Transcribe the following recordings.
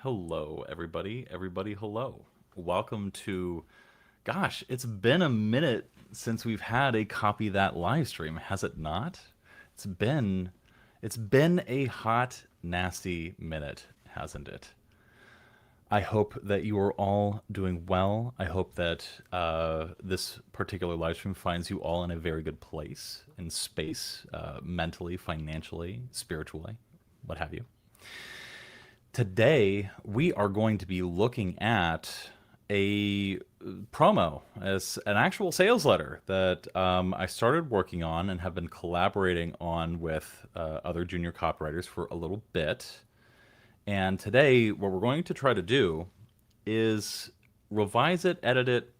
Hello, everybody. Everybody, hello. Welcome to. Gosh, it's been a minute since we've had a copy that live stream, has it not? It's been, it's been a hot, nasty minute, hasn't it? I hope that you are all doing well. I hope that this particular live stream finds you all in a very good place in space, mentally, financially, spiritually, what have you. Today, we are going to be looking at a promo as an actual sales letter that I started working on and have been collaborating on with other junior copywriters for a little bit. And today, what we're going to try to do is revise it, edit it,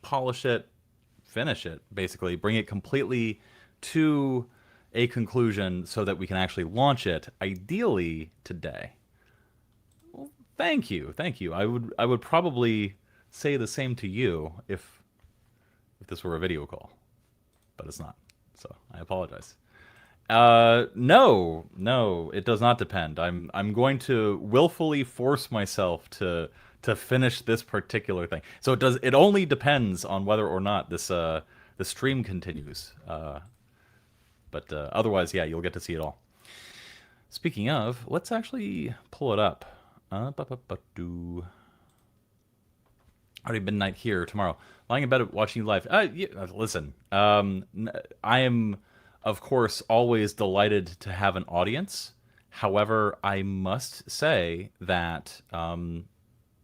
polish it, finish it, basically, bring it completely to a conclusion so that we can actually launch it, ideally today. Thank you, thank you. I would probably say the same to you if this were a video call, but it's not. So I apologize. No, no, it does not depend. I'm going to willfully force myself to finish this particular thing. So it does. It only depends on whether or not the stream continues. But otherwise, yeah, you'll get to see it all. Speaking of, let's actually pull it up. Ba-ba-ba-doo. Already midnight here tomorrow. Lying in bed watching you live. Yeah, listen, I am, of course, always delighted to have an audience. However, I must say that go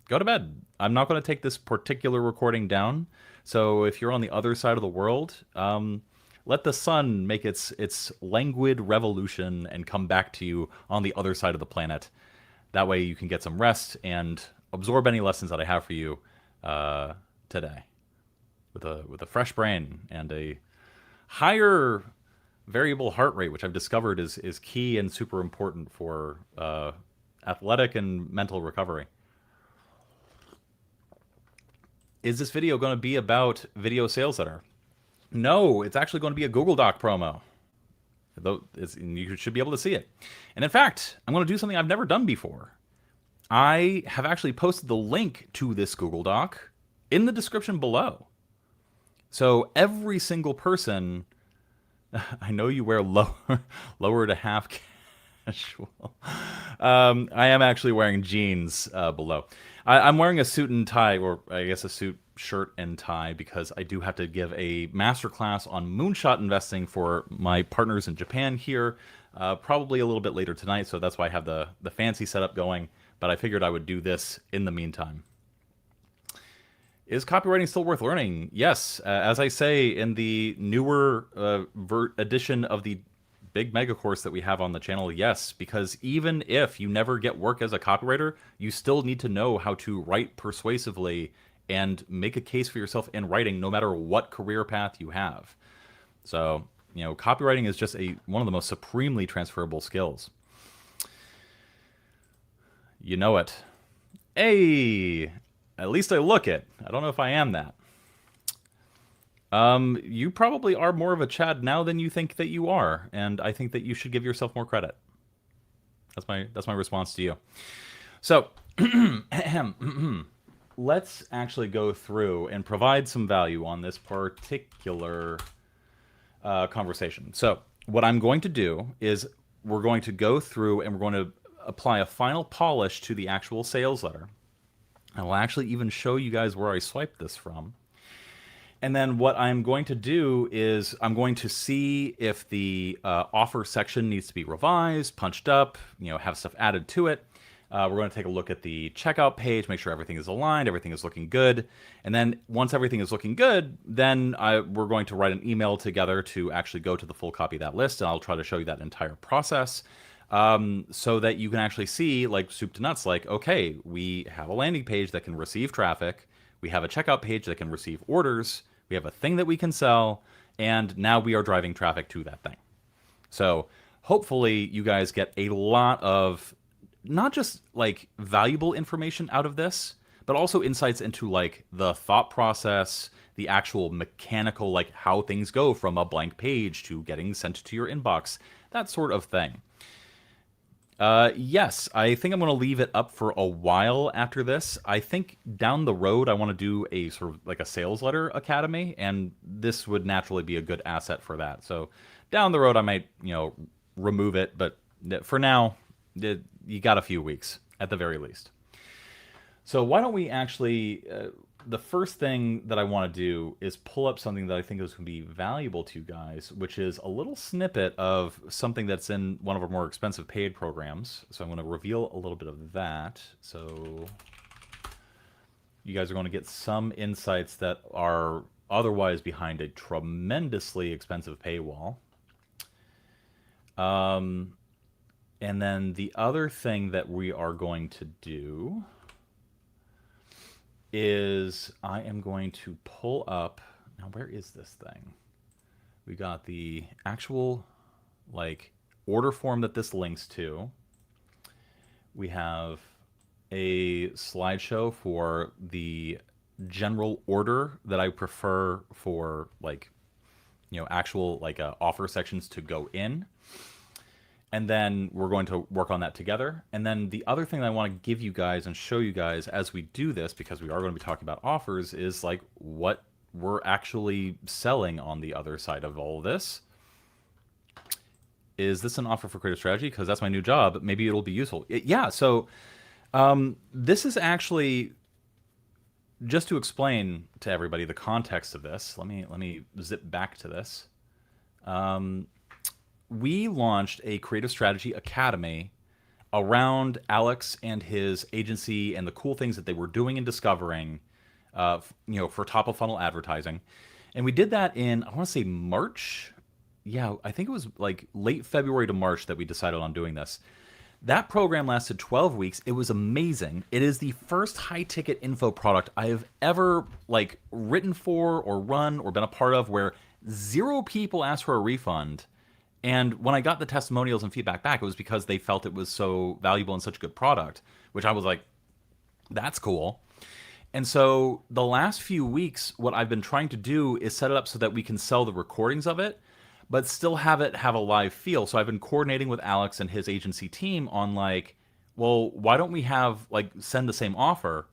to bed. I'm not going to take this particular recording down. So if you're on the other side of the world, let the sun make its languid revolution and come back to you on the other side of the planet. That way you can get some rest and absorb any lessons that I have for you today with a fresh brain and a higher variable heart rate, which I've discovered is key and super important for athletic and mental recovery. Is this video going to be about Video Sales Center? No, it's actually going to be a Google Doc promo. Though you should be able to see it. And in fact, I'm going to do something I've never done before. I have actually posted the link to this Google Doc in the description below. So every single person, I know you wear lower to half casual. I am actually wearing jeans below. I'm wearing a suit and tie, or I guess a suit, shirt, and tie, because I do have to give a masterclass on moonshot investing for my partners in Japan here, probably a little bit later tonight. So that's why I have the fancy setup going. But I figured I would do this in the meantime. Is copywriting still worth learning? Yes. As I say in the newer edition of the big mega course that we have on the channel, yes, because even if you never get work as a copywriter, you still need to know how to write persuasively and make a case for yourself in writing no matter what career path you have. So, copywriting is just one of the most supremely transferable skills. You know it. Hey, at least I look it. I don't know if I am that. You probably are more of a Chad now than you think that you are, and I think that you should give yourself more credit. That's my response to you. So, let's actually go through and provide some value on this particular conversation. So, what I'm going to do is we're going to go through and we're going to apply a final polish to the actual sales letter. I will actually even show you guys where I swiped this from. And then what I'm going to do is I'm going to see if the offer section needs to be revised, punched up, have stuff added to it. We're going to take a look at the checkout page, make sure everything is aligned, everything is looking good. And then once everything is looking good, then we're going to write an email together to actually go to the full copy of that list. And I'll try to show you that entire process so that you can actually see, like soup to nuts, like, okay, we have a landing page that can receive traffic. We have a checkout page that can receive orders. We have a thing that we can sell. And now we are driving traffic to that thing. So hopefully you guys get a lot of not just like valuable information out of this, but also insights into like the thought process, the actual mechanical, like how things go from a blank page to getting sent to your inbox, that sort of thing. Yes, I think I'm going to leave it up for a while after this. I think down the road I want to do a sort of like a sales letter academy, and this would naturally be a good asset for that. So down the road I might, remove it, but for now, you got a few weeks at the very least. So why don't we actually? The first thing that I want to do is pull up something that I think is going to be valuable to you guys, which is a little snippet of something that's in one of our more expensive paid programs. So I'm going to reveal a little bit of that. So you guys are going to get some insights that are otherwise behind a tremendously expensive paywall. And then the other thing that we are going to do is I am going to pull up, now where is this thing? We got the actual like order form that this links to. We have a slideshow for the general order that I prefer for like, actual like offer sections to go in. And then we're going to work on that together. And then the other thing that I want to give you guys and show you guys as we do this, because we are going to be talking about offers, is like what we're actually selling on the other side of all of this. Is this an offer for Creative Strategy? Because that's my new job. Maybe it'll be useful. Yeah, so this is actually, just to explain to everybody the context of this, let me zip back to this. We launched a Creative Strategy Academy around Alex and his agency and the cool things that they were doing and discovering, for top of funnel advertising. And we did that in, I want to say March. Yeah, I think it was like late February to March that we decided on doing this. That program lasted 12 weeks. It was amazing. It is the first high ticket info product I have ever like written for or run or been a part of where 0 people asked for a refund. And when I got the testimonials and feedback back, it was because they felt it was so valuable and such a good product, which I was like, that's cool. And so the last few weeks, what I've been trying to do is set it up so that we can sell the recordings of it, but still have it have a live feel. So I've been coordinating with Alex and his agency team on like, well, why don't we have like send the same offer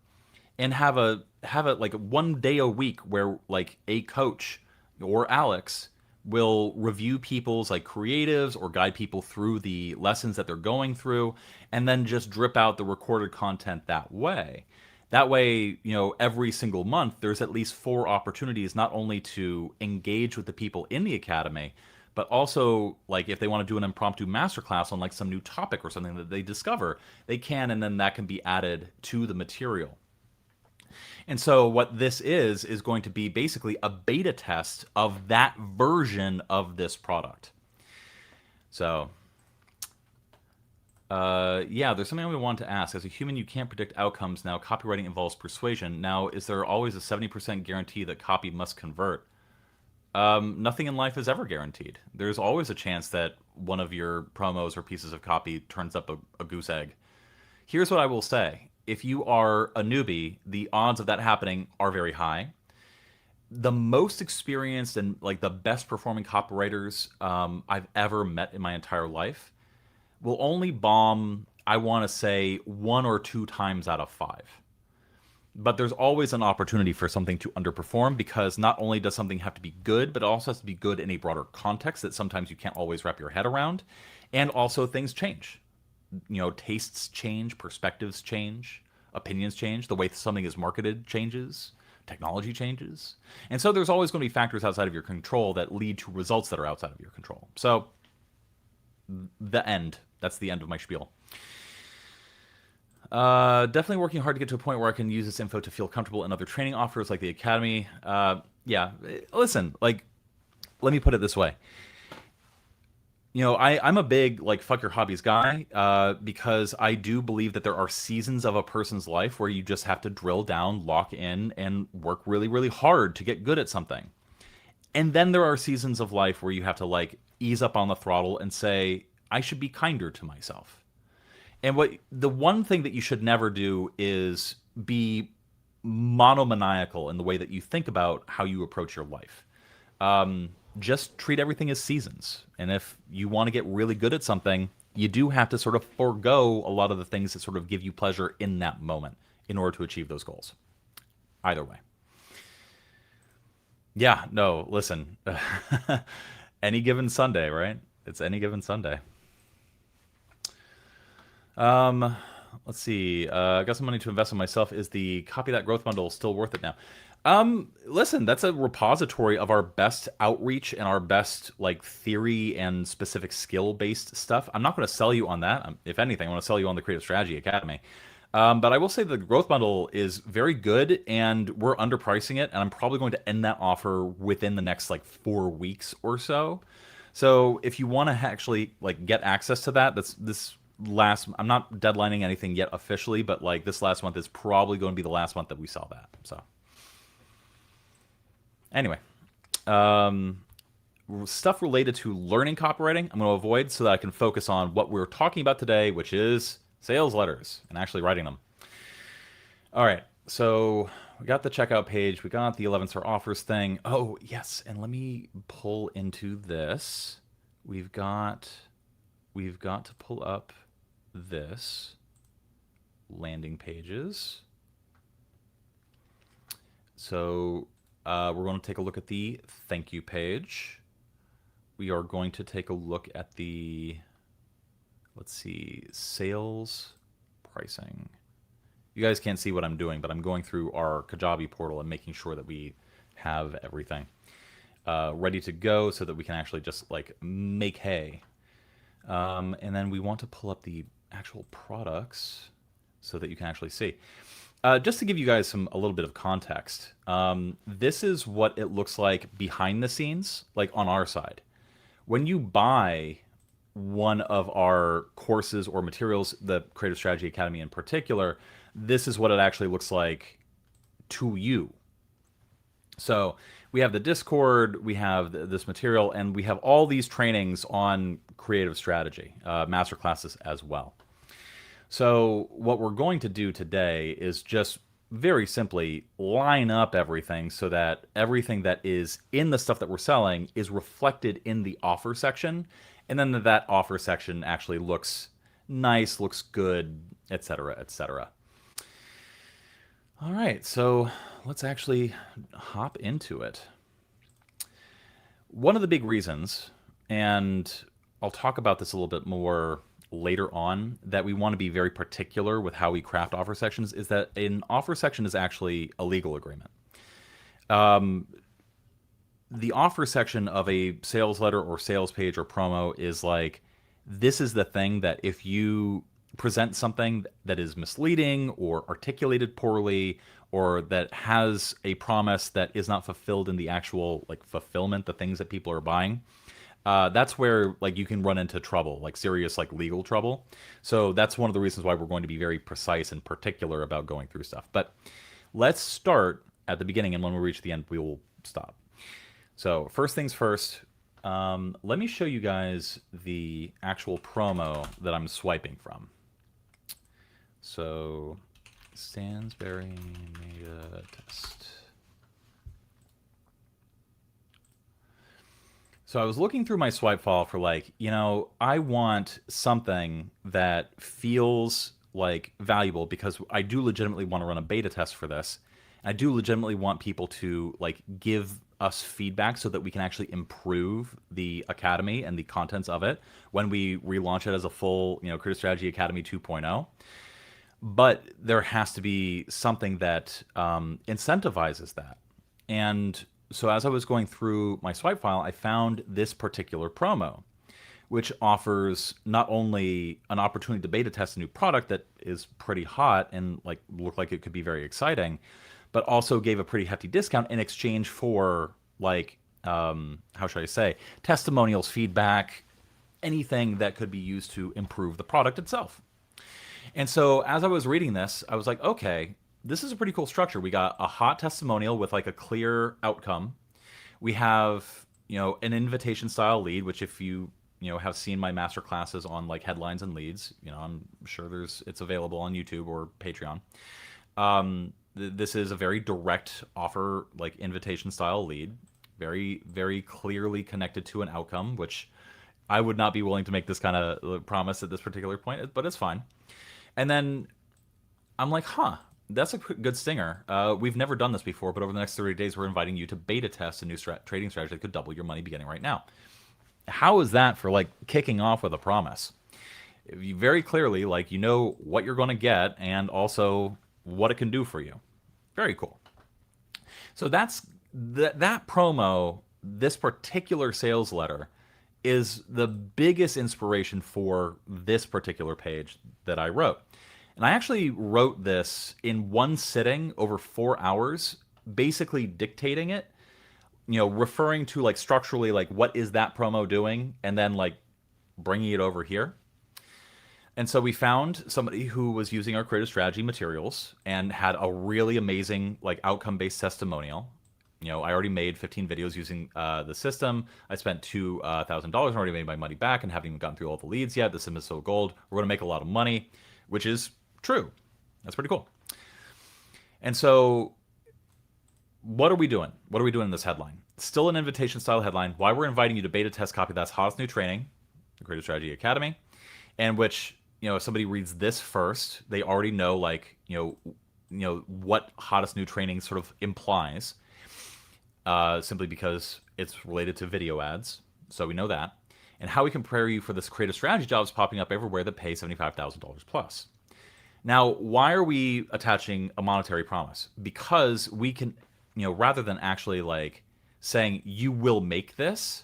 and have it like 1 day a week where like a coach or Alex will review people's like creatives or guide people through the lessons that they're going through, and then just drip out the recorded content that way. That way, every single month there's at least 4 opportunities not only to engage with the people in the academy, but also like if they want to do an impromptu masterclass on like some new topic or something that they discover, they can, and then that can be added to the material. And so what this is going to be basically a beta test of that version of this product. So, yeah, there's something we want to ask. As a human, you can't predict outcomes. Now, copywriting involves persuasion. Now, is there always a 70% guarantee that copy must convert? Nothing in life is ever guaranteed. There's always a chance that one of your promos or pieces of copy turns up a goose egg. Here's what I will say. If you are a newbie, the odds of that happening are very high. The most experienced and like the best performing copywriters I've ever met in my entire life will only bomb, I want to say, 1 or 2 times out of 5. But there's always an opportunity for something to underperform, because not only does something have to be good, but it also has to be good in a broader context that sometimes you can't always wrap your head around. And also things change. Tastes change, perspectives change, opinions change, the way something is marketed changes, technology changes. And so there's always going to be factors outside of your control that lead to results that are outside of your control. So that's the end of my spiel. Definitely working hard to get to a point where I can use this info to feel comfortable in other training offers like the Academy. Yeah, listen, like, let me put it this way. I'm a big like fuck your hobbies guy, because I do believe that there are seasons of a person's life where you just have to drill down, lock in, and work really, really hard to get good at something. And then there are seasons of life where you have to like ease up on the throttle and say, I should be kinder to myself. And the one thing that you should never do is be monomaniacal in the way that you think about how you approach your life. Just treat everything as seasons. And if you want to get really good at something, you do have to sort of forego a lot of the things that sort of give you pleasure in that moment in order to achieve those goals. Either way. Yeah, no, listen. Any given Sunday, right? It's any given Sunday. Um, let's see. I got some money to invest in myself. Is the Copy That Growth Bundle still worth it now? Listen, that's a repository of our best outreach and our best like theory and specific skill based stuff. I'm not going to sell you on that. If anything, I want to sell you on the Creative Strategy Academy. But I will say the growth bundle is very good, and we're underpricing it, and I'm probably going to end that offer within the next like 4 weeks or so. So if you want to actually like get access to that, that's this last. I'm not deadlining anything yet officially, but like this last month is probably going to be the last month that we sell that. So anyway, um, stuff related to learning copywriting, I'm going to avoid so that I can focus on what we're talking about today, which is sales letters and actually writing them. All right, so we got the checkout page, we got the 11 star offers thing. Oh, yes, and let me pull into this. We've got to pull up this landing pages. So we're going to take a look at the thank you page. We are going to take a look at the, let's see, sales pricing. You guys can't see what I'm doing, but I'm going through our Kajabi portal and making sure that we have everything ready to go so that we can actually just like make hay. And then we want to pull up the actual products so that you can actually see. Just to give you guys a little bit of context, this is what it looks like behind the scenes, like on our side. When you buy one of our courses or materials, the Creative Strategy Academy in particular, this is what it actually looks like to you. So we have the Discord, we have this material, and we have all these trainings on creative strategy, masterclasses as well. So what we're going to do today is just very simply line up everything so that everything that is in the stuff that we're selling is reflected in the offer section, and then that offer section actually looks nice, looks good, etc., etc. All right, so let's actually hop into it. One of the big reasons, and I'll talk about this a little bit more later on, that we want to be very particular with how we craft offer sections is that an offer section is actually a legal agreement. The offer section of a sales letter or sales page or promo is like, this is the thing that if you present something that is misleading or articulated poorly or that has a promise that is not fulfilled in the actual like fulfillment, the things that people are buying, that's where like you can run into trouble, like serious like legal trouble. So that's one of the reasons why we're going to be very precise and particular about going through stuff. But let's start at the beginning, and when we reach the end, we will stop. So first things first, let me show you guys the actual promo that I'm swiping from. So Stansberry Mega Test. So I was looking through my swipe file for like, I want something that feels like valuable because I do legitimately want to run a beta test for this. I do legitimately want people to like give us feedback so that we can actually improve the Academy and the contents of it when we relaunch it as a full, Creative Strategy Academy 2.0. But there has to be something that incentivizes that. And so as I was going through my swipe file, I found this particular promo, which offers not only an opportunity to beta test a new product that is pretty hot and like looked like it could be very exciting, but also gave a pretty hefty discount in exchange for like, how should I say, testimonials, feedback, anything that could be used to improve the product itself. And so as I was reading this, I was like, okay, this is a pretty cool structure. We got a hot testimonial with like a clear outcome. We have, an invitation style lead, which if you, have seen my master classes on like headlines and leads, I'm sure it's available on YouTube or Patreon. This is a very direct offer, like invitation style lead, very, very clearly connected to an outcome, which I would not be willing to make this kind of promise at this particular point, but it's fine. And then I'm like, huh, that's a good stinger. We've never done this before, but over the next 30 days, we're inviting you to beta test a new trading strategy that could double your money beginning right now. How is that for like kicking off with a promise? You very clearly, like, you know what you're going to get and also what it can do for you. Very cool. So that's that promo, this particular sales letter is the biggest inspiration for this particular page that I wrote. And I actually wrote this in one sitting over 4 hours, basically dictating it, referring to like structurally, like what is that promo doing, and then like bringing it over here. And so we found somebody who was using our creative strategy materials and had a really amazing like outcome-based testimonial. I already made 15 videos using the system. I spent $2,000 and already made my money back and haven't even gotten through all the leads yet. The sim is so gold. We're going to make a lot of money, which is true. That's pretty cool. And so what are we doing? What are we doing in this headline? Still an invitation style headline. Why we're inviting you to beta test copy that's hottest new training, the Creative Strategy Academy, and which, if somebody reads this first, they already know like, what hottest new training sort of implies, simply because it's related to video ads. So we know that. And how we can prepare you for this creative strategy jobs popping up everywhere that pay $75,000 plus. Now, why are we attaching a monetary promise? Because we can, rather than actually like saying you will make this,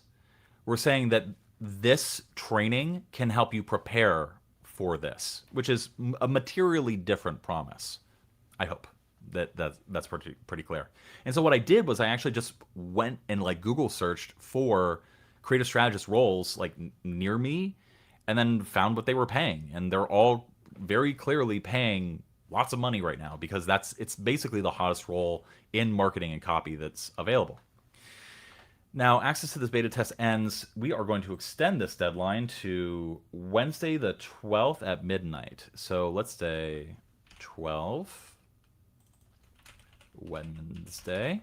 we're saying that this training can help you prepare for this, which is a materially different promise. I hope that's pretty clear. And so what I did was I actually just went and like Google searched for creative strategist roles like near me, and then found what they were paying, and they're all very clearly paying lots of money right now because it's basically the hottest role in marketing and copy that's available. Now, access to this beta test ends. We are going to extend this deadline to Wednesday the 12th at midnight. So let's say 12 Wednesday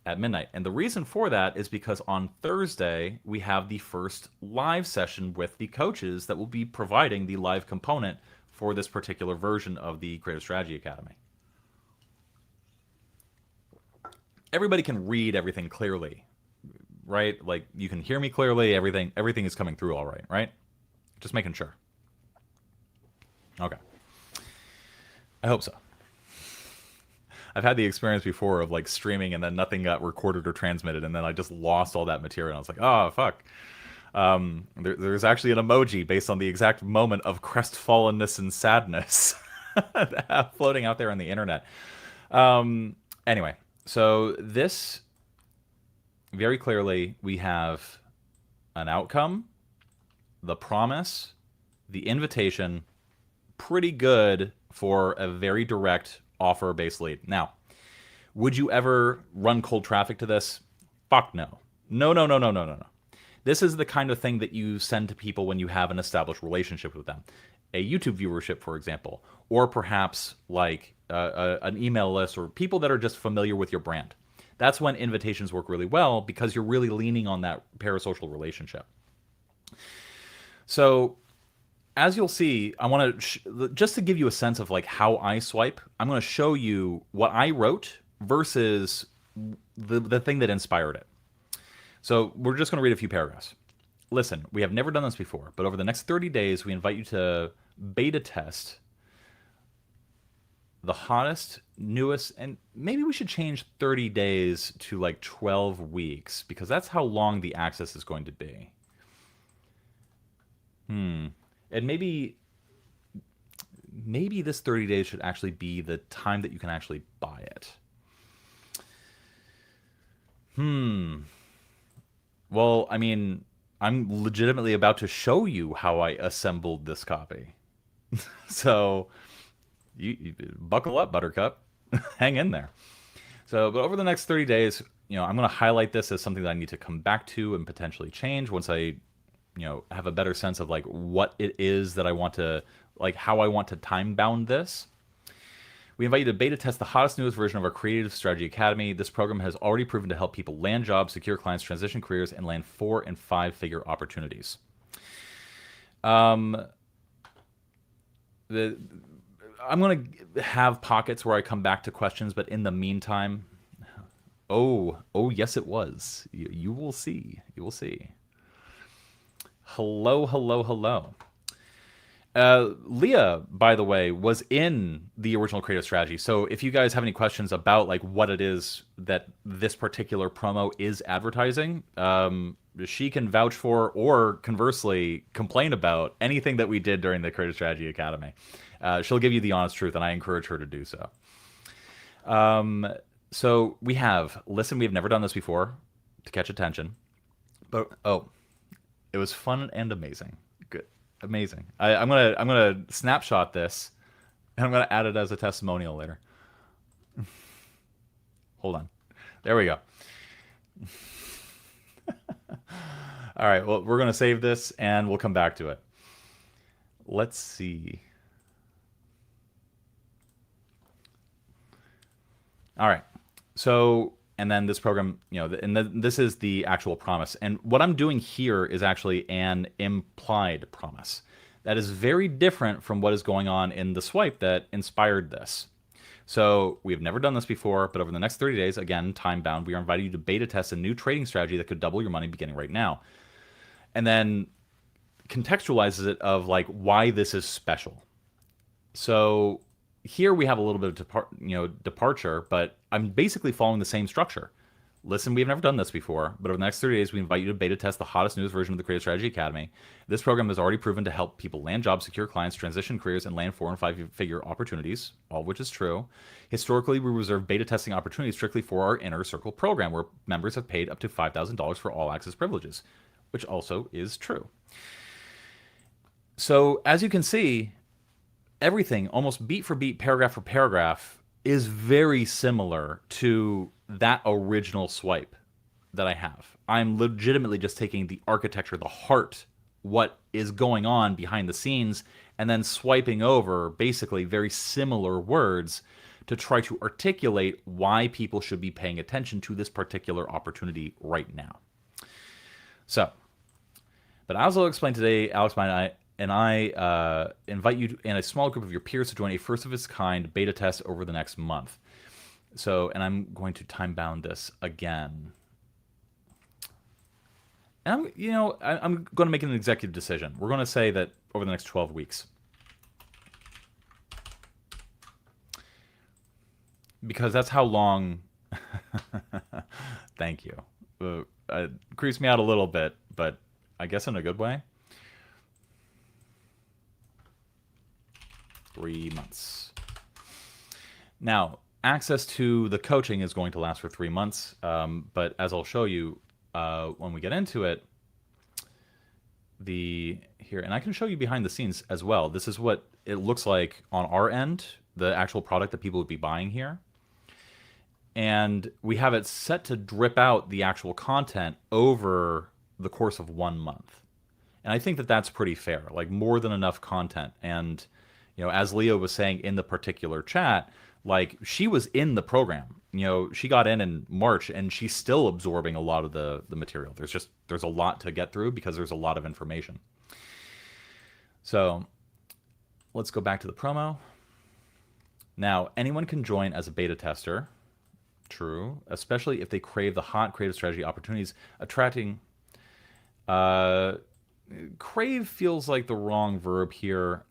at midnight. And the reason for that is because on Thursday, we have the first live session with the coaches that will be providing the live component for this particular version of the Creative Strategy Academy. Everybody can read everything clearly, right? Like you can hear me clearly. Everything is coming through all right, right? Just making sure. Okay. I hope so. I've had the experience before of like streaming and then nothing got recorded or transmitted, and then I just lost all that material. I was like, oh, fuck. There's actually an emoji based on the exact moment of crestfallenness and sadness floating out there on the internet. Anyway, so this, very clearly, we have an outcome, the promise, the invitation, pretty good for a very direct offer-based lead. Now, would you ever run cold traffic to this? Fuck no. No. This is the kind of thing that you send to people when you have an established relationship with them. A YouTube viewership, for example, or perhaps like an email list or people that are just familiar with your brand. That's when invitations work really well because you're really leaning on that parasocial relationship. So as you'll see, I want to, just to give you a sense of like how I swipe, I'm going to show you what I wrote versus the thing that inspired it. So we're just going to read a few paragraphs. Listen, we have never done this before, but over the next 30 days, we invite you to beta test the hottest, newest, and maybe we should change 30 days to like 12 weeks because that's how long the access is going to be. And maybe this 30 days should actually be the time that you can actually buy it. Well, I mean, I'm legitimately about to show you how I assembled this copy. So you buckle up, Buttercup. Hang in there. So, but over the next 30 days, I'm going to highlight this as something that I need to come back to and potentially change once I, have a better sense of like what it is that I want to, like how I want to time bound this. We invite you to beta test the hottest, newest version of our Creative Strategy Academy. This program has already proven to help people land jobs, secure clients, transition careers, and land 4- and 5-figure opportunities. Um, the I'm gonna have pockets where I come back to questions, but in the meantime, oh yes, it was. You will see. You will see. Hello, hello, hello. Leah, by the way, was in the original creative strategy. So if you guys have any questions about like what it is that this particular promo is advertising, she can vouch for or conversely complain about anything that we did during the Creative Strategy Academy. She'll give you the honest truth, and I encourage her to do so. So we have listen. We have never done this before to catch attention, but it was fun and amazing. Good, amazing. I'm gonna snapshot this, and I'm gonna add it as a testimonial later. Hold on, there we go. All right, well we're gonna save this and we'll come back to it. Let's see. All right, so and then this program, and this is the actual promise. And what I'm doing here is actually an implied promise. That is very different from what is going on in the swipe that inspired this. So we've never done this before, but over the next 30 days, again, time bound, we are inviting you to beta test a new trading strategy that could double your money beginning right now. And then contextualizes it of like why this is special. So here we have a little bit of departure, but I'm basically following the same structure. Listen, we've never done this before, but over the next 30 days, we invite you to beta test the hottest newest version of the Creative Strategy Academy. This program has already proven to help people land jobs, secure clients, transition careers, and land 4- and 5-figure opportunities, all of which is true. Historically, we reserve beta testing opportunities strictly for our Inner Circle program, where members have paid up to $5,000 for all access privileges, which also is true. So as you can see, everything, almost beat for beat, paragraph for paragraph, is very similar to that original swipe that I have. I'm legitimately just taking the architecture, the heart, what is going on behind the scenes, and then swiping over basically very similar words to try to articulate why people should be paying attention to this particular opportunity right now. So, but as I'll explain today, Alex and I invite you and a small group of your peers to join a first of its kind beta test over the next month. So, and I'm going to time bound this again. And I'm going to make an executive decision. We're going to say that over the next 12 weeks. Because that's how long. Thank you. It creeps me out a little bit, but I guess in a good way. 3 months. Now, access to the coaching is going to last for 3 months, but as I'll show you when we get into it, and I can show you behind the scenes as well. This is what it looks like on our end, the actual product that people would be buying here. And we have it set to drip out the actual content over the course of 1 month. And I think that that's pretty fair, like more than enough content. And as Leo was saying in the particular chat, like she was in the program. She got in March, and she's still absorbing a lot of the material. There's a lot to get through because there's a lot of information. So let's go back to the promo. Now, anyone can join as a beta tester. True, especially if they crave the hot creative strategy opportunities attracting. Crave feels like the wrong verb here.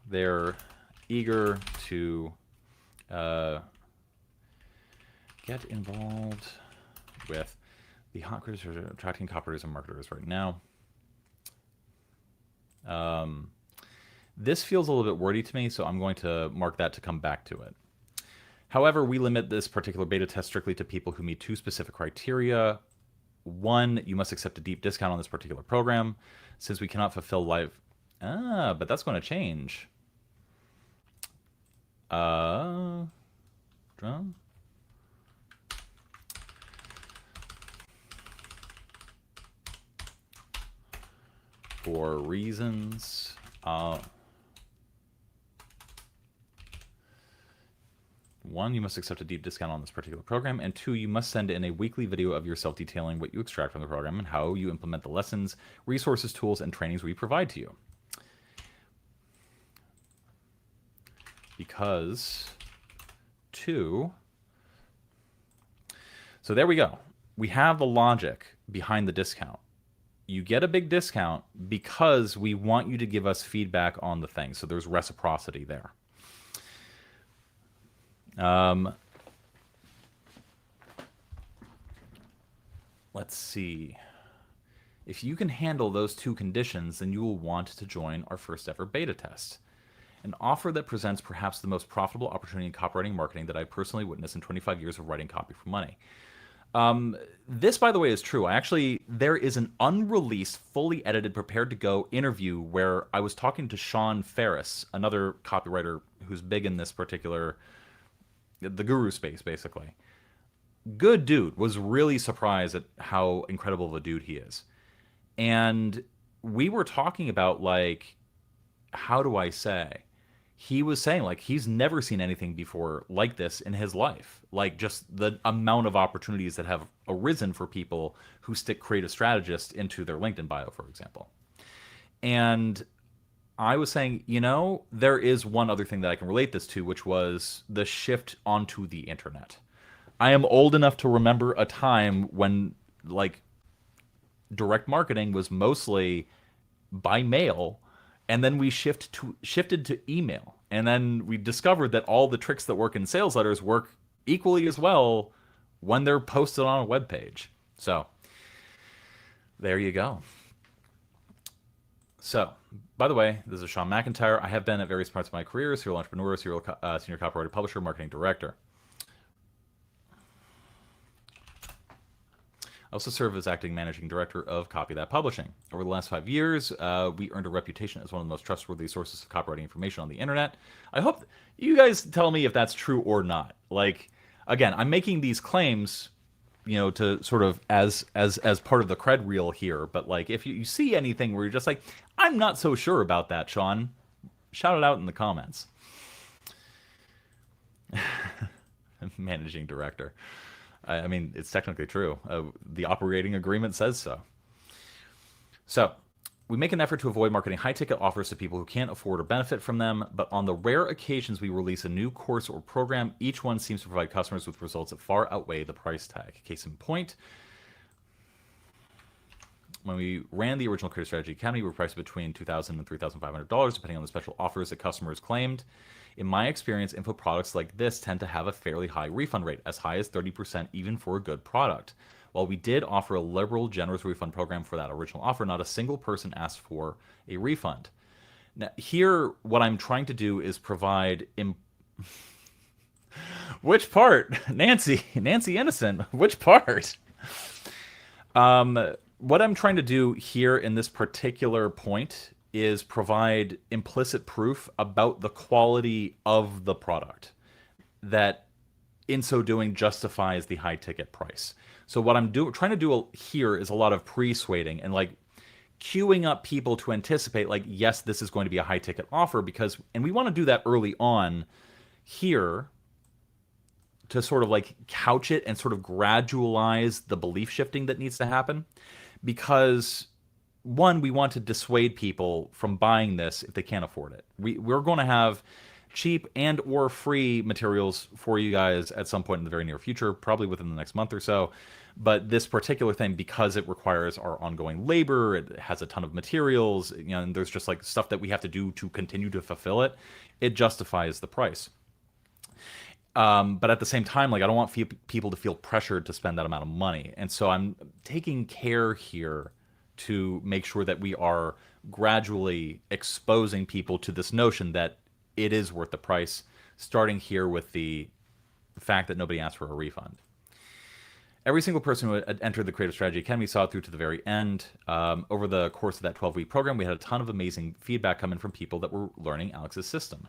They're eager to get involved with the hot creators attracting copywriters and marketers right now. This feels a little bit wordy to me, so I'm going to mark that to come back to it. However, we limit this particular beta test strictly to people who meet 2 specific criteria. 1, you must accept a deep discount on this particular program, since we cannot fulfill live. But that's going to change. Drum. For reasons. 1, one, you must accept a deep discount on this particular program, and two, you must send in a weekly video of yourself detailing what you extract from the program and how you implement the lessons, resources, tools, and trainings we provide to you. Because two, so there we go. We have the logic behind the discount. You get a big discount because we want you to give us feedback on the thing. So there's reciprocity there. Let's see. If you can handle those two conditions, then you will want to join our first ever beta test. An offer that presents perhaps the most profitable opportunity in copywriting and marketing that I personally witnessed in 25 years of writing copy for money. This, by the way, is true. There is an unreleased, fully edited, prepared to go interview where I was talking to Sean Ferris, another copywriter who's big in this particular, the guru space, basically. Good dude. Was really surprised at how incredible of a dude he is. And we were talking about, like, how do I say? He was saying, like, he's never seen anything before like this in his life. Like, just the amount of opportunities that have arisen for people who stick creative strategists into their LinkedIn bio, for example. And I was saying, there is one other thing that I can relate this to, which was the shift onto the internet. I am old enough to remember a time when, like, direct marketing was mostly by mail, and then we shifted to email. And then we discovered that all the tricks that work in sales letters work equally as well when they're posted on a web page. So there you go. So, by the way, this is Sean McIntyre. I have been at various parts of my career: serial entrepreneur, senior copywriter, publisher, marketing director. I also serve as acting managing director of Copy That Publishing. Over the last 5 years, we earned a reputation as one of the most trustworthy sources of copywriting information on the internet. I hope you guys tell me if that's true or not. Like, again, I'm making these claims, to sort of as part of the cred reel here. But, like, if you see anything where you're just like, I'm not so sure about that, Sean, shout it out in the comments. Managing director. I mean, it's technically true. The operating agreement says so. So, we make an effort to avoid marketing high-ticket offers to people who can't afford or benefit from them, but on the rare occasions we release a new course or program, each one seems to provide customers with results that far outweigh the price tag. Case in point, when we ran the original Creative Strategy Academy, we were priced between $2,000 and $3,500, depending on the special offers that customers claimed. In my experience, info products like this tend to have a fairly high refund rate, as high as 30% even for a good product. While we did offer a liberal, generous refund program for that original offer, not a single person asked for a refund. Now, here, what I'm trying to do is provide... Which part? Nancy Innocent, which part? What I'm trying to do here in this particular point is provide implicit proof about the quality of the product that in so doing justifies the high ticket price. So what I'm trying to do here is a lot of pre-suading and, like, queuing up people to anticipate, like, yes, this is going to be a high ticket offer, and we want to do that early on here to sort of, like, couch it and sort of gradualize the belief shifting that needs to happen. Because one, we want to dissuade people from buying this if they can't afford it. We're going to have cheap and or free materials for you guys at some point in the very near future, probably within the next month or so. But this particular thing, because it requires our ongoing labor, it has a ton of materials, and there's just, like, stuff that we have to do to continue to fulfill it, it justifies the price. But at the same time, like, I don't want people to feel pressured to spend that amount of money. And so I'm taking care here to make sure that we are gradually exposing people to this notion that it is worth the price, starting here with the fact that nobody asked for a refund. Every single person who had entered the Creative Strategy Academy saw it through to the very end. Over the course of that 12-week program, we had a ton of amazing feedback coming from people that were learning Alex's system.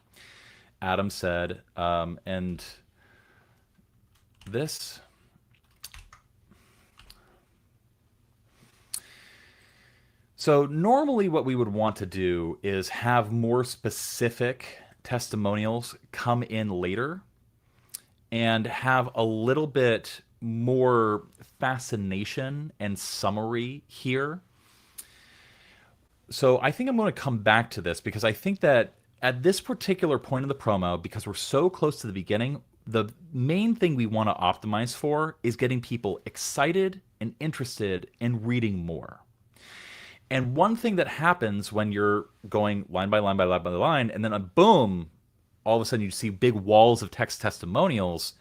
Adam said, and this... So normally what we would want to do is have more specific testimonials come in later and have a little bit more fascination and summary here. So I think I'm going to come back to this because I think that at this particular point in the promo, because we're so close to the beginning, the main thing we want to optimize for is getting people excited and interested in reading more. And one thing that happens when you're going line by line by line by line, and then a boom, all of a sudden you see big walls of text testimonials,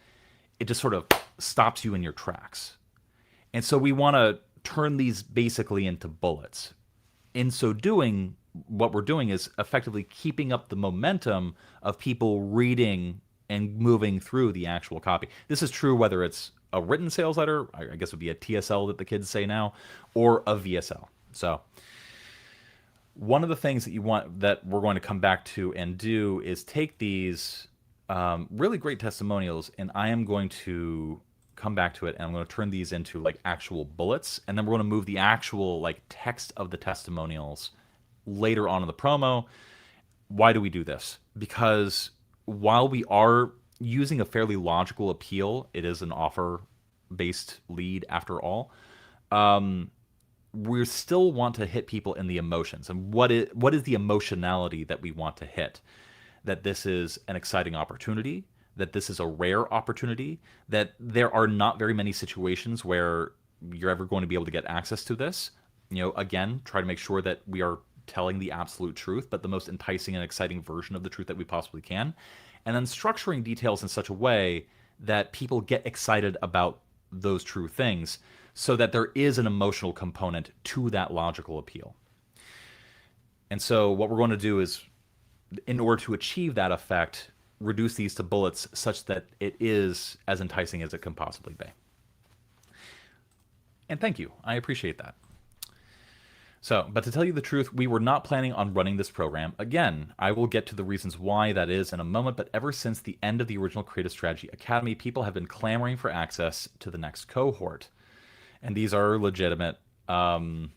it just sort of stops you in your tracks. And so we want to turn these basically into bullets. In so doing, what we're doing is effectively keeping up the momentum of people reading and moving through the actual copy. This is true whether it's a written sales letter, I guess it would be a TSL that the kids say now, or a VSL. So one of the things that you want that we're going to come back to and do is take these really great testimonials, and I am going to come back to it, and I'm going to turn these into like actual bullets, and then we're going to move the actual like text of the testimonials later on in the promo. Why do we do this? Because while we are using a fairly logical appeal, it is an offer-based lead after all. We still want to hit people in the emotions. And what is the emotionality that we want to hit? That this is an exciting opportunity, that this is a rare opportunity, that there are not very many situations where you're ever going to be able to get access to this. Again, try to make sure that we are telling the absolute truth, but the most enticing and exciting version of the truth that we possibly can. And then structuring details in such a way that people get excited about those true things, so that there is an emotional component to that logical appeal. And so what we're going to do is, in order to achieve that effect, reduce these to bullets such that it is as enticing as it can possibly be. And thank you. I appreciate that. So, but to tell you the truth, we were not planning on running this program. Again, I will get to the reasons why that is in a moment, but ever since the end of the original Creative Strategy Academy, people have been clamoring for access to the next cohort. And these are legitimate screenshots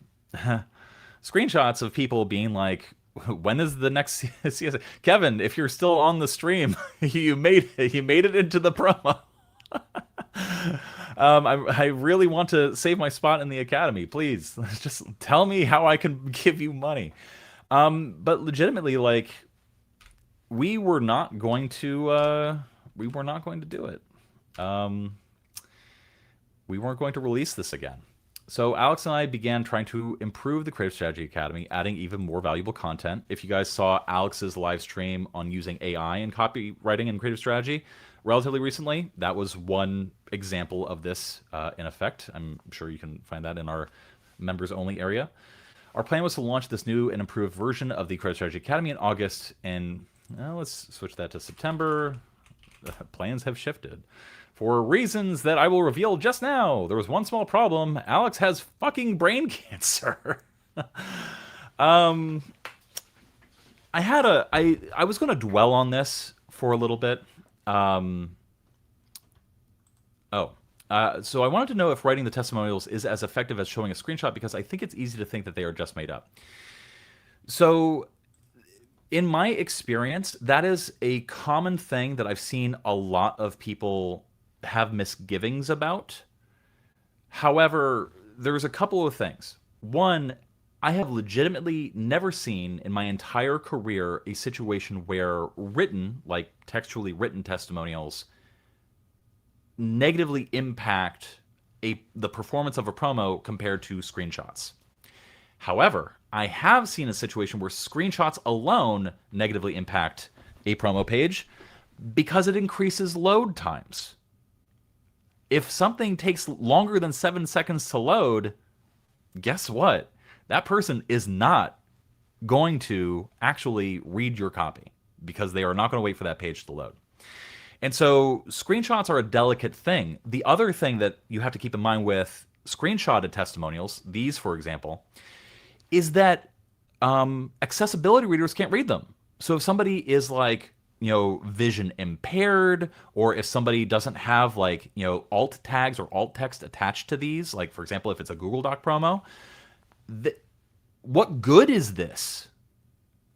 of people being like, when is the next CSA? Kevin, if you're still on the stream, you made it into the promo. I really want to save my spot in the academy. Please, just tell me how I can give you money. But legitimately, like, we were not going to do it. We weren't going to release this again. So Alex and I began trying to improve the Creative Strategy Academy, adding even more valuable content. If you guys saw Alex's live stream on using AI in copywriting and creative strategy relatively recently, that was one example of this in effect. I'm sure you can find that in our members only area. Our plan was to launch this new and improved version of the Creative Strategy Academy in August, and let's switch that to September. Plans have shifted. For reasons that I will reveal just now, there was one small problem. Alex has fucking brain cancer. I was going to dwell on this for a little bit. So I wanted to know if writing the testimonials is as effective as showing a screenshot, because I think it's easy to think that they are just made up. So in my experience, that is a common thing that I've seen a lot of people have misgivings about. However, there's a couple of things. One, I have legitimately never seen in my entire career a situation where written, like textually written testimonials, negatively impact the performance of a promo compared to screenshots. However, I have seen a situation where screenshots alone negatively impact a promo page because it increases load times. If something takes longer than 7 seconds to load, guess what? That person is not going to actually read your copy because they are not going to wait for that page to load. And so screenshots are a delicate thing. The other thing that you have to keep in mind with screenshotted testimonials, these for example, is that accessibility readers can't read them. So if somebody is like, vision impaired, or if somebody doesn't have like, alt tags or alt text attached to these, like for example, if it's a Google Doc promo, what good is this?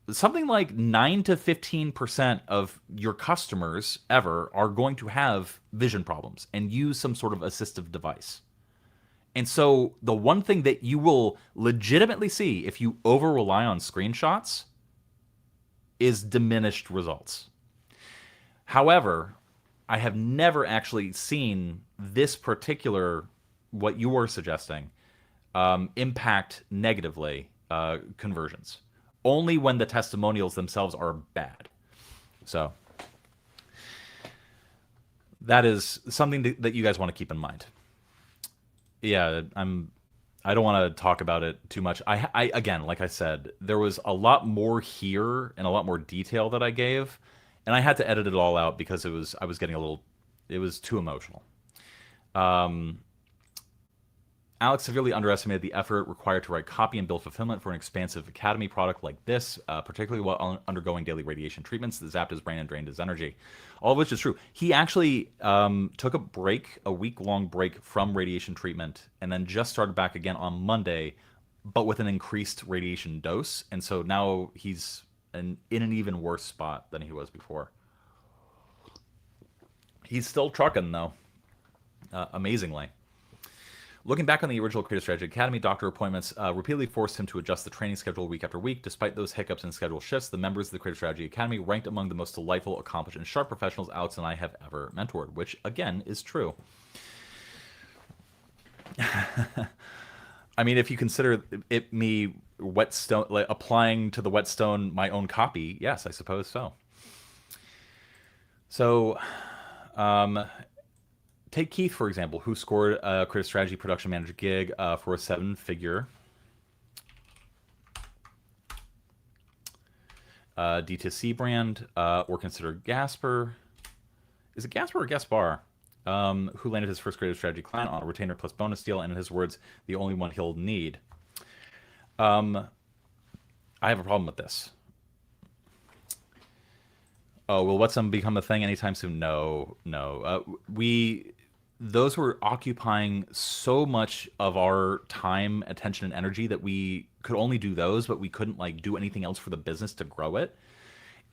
something like 9 to 15% of your customers ever are going to have vision problems and use some sort of assistive device. And so the one thing that you will legitimately see if you over rely on screenshots is diminished results. However, I have never actually seen this particular, what you were suggesting, impact negatively conversions. Only when the testimonials themselves are bad. So that is something that you guys want to keep in mind. Yeah, I don't want to talk about it too much. I again, like I said, there was a lot more here and a lot more detail that I gave, and I had to edit it all out because I was getting a little, it was too emotional. Um, Alex severely underestimated the effort required to write copy and build fulfillment for an expansive Academy product like this, particularly while undergoing daily radiation treatments that zapped his brain and drained his energy. All of which is true. He actually took a break, a week-long break from radiation treatment, and then just started back again on Monday, but with an increased radiation dose. And so now he's in an even worse spot than he was before. He's still trucking, though, amazingly. Looking back on the original Creative Strategy Academy, doctor appointments repeatedly forced him to adjust the training schedule week after week. Despite those hiccups and schedule shifts, the members of the Creative Strategy Academy ranked among the most delightful, accomplished, and sharp professionals Alex and I have ever mentored, which, again, is true. I mean, if you consider it me whetstone, like applying to the whetstone my own copy, yes, I suppose so. So, take Keith, for example, who scored a Creative Strategy production manager gig for a 7-figure D2C brand, or consider Gasper. Is it Gasper or Gaspar? Who landed his first Creative Strategy client on a retainer plus bonus deal, and in his words, the only one he'll need. I have a problem with this. Oh, will What's become a thing anytime soon? No, no. Those were occupying so much of our time, attention, and energy that we could only do those, but we couldn't like do anything else for the business to grow it.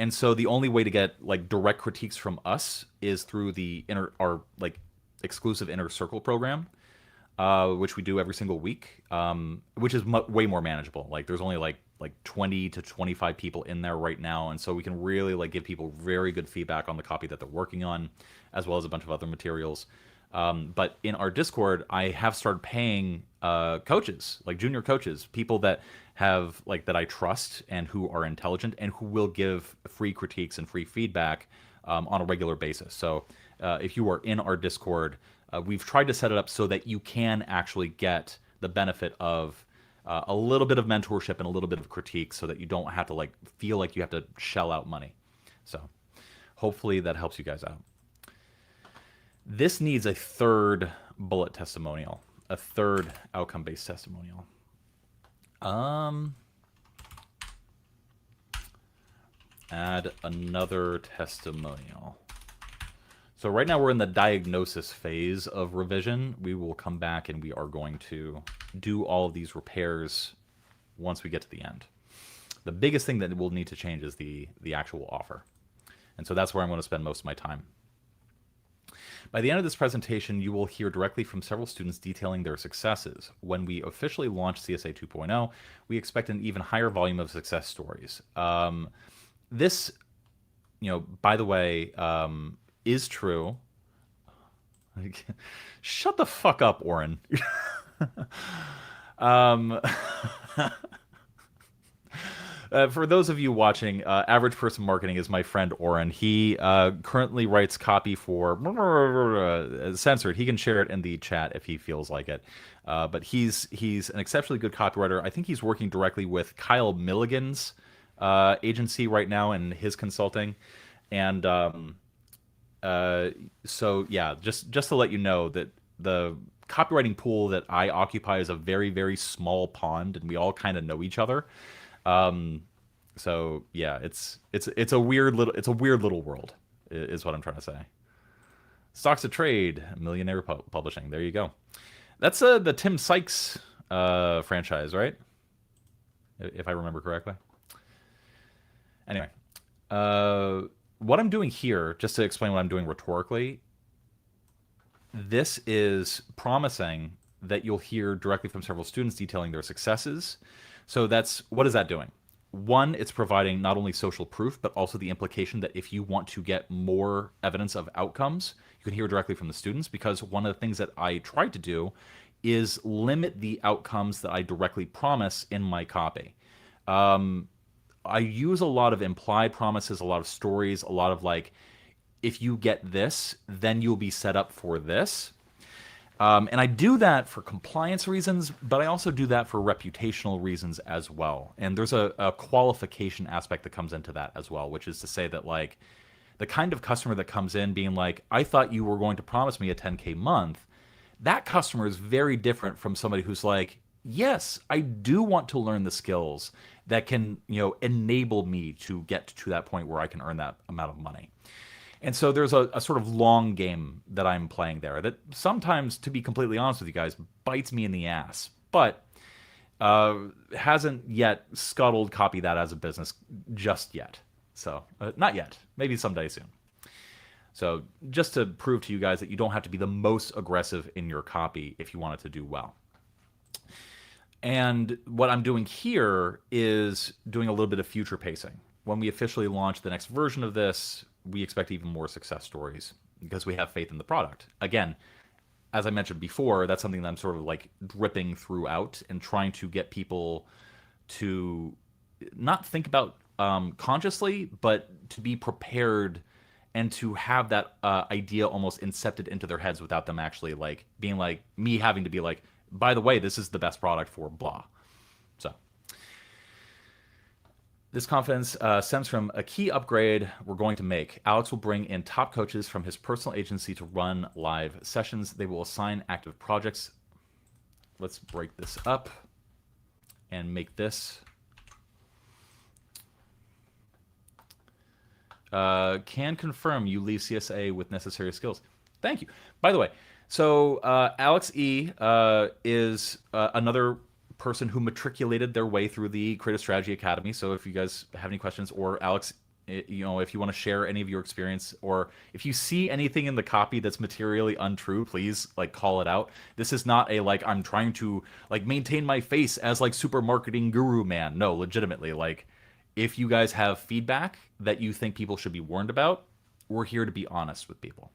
And so the only way to get like direct critiques from us is through our like exclusive inner circle program, which we do every single week, which is way more manageable. Like there's only like 20 to 25 people in there right now, and so we can really like give people very good feedback on the copy that they're working on, as well as a bunch of other materials. But in our Discord, I have started paying coaches, like junior coaches, people that have like that I trust and who are intelligent and who will give free critiques and free feedback on a regular basis. So if you are in our Discord, we've tried to set it up so that you can actually get the benefit of a little bit of mentorship and a little bit of critique, so that you don't have to like feel like you have to shell out money. So hopefully that helps you guys out. This needs a third bullet testimonial, a third outcome-based testimonial. Add another testimonial. So right now we're in the diagnosis phase of revision. We will come back and we are going to do all of these repairs once we get to the end. The biggest thing that we'll need to change is the actual offer. And so that's where I'm going to spend most of my time. By the end of this presentation, you will hear directly from several students detailing their successes. When we officially launch CSA 2.0, we expect an even higher volume of success stories. This, by the way, is true. Shut the fuck up, Oren. For those of you watching, Average Person Marketing is my friend Oren. He currently writes copy for Censored. He can share it in the chat if he feels like it. But he's an exceptionally good copywriter. I think he's working directly with Kyle Milligan's agency right now in his consulting. And so yeah, just to let you know that the copywriting pool that I occupy is a very, very small pond, and we all kind of know each other. So yeah, it's a weird little world is what I'm trying to say. Stocks to Trade, Millionaire Publishing. There you go. That's the Tim Sykes franchise, right? If I remember correctly. Anyway, uh, what I'm doing here, just to explain what I'm doing rhetorically, this is promising that you'll hear directly from several students detailing their successes. So that's what is that doing? One, it's providing not only social proof, but also the implication that if you want to get more evidence of outcomes, you can hear directly from the students. Because one of the things that I tried to do is limit the outcomes that I directly promise in my copy. I use a lot of implied promises, a lot of stories, a lot of like, if you get this, then you'll be set up for this. And I do that for compliance reasons, but I also do that for reputational reasons as well. And there's a qualification aspect that comes into that as well, which is to say that like the kind of customer that comes in being like, I thought you were going to promise me a 10K month. That customer is very different from somebody who's like, yes, I do want to learn the skills that can, enable me to get to that point where I can earn that amount of money. And so there's a sort of long game that I'm playing there that sometimes, to be completely honest with you guys, bites me in the ass, but hasn't yet scuttled Copy That as a business just yet. So not yet, maybe someday soon. So just to prove to you guys that you don't have to be the most aggressive in your copy if you want it to do well. And what I'm doing here is doing a little bit of future pacing. When we officially launch the next version of this, we expect even more success stories because we have faith in the product. Again, as I mentioned before, that's something that I'm sort of like dripping throughout and trying to get people to not think about consciously, but to be prepared and to have that idea almost incepted into their heads without them actually like being like me having to be like, by the way, this is the best product for blah. So this confidence stems from a key upgrade we're going to make. Alex will bring in top coaches from his personal agency to run live sessions. They will assign active projects. Let's break this up and make this. Can confirm you leave CSA with necessary skills. Thank you. By the way, so Alex E. Is another person who matriculated their way through the Creative Strategy Academy. So if you guys have any questions, or Alex, if you want to share any of your experience, or if you see anything in the copy that's materially untrue, please like call it out. This is not a like I'm trying to like maintain my face as like super marketing guru man. No, legitimately, like if you guys have feedback that you think people should be warned about, we're here to be honest with people.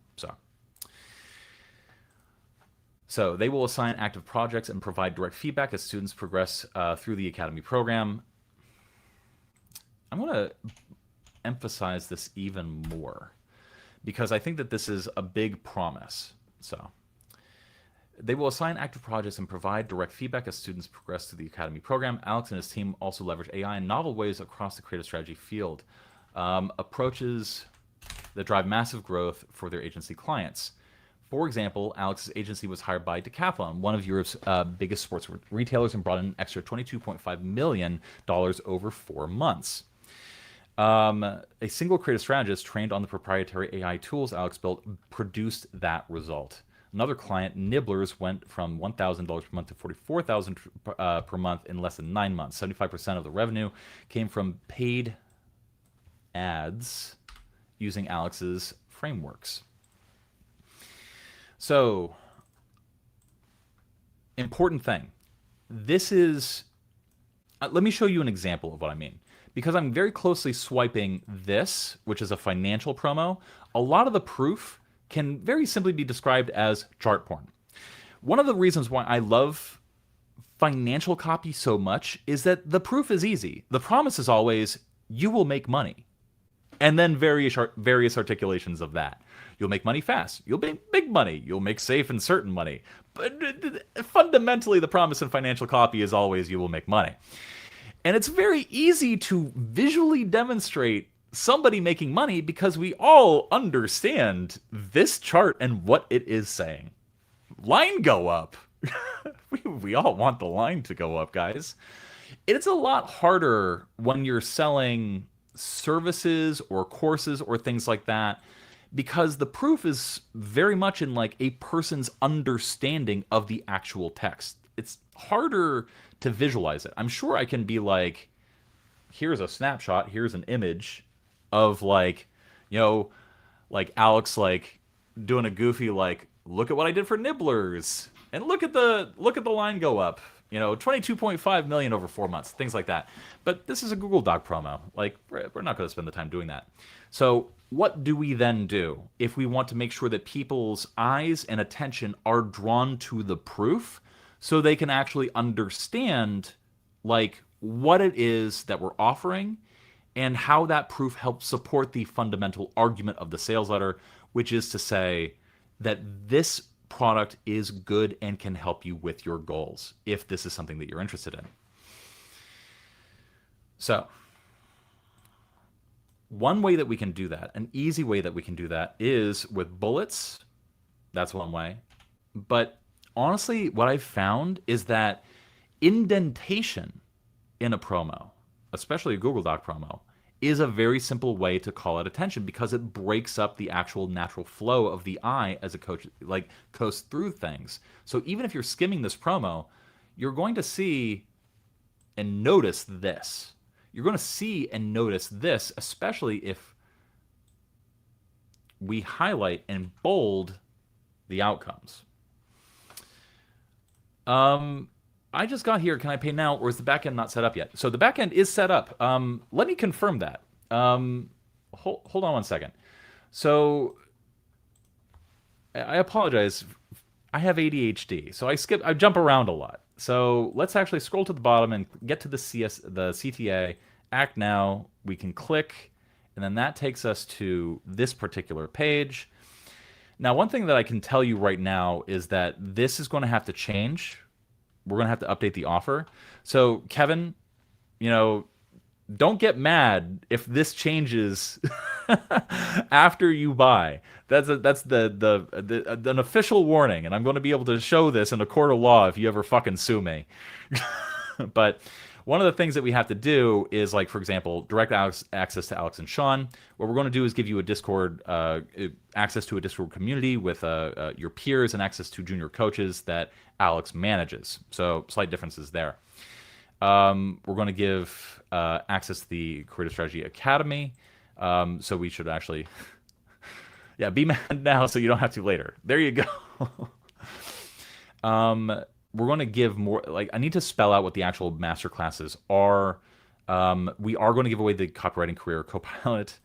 So they will assign active projects and provide direct feedback as students progress through the Academy program. I'm going to emphasize this even more because I think that this is a big promise. So they will assign active projects and provide direct feedback as students progress through the Academy program. Alex and his team also leverage AI in novel ways across the creative strategy field. Approaches that drive massive growth for their agency clients. For example, Alex's agency was hired by Decathlon, one of Europe's biggest sports retailers, and brought in an extra $22.5 million over 4 months. A single creative strategist trained on the proprietary AI tools Alex built produced that result. Another client, Nibblers, went from $1,000 per month to $44,000 per month in less than 9 months. 75% of the revenue came from paid ads using Alex's frameworks. So, important thing. This is, let me show you an example of what I mean. Because I'm very closely swiping this, which is a financial promo, a lot of the proof can very simply be described as chart porn. One of the reasons why I love financial copy so much is that the proof is easy. The promise is always, you will make money. And then various articulations of that. You'll make money fast. You'll make big money. You'll make safe and certain money. But fundamentally, the promise in financial copy is always you will make money. And it's very easy to visually demonstrate somebody making money because we all understand this chart and what it is saying. Line go up. we all want the line to go up, guys. It's a lot harder when you're selling services or courses or things like that, because the proof is very much in like a person's understanding of the actual text. It's harder to visualize it. I'm sure I can be like, here's a snapshot, here's an image of like, you know, like Alex like doing a goofy like, look at what I did for Nibblers, and look at the line go up. 22.5 million over 4 months, things like that. But this is a Google Doc promo. Like, we're not going to spend the time doing that. So what do we then do if we want to make sure that people's eyes and attention are drawn to the proof so they can actually understand like what it is that we're offering and how that proof helps support the fundamental argument of the sales letter, which is to say that this product is good and can help you with your goals if this is something that you're interested in. So, one way that we can do that, an easy way that we can do that, is with bullets. That's one way. But honestly, what I've found is that indentation in a promo, especially a Google Doc promo, is a very simple way to call out attention because it breaks up the actual natural flow of the eye as it goes through things. So even if you're skimming this promo, you're going to see and notice this. You're going to see and notice this, especially if we highlight and bold the outcomes. I just got here. Can I pay now, or is the backend not set up yet? So the backend is set up. Let me confirm that. Hold on one second. So I apologize. I have ADHD, so I jump around a lot. So let's actually scroll to the bottom and get to the CTA. Act now. We can click, and then that takes us to this particular page. Now, one thing that I can tell you right now is that this is going to have to change. We're going to have to update the offer. So, Kevin, don't get mad if this changes after you buy. That's an official warning, and I'm going to be able to show this in a court of law if you ever fucking sue me. But one of the things that we have to do is, like, for example, direct access to Alex and Sean. What we're going to do is give you a Discord, access to a Discord community with your peers and access to junior coaches that Alex manages. So slight differences there. We're going to give access to the Creative Strategy Academy. So we should actually, yeah, be mad now so you don't have to later. There you go. We're going to give more, like, I need to spell out what the actual master classes are. We are going to give away the Copywriting Career Copilot.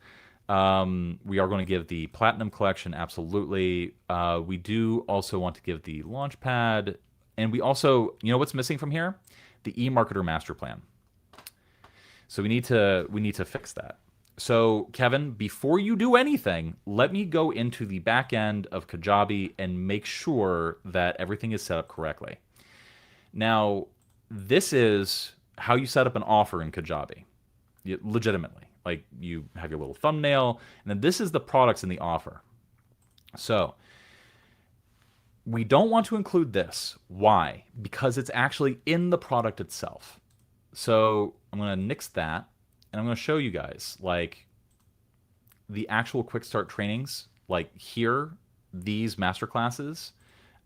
We are going to give the Platinum Collection, absolutely. We do also want to give the Launchpad. And we also, what's missing from here? The eMarketer Master Plan. So we need to fix that. So, Kevin, before you do anything, let me go into the back end of Kajabi and make sure that everything is set up correctly. Now, this is how you set up an offer in Kajabi, legitimately. Like, you have your little thumbnail, and then this is the products in the offer. So, we don't want to include this. Why? Because it's actually in the product itself. So, I'm going to nix that, and I'm going to show you guys, like, the actual quick start trainings, like here, these masterclasses,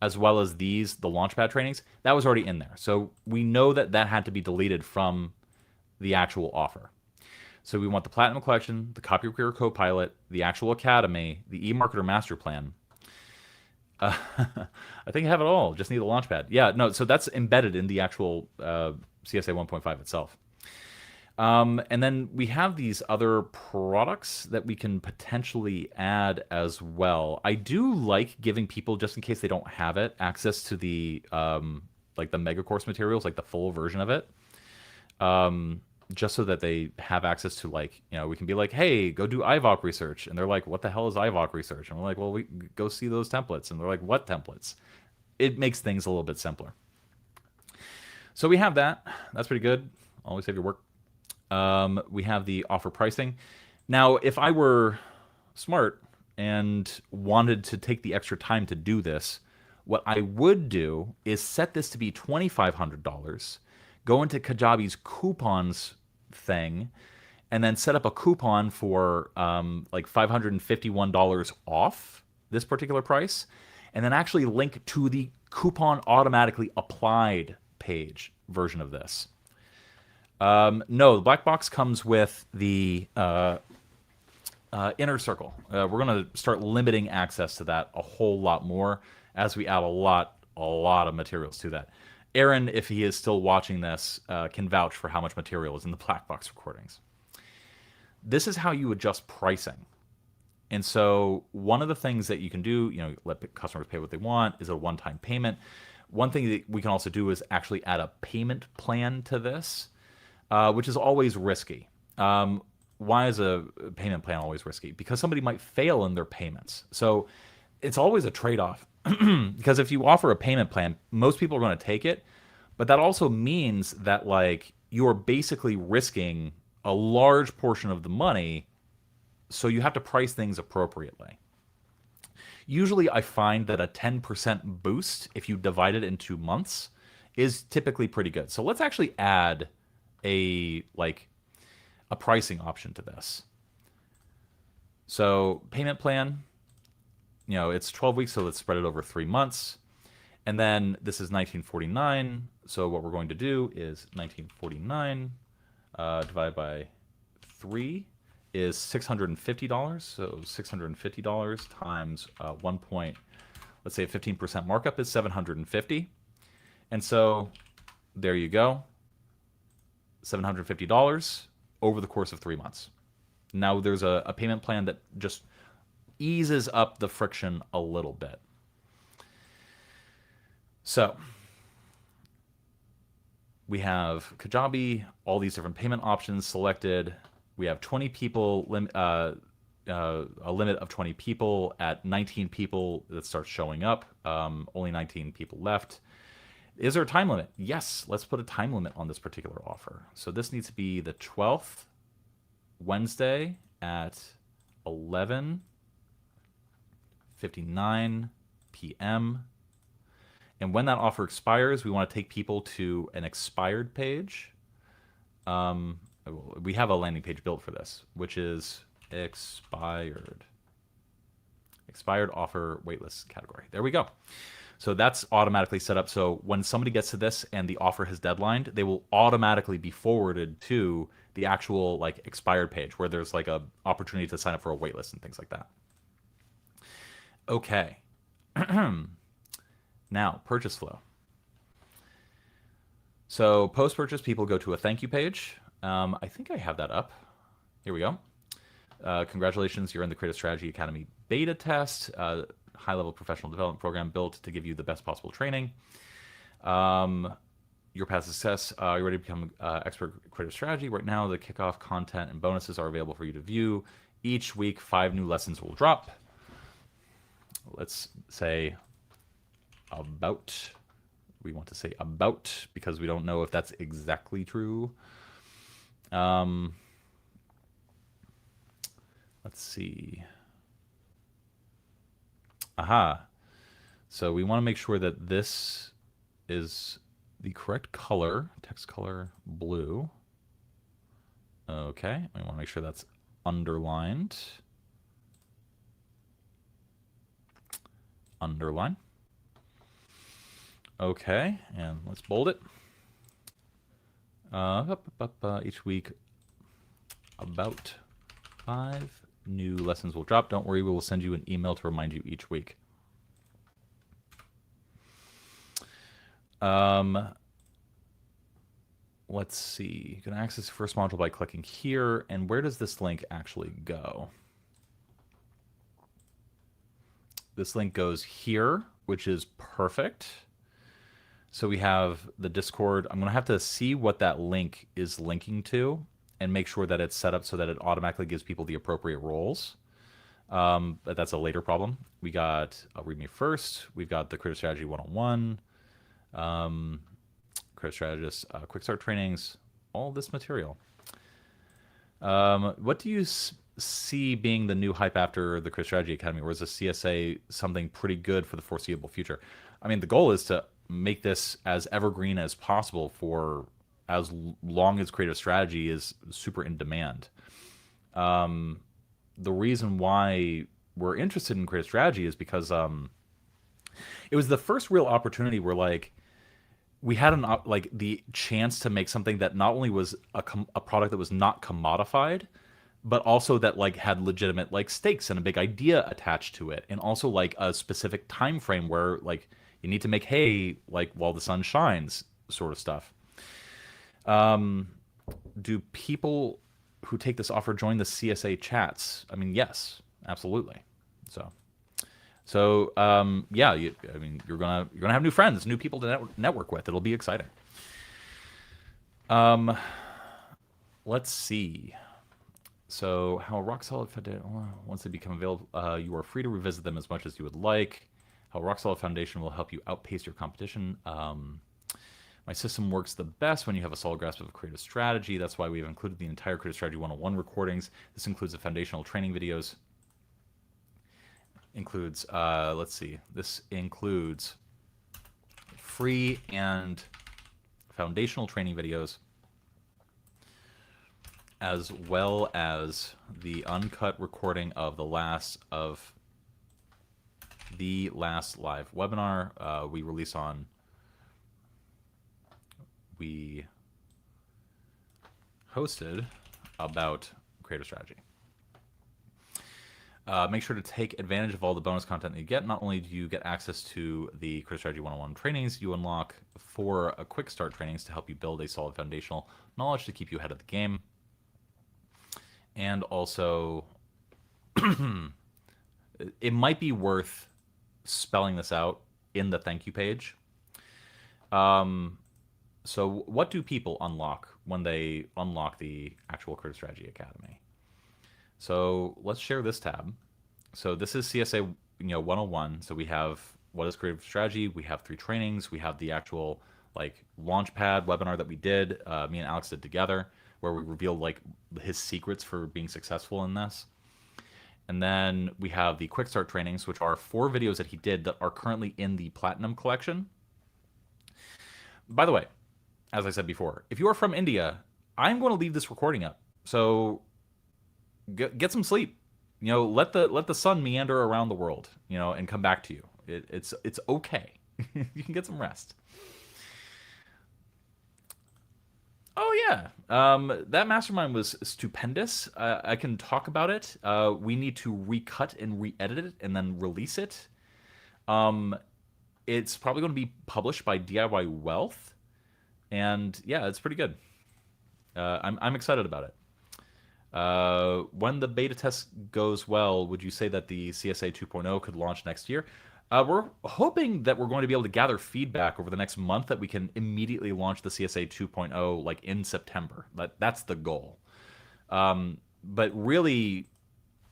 as well as the Launchpad trainings, that was already in there. So we know that that had to be deleted from the actual offer. So we want the Platinum Collection, the Copywriting Career Copilot, the actual Academy, the eMarketer Master Plan. I think I have it all. Just need the Launchpad. Yeah, no, so that's embedded in the actual CSA 1.5 itself. And then we have these other products that we can potentially add as well. I do like giving people, just in case they don't have it, access to the like the mega course materials, like the full version of it. Just so that they have access to, like, we can be like, hey, go do IVOC research. And they're like, what the hell is IVOC research? And we're like, well, we go see those templates. And they're like, what templates? It makes things a little bit simpler. So we have that. That's pretty good. Always save your work. We have the offer pricing. Now, if I were smart and wanted to take the extra time to do this, what I would do is set this to be $2,500, go into Kajabi's coupons thing, and then set up a coupon for like $551 off this particular price, and then actually link to the coupon automatically applied page version of this. No, the black box comes with the inner circle. We're going to start limiting access to that a whole lot more as we add a lot of materials to that. Aaron, if he is still watching this, can vouch for how much material is in the black box recordings. This is how you adjust pricing. And so one of the things that you can do, let customers pay what they want, is a one-time payment. One thing that we can also do is actually add a payment plan to this, which is always risky. Why is a payment plan always risky? Because somebody might fail in their payments. So it's always a trade-off. Because if you offer a payment plan, most people are going to take it, but that also means that like you're basically risking a large portion of the money, so you have to price things appropriately. Usually I find that a 10% boost, if you divide it into months, is typically pretty good. So let's actually add a pricing option to this. So payment plan, it's 12 weeks, so let's spread it over 3 months. And then this is 1949. So what we're going to do is 1949 divided by 3 is $650. So $650 times 1 point, let's say a 15% markup is 750. And so there you go, $750 over the course of 3 months. Now there's a payment plan that just eases up the friction a little bit. So we have Kajabi, all these different payment options selected. We have 20 people, a limit of 20 people. At 19 people, that starts showing up. Only 19 people left. Is there a time limit? Yes, let's put a time limit on this particular offer. So this needs to be the 12th, Wednesday at 11:59 p.m. And when that offer expires, we want to take people to an expired page. We have a landing page built for this, which is expired offer waitlist category. There we go. So that's automatically set up. So when somebody gets to this and the offer has deadlined, they will automatically be forwarded to the actual expired page where there's a opportunity to sign up for a waitlist and things like that. Okay. Now, purchase flow. So post-purchase, people go to a thank you page. I think I have that up. Here we go. Congratulations, you're in the Creative Strategy Academy beta test, high-level professional development program built to give you the best possible training. Your path to success, you're ready to become expert creative strategy. Right now, the kickoff content and bonuses are available for you to view. Each week, 5 new lessons will drop. Let's say about. We want to say about because we don't know if that's exactly true. Let's see. Aha. So we want to make sure that this is the correct color, text color blue. Okay, we want to make sure that's underlined. Underline. Okay, and let's bold it. Each week, about 5 new lessons will drop. Don't worry, we will send you an email to remind you each week. Let's see. You can access the first module by clicking here. And where does this link actually go? This link goes here, which is perfect. So we have the Discord. I'm going to have to see what that link is linking to and make sure that it's set up so that it automatically gives people the appropriate roles. But that's a later problem. We got Read Me First. We've got the Creative Strategy 101, Creative Strategist Quick Start trainings, all this material. What do you see being the new hype after the Creative Strategy Academy, or is the CSA something pretty good for the foreseeable future? I mean, the goal is to make this as evergreen as possible for as long as creative strategy is super in demand. The reason why we're interested in creative strategy is because it was the first real opportunity where we had like the chance to make something that not only was a product that was not commodified, but also that like had legitimate like stakes and a big idea attached to it, and also like a specific time frame where like you need to make hay like while the sun shines, sort of stuff. Do people who take this offer join the CSA chats? I mean, yes, absolutely. So, yeah, I mean, you're gonna have new friends, new people to network with. It'll be exciting. Let's see. So, how Rock Solid Foundation, once they become available, you are free to revisit them as much as you would like. How Rock Solid Foundation will help you outpace your competition. My system works the best when you have a solid grasp of a creative strategy. That's why we've included the entire Creative Strategy 101 recordings. This includes the foundational training videos. Includes, let's see, this includes free and foundational training videos, as well as the uncut recording of the last live webinar we release on. We hosted about creative strategy. Make sure to take advantage of all the bonus content that you get. Not only do you get access to the Creative Strategy 101 trainings, you unlock 4 quick start trainings to help you build a solid foundational knowledge to keep you ahead of the game. And also, it might be worth spelling this out in the thank you page. So what do people unlock when they unlock the actual Creative Strategy Academy? So let's share this tab. So this is CSA 101. So we have what is creative strategy, we have 3 trainings, we have the actual like launchpad webinar that we did, me and Alex did together, where we revealed like his secrets for being successful in this. And then we have the quick start trainings, which are 4 videos that he did that are currently in the Platinum collection. By the way, as I said before, if you are from India, I'm going to leave this recording up. So get some sleep. Let the sun meander around the world, and come back to you. It's okay. You can get some rest. Oh yeah, that mastermind was stupendous. I can talk about it. We need to recut and re-edit it and then release it. It's probably going to be published by DIY Wealth. And yeah, it's pretty good. I'm excited about it. When the beta test goes well, would you say that the CSA 2.0 could launch next year? We're hoping that we're going to be able to gather feedback over the next month that we can immediately launch the CSA 2.0 like in September. That's the goal. But really,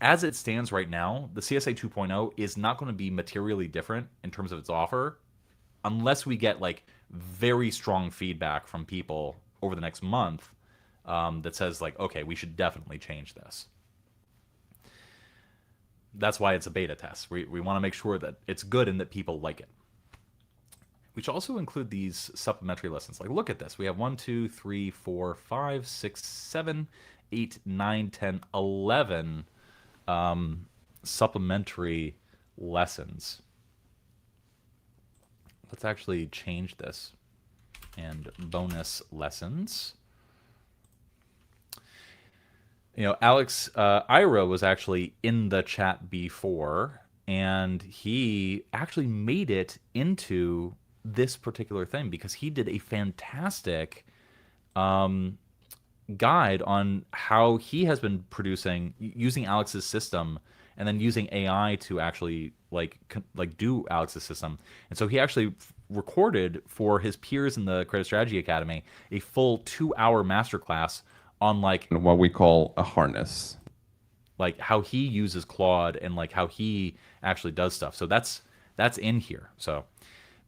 as it stands right now, the CSA 2.0 is not going to be materially different in terms of its offer unless we get like very strong feedback from people over the next month that says like, okay, we should definitely change this. That's why it's a beta test. We want to make sure that it's good and that people like it. We should also include these supplementary lessons. Like, look at this. We have 1, 2, 3, 4, 5, 6, 7, 8, 9, 10, 11 supplementary lessons. Let's actually change this. And bonus lessons. Alex Ira was actually in the chat before, and he actually made it into this particular thing because he did a fantastic guide on how he has been producing using Alex's system and then using AI to actually like do Alex's system. And so he actually recorded for his peers in the Creative Strategy Academy a full 2-hour masterclass on like what we call a harness, like how he uses Claude and like how he actually does stuff. So that's in here. So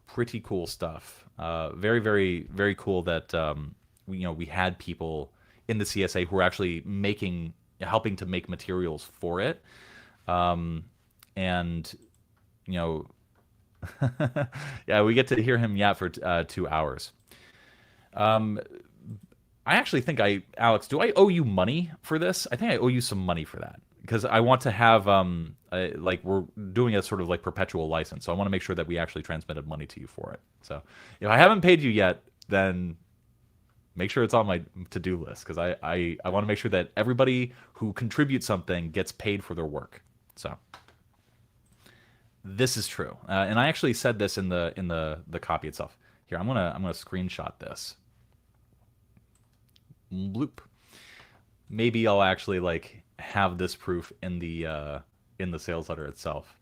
pretty cool stuff. Very, very, very cool that we had people in the CSA who were actually helping to make materials for it. And yeah, we get to hear him yap for 2 hours. I actually think Alex, do I owe you money for this? I think I owe you some money for that. because I want to have like we're doing a sort of like perpetual license, so I want to make sure that we actually transmitted money to you for it. So if I haven't paid you yet, then make sure it's on my to-do list because I want to make sure that everybody who contributes something gets paid for their work. So this is true, and I actually said this in the copy itself. Here, I'm gonna screenshot this. Bloop. Maybe I'll actually like have this proof in the sales letter itself.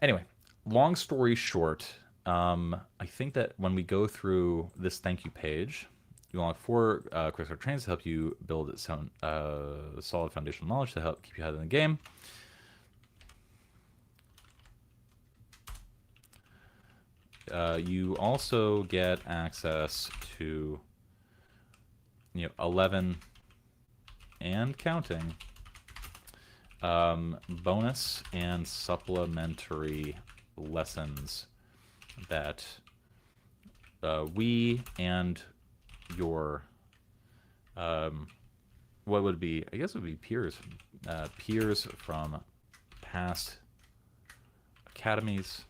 Anyway, long story short, I think that when we go through this thank you page, you want 4 quick start trainings to help you build some solid foundational knowledge to help keep you ahead in the game. You also get access to 11 and counting bonus and supplementary lessons that we and your what would be, I guess it would be peers from past academies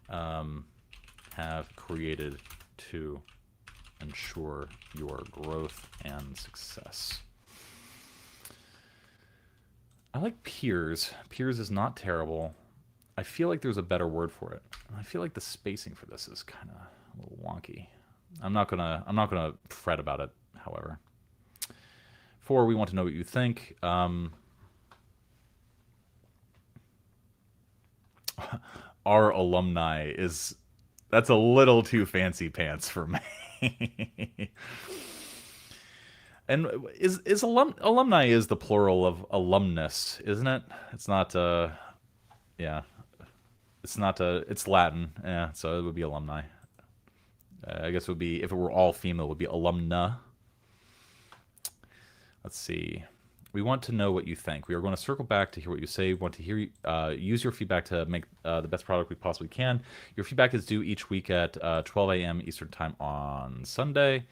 have created to ensure your growth and success. I like peers. Peers is not terrible. I feel like there's a better word for it. I feel like the spacing for this is kind of a little wonky. I'm not gonna fret about it, however. 4, we want to know what you think. Our alumni is, that's a little too fancy pants for me. And alumni is the plural of alumnus, isn't it? It's not yeah. It's not it's Latin. Yeah, so it would be alumni. I guess it would be, if it were all female, it would be alumna. Let's see. We want to know what you think. We are going to circle back to hear what you say. We want to hear use your feedback to make the best product we possibly can. Your feedback is due each week at 12 a.m. Eastern Time on Sunday.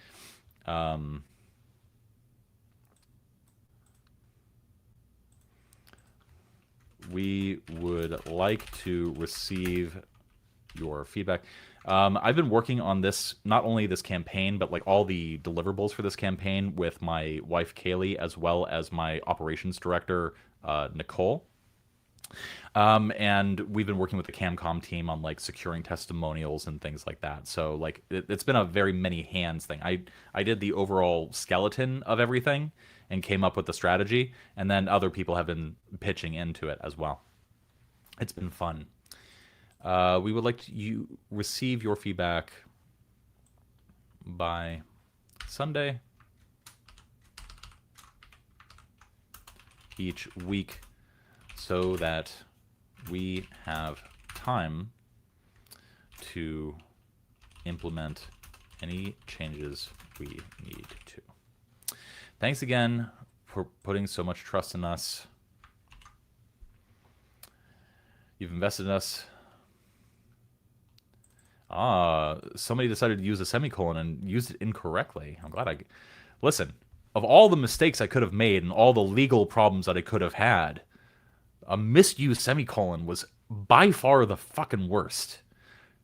We would like to receive your feedback. I've been working on this, not only this campaign, but like all the deliverables for this campaign with my wife Kaylee, as well as my operations director Nicole. And we've been working with the Camcom team on like securing testimonials and things like that. So like it's been a very many hands thing. I did the overall skeleton of everything and came up with the strategy, and then other people have been pitching into it as well. It's been fun. We would like to receive your feedback by Sunday each week so that we have time to implement any changes we need to. Thanks again for putting so much trust in us. You've invested in us. Somebody decided to use a semicolon and used it incorrectly. I'm glad listen, of all the mistakes I could have made and all the legal problems that I could have had, a misused semicolon was by far the fucking worst.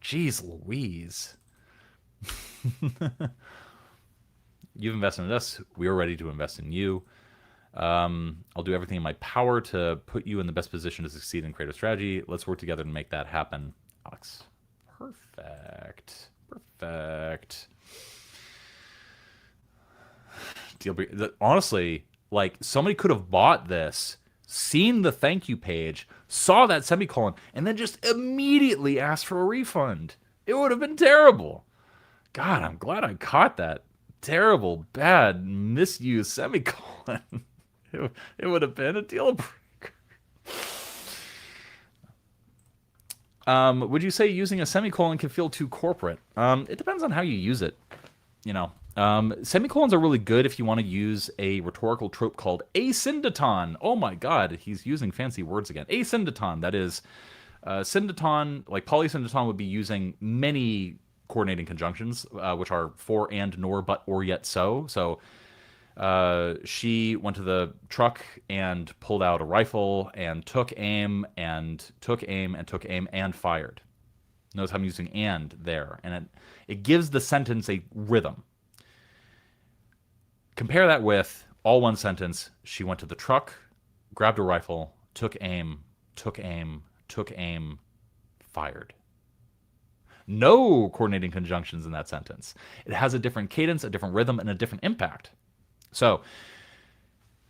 Jeez Louise. You've invested in us. We are ready to invest in you. I'll do everything in my power to put you in the best position to succeed in creative strategy. Let's work together to make that happen. Alex. Perfect. Perfect. Honestly, like, somebody could have bought this, seen the thank you page, saw that semicolon, and then just immediately asked for a refund. It would have been terrible. God, I'm glad I caught that terrible, bad, misused semicolon. It would have been a deal breaker. Would you say using a semicolon can feel too corporate? It depends on how you use it. Semicolons are really good if you want to use a rhetorical trope called asyndeton. Oh my god, he's using fancy words again. Asyndeton, that is, syndeton, like polysyndeton would be using many coordinating conjunctions, which are for, and, nor, but, or, yet, so. So She went to the truck and pulled out a rifle and took aim and took aim and took aim and fired. Notice how I'm using "and" there, and it gives the sentence a rhythm. Compare that with all one sentence. She went to the truck, grabbed a rifle, took aim, took aim, took aim, fired. No coordinating conjunctions in that sentence. It has a different cadence, a different rhythm, and a different impact. So,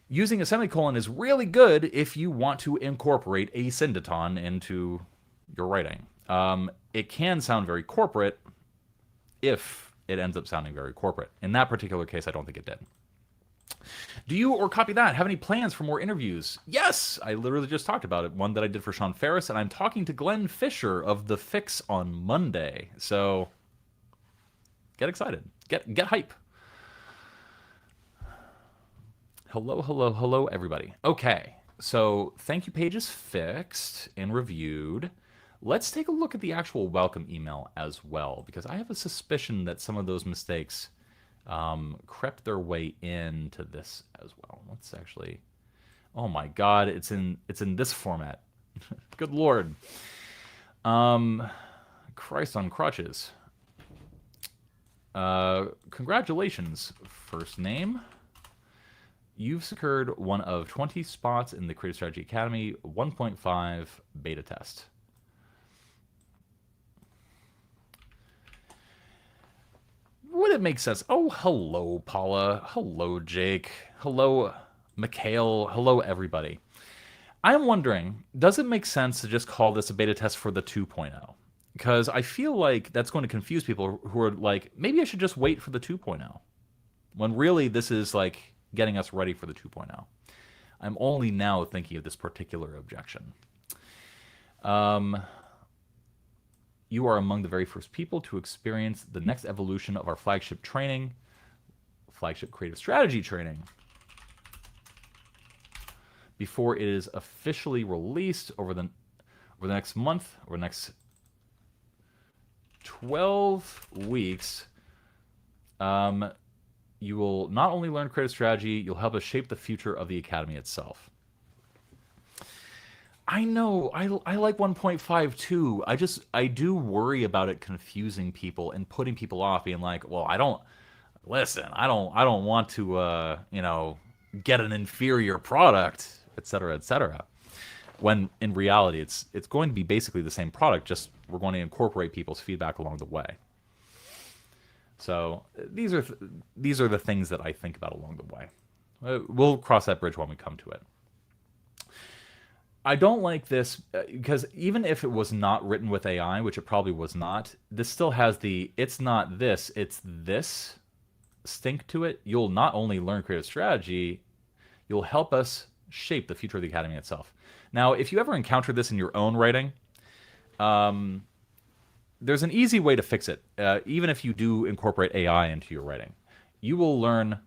using a semicolon is really good if you want to incorporate a synditon into your writing. It can sound very corporate if it ends up sounding very corporate. In that particular case, I don't think it did. Do you or copy that have any plans for more interviews? Yes, I literally just talked about it. One that I did for Sean Ferris, and I'm talking to Glenn Fisher of The Fix on Monday. So get excited. Get hype. Hello, everybody. Okay, so thank you page is fixed and reviewed. Let's take a look at the actual welcome email as well, because I have a suspicion that some of those mistakes crept their way into this as well. Let's actually, oh my God, it's in this format. Good Lord. Christ on crutches. Congratulations, first name. You've secured one of 20 spots in the Creative Strategy Academy 1.5 beta test. Would it make sense? Oh, hello, Paula. Hello, Jake. Hello, Mikhail. Hello, everybody. I'm wondering, does it make sense to just call this a beta test for the 2.0? Because I feel like that's going to confuse people who are like, maybe I should just wait for the 2.0. When really this is like getting us ready for the 2.0. I'm only now thinking of this particular objection. You are among the very first people to experience the next evolution of our flagship training, flagship creative strategy training, before it is officially released over the next month, or next 12 weeks. You will not only learn creative strategy, you'll help us shape the future of the Academy itself. I know, I like 1.5 too. I do worry about it confusing people and putting people off, being like, well, I don't want to, get an inferior product, etc., etc. When in reality, it's going to be basically the same product, just we're going to incorporate people's feedback along the way. So these are the things that I think about along the way. We'll cross that bridge when we come to it. I don't like this because even if it was not written with AI, which it probably was not, this still has the it's not this, it's this stink to it. You'll not only learn creative strategy, you'll help us shape the future of the Academy itself. Now, if you ever encounter this in your own writing, there's an easy way to fix it, even if you do incorporate AI into your writing. You will learn,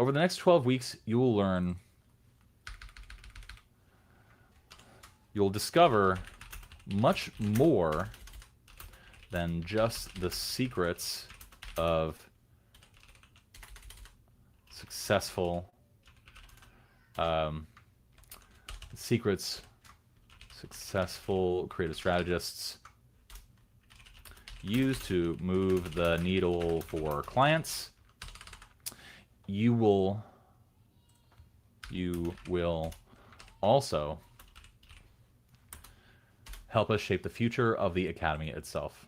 over the next 12 weeks, you'll discover much more than just the secrets of successful creative strategists use to move the needle for clients. You will also help us shape the future of the Academy itself.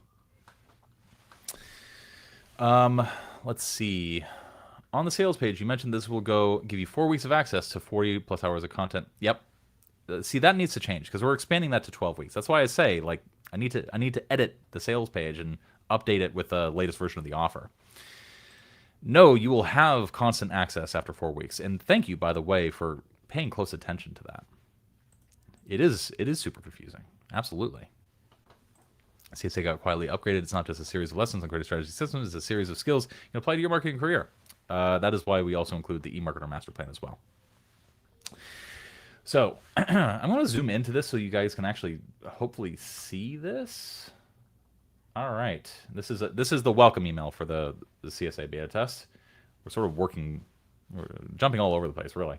Let's see. On the sales page, you mentioned this will give you 4 weeks of access to 40 plus hours of content. Yep. See, that needs to change because we're expanding that to 12 weeks. That's why I say, like, I need to edit the sales page and update it with the latest version of the offer. No, you will have constant access after 4 weeks. And thank you, by the way, for paying close attention to that. It is super confusing. Absolutely. CSA got quietly upgraded. It's not just a series of lessons on creative strategy systems. It's a series of skills you can apply to your marketing career. That is why we also include the eMarketer Master Plan as well. So I'm going to zoom into this so you guys can actually hopefully see this. All right. This is the welcome email for the CSA beta test. We're sort of we're jumping all over the place, really.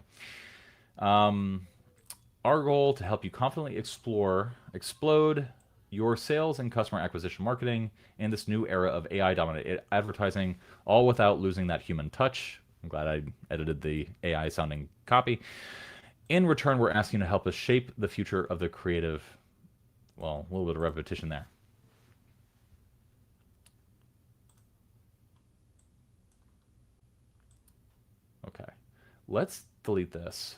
Our goal to help you confidently explode your sales and customer acquisition marketing in this new era of AI-dominated advertising, all without losing that human touch. I'm glad I edited the AI-sounding copy. In return, we're asking you to help us shape the future of the creative. Well, a little bit of repetition there. Okay, let's delete this.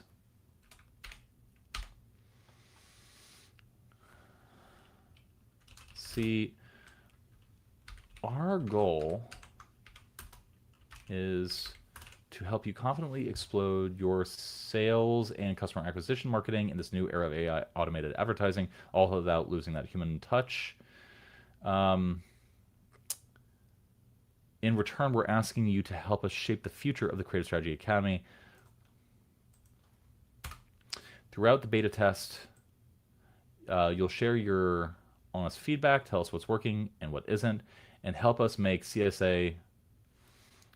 See, our goal is to help you confidently explode your sales and customer acquisition marketing in this new era of AI automated advertising, all without losing that human touch. In return, we're asking you to help us shape the future of the Creative Strategy Academy. Throughout the beta test, you'll share your honest feedback, tell us what's working and what isn't, and help us make CSA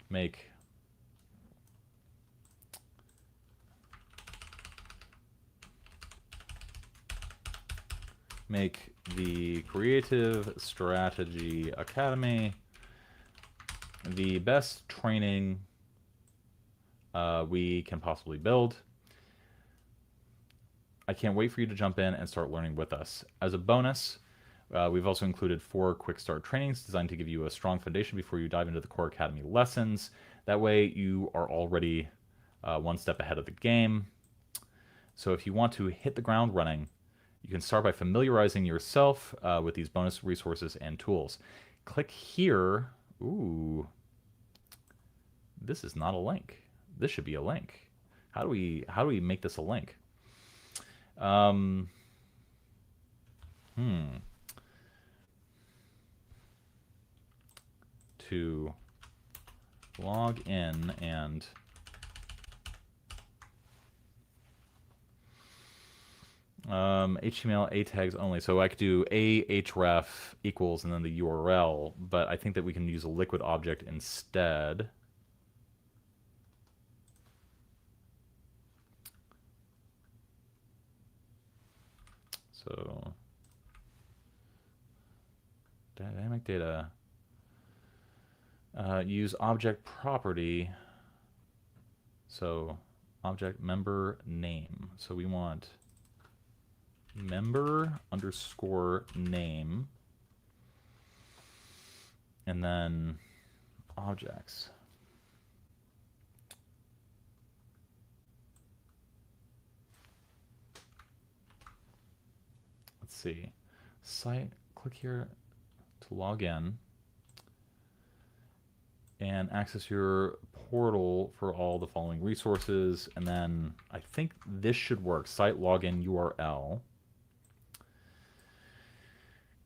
make the Creative Strategy Academy the best training we can possibly build. I can't wait for you to jump in and start learning with us. As a bonus, we've also included 4 quick start trainings designed to give you a strong foundation before you dive into the core academy lessons. That way you are already one step ahead of the game. So if you want to hit the ground running, you can start by familiarizing yourself with these bonus resources and tools. Click here. Ooh, this is not a link. This should be a link. How do we make this a link? To log in and HTML A tags only. So I could do ahref equals and then the URL, but I think that we can use a liquid object instead. So dynamic data. Use object property. So object member name. So we want member underscore name and then objects. Let's see. Site, click here to log in and access your portal for all the following resources. And then I think this should work. Site login URL.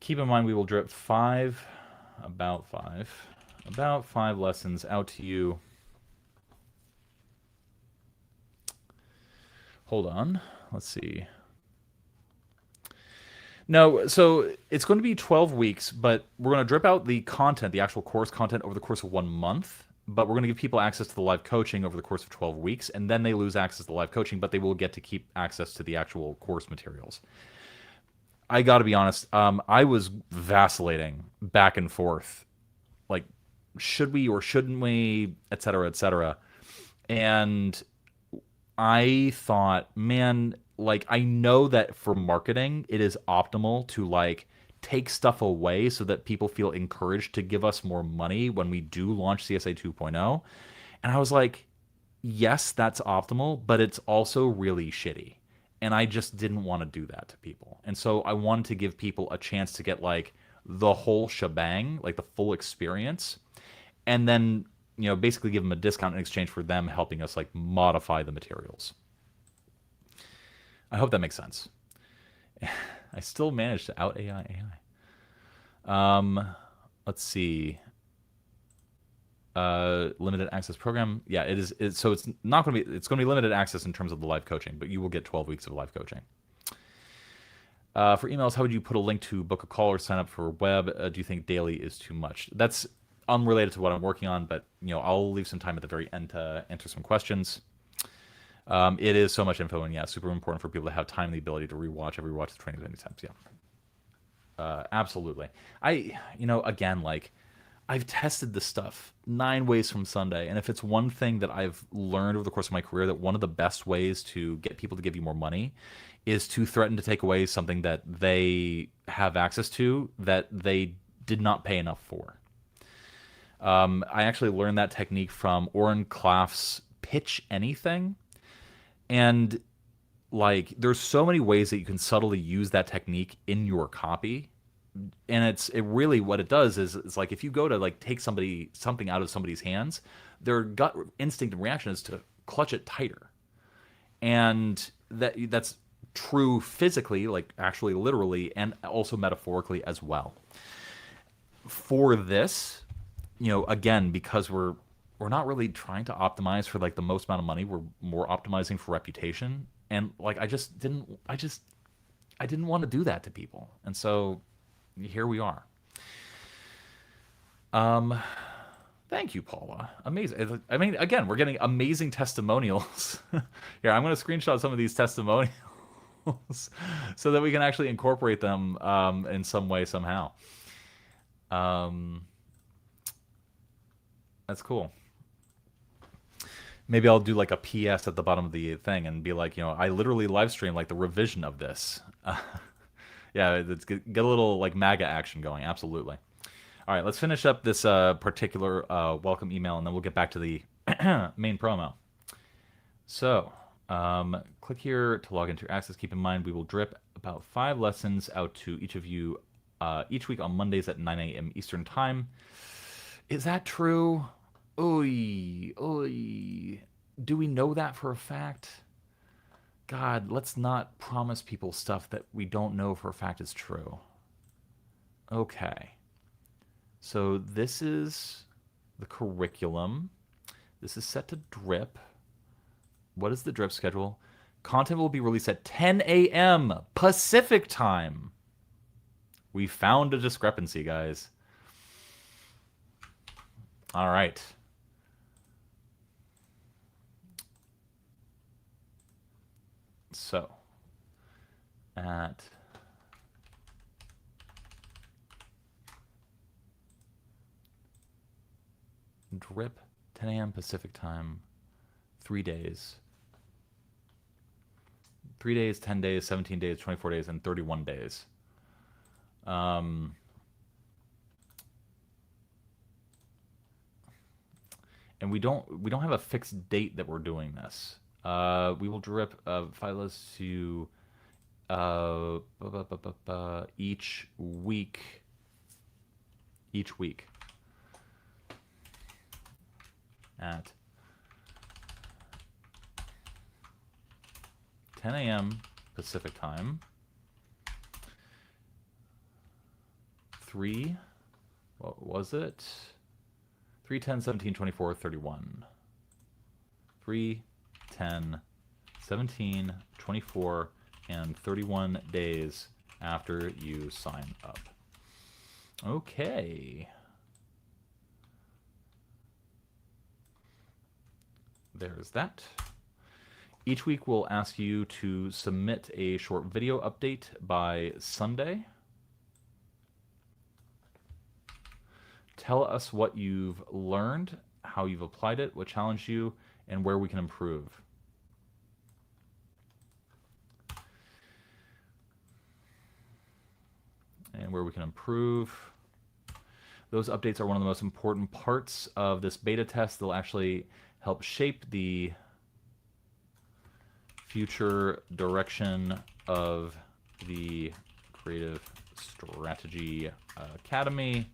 Keep in mind we will drip about five lessons out to you. Hold on. Let's see. No, so it's going to be 12 weeks, but we're going to drip out the content, the actual course content, over the course of 1 month. But we're going to give people access to the live coaching over the course of 12 weeks, and then they lose access to the live coaching, but they will get to keep access to the actual course materials. I got to be honest, I was vacillating back and forth. Like, should we or shouldn't we, et cetera, et cetera. And I thought, man, like, I know that for marketing, it is optimal to, like, take stuff away so that people feel encouraged to give us more money when we do launch CSA 2.0. And I was like, yes, that's optimal, but it's also really shitty. And I just didn't want to do that to people. And so I wanted to give people a chance to get, like, the whole shebang, like the full experience, and then, you know, basically give them a discount in exchange for them helping us, like, modify the materials. I hope that makes sense. I still managed to out AI. Let's see. Limited access program. Yeah, it is. So it's not going to be. It's going to be limited access in terms of the live coaching, but you will get 12 weeks of live coaching. For emails, how would you put a link to book a call or sign up for web? Do you think daily is too much? That's unrelated to what I'm working on, but I'll leave some time at the very end to answer some questions. It is so much info, and yeah, super important for people to have time and the ability to rewatch the trainings many times. Yeah, absolutely. Again, like I've tested this stuff 9 ways from Sunday, and if it's one thing that I've learned over the course of my career, that one of the best ways to get people to give you more money is to threaten to take away something that they have access to that they did not pay enough for. I actually learned that technique from Oren Klaff's Pitch Anything. And like there's so many ways that you can subtly use that technique in your copy. And it really what it does is it's like if you go to like take something out of somebody's hands, their gut instinct and reaction is to clutch it tighter. And that's true physically, like actually literally, and also metaphorically as well. For this, again, because we're not really trying to optimize for like the most amount of money. We're more optimizing for reputation. And like I didn't want to do that to people. And so here we are. Thank you, Paula. Amazing. I mean, again, we're getting amazing testimonials. Here, I'm going to screenshot some of these testimonials so that we can actually incorporate them in some way, somehow. That's cool. Maybe I'll do like a PS at the bottom of the thing and be like, I literally live stream like the revision of this. Yeah, get a little like MAGA action going. Absolutely. All right, let's finish up this particular welcome email, and then we'll get back to the main promo. So, click here to log into your access. Keep in mind, we will drip about 5 lessons out to each of you each week on Mondays at 9 a.m. Eastern Time. Is that true? Oy, oy. Do we know that for a fact? God, let's not promise people stuff that we don't know for a fact is true. Okay. So this is the curriculum. This is set to drip. What is the drip schedule? Content will be released at 10 a.m. Pacific time. We found a discrepancy, guys. All right. So, at drip, 10 a.m. Pacific time, 3 days. 3 days, 10 days, 17 days, 24 days, and 31 days. And we don't have a fixed date that we're doing this. We will drip files to each week. Each week at 10 a.m. Pacific time. 3, what was it? 3, 10, 17, 24, 31. 3, 10, 17, 24, and 31 days after you sign up. Okay. There's that. Each week we'll ask you to submit a short video update by Sunday. Tell us what you've learned, how you've applied it, what challenged you, and where we can improve. Those updates are one of the most important parts of this beta test. They'll actually help shape the future direction of the Creative Strategy Academy.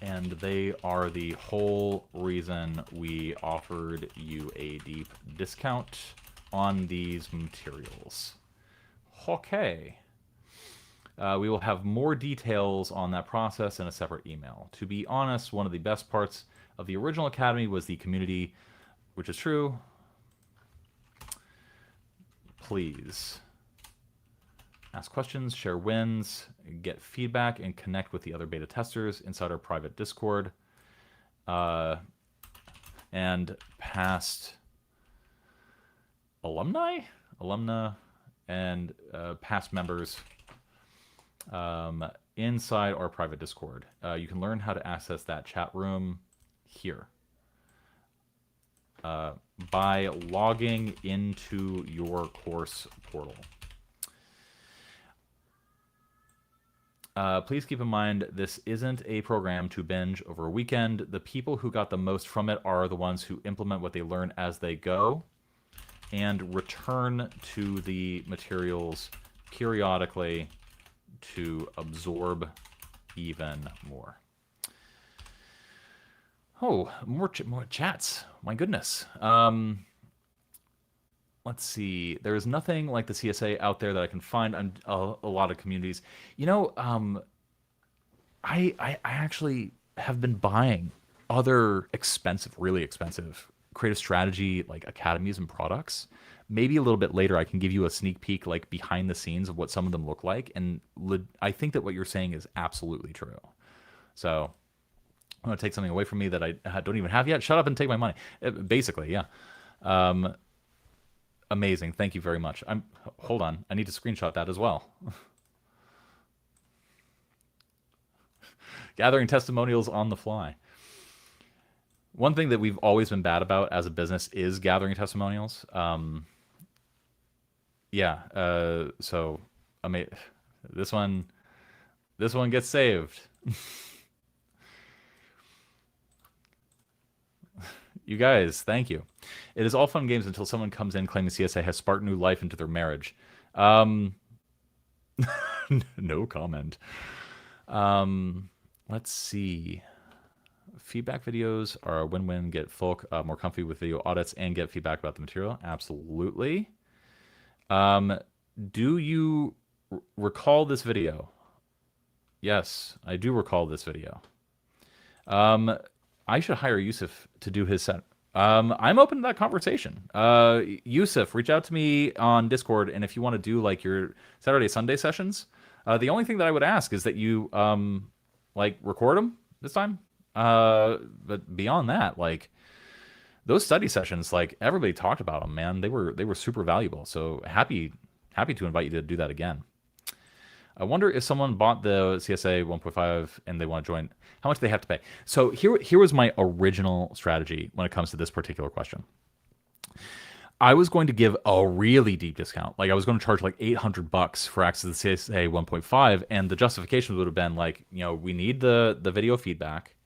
And they are the whole reason we offered you a deep discount on these materials. Okay. We will have more details on that process in a separate email. To be honest, one of the best parts of the original Academy was the community, which is true. Please ask questions, share wins, get feedback, and connect with the other beta testers inside our private Discord. And past alumna, and past members inside our private Discord. You can learn how to access that chat room here by logging into your course portal. Please keep in mind, this isn't a program to binge over a weekend. The people who got the most from it are the ones who implement what they learn as they go and return to the materials periodically to absorb even more. Oh, more chats. My goodness. Let's see. There is nothing like the CSA out there that I can find on a lot of communities. You know, I actually have been buying other expensive, really expensive creative strategy like academies and products. Maybe a little bit later I can give you a sneak peek like behind the scenes of what some of them look like. And I think that what you're saying is absolutely true. So I'm going to take something away from me that I don't even have yet. Shut up and take my money. Basically, yeah. Amazing. Thank you very much. Hold on. I need to screenshot that as well. Gathering testimonials on the fly. One thing that we've always been bad about as a business is gathering testimonials. So this one gets saved. You guys, thank you. It is all fun and games until someone comes in claiming CSA has sparked new life into their marriage. No comment. Let's see. Feedback videos are a win-win. Get folk more comfy with video audits and get feedback about the material. Absolutely. Do you recall this video? Yes, I do recall this video. I should hire Yusuf to do his set. I'm open to that conversation. Yusuf, reach out to me on Discord, and if you want to do like your Saturday, Sunday sessions, the only thing that I would ask is that you like record them this time. But beyond that, like those study sessions, like everybody talked about them, man. They were super valuable. So happy to invite you to do that again. I wonder if someone bought the CSA 1.5 and they want to join, how much do they have to pay? So here was my original strategy when it comes to this particular question. I was going to give a really deep discount. Like I was going to charge like $800 for access to the CSA 1.5, and the justification would have been like, you know, we need the video feedback,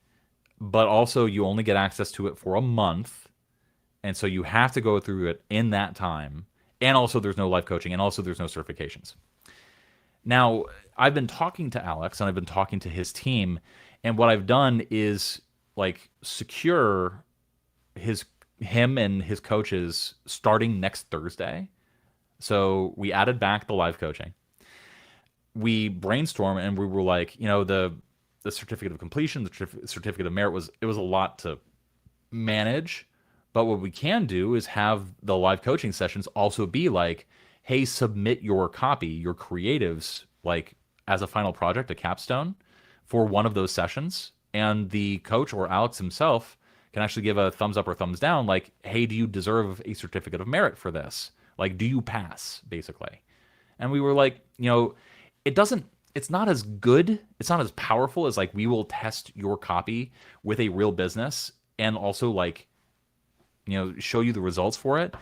but also you only get access to it for a month, and so you have to go through it in that time, and also there's no life coaching, and also there's no certifications. Now, I've been talking to Alex and I've been talking to his team, and what I've done is like secure him and his coaches starting next Thursday. So we added back the live coaching. We brainstormed and we were like, you know, the certificate of completion, the certificate of merit it was a lot to manage, but what we can do is have the live coaching sessions also be like, hey, submit your copy, your creatives, like as a final project, a capstone for one of those sessions. And the coach or Alex himself can actually give a thumbs up or thumbs down, like, hey, do you deserve a certificate of merit for this? Like, do you pass, basically? And we were like, you know, it's not as good, it's not as powerful as like, we will test your copy with a real business and also like, you know, show you the results for it.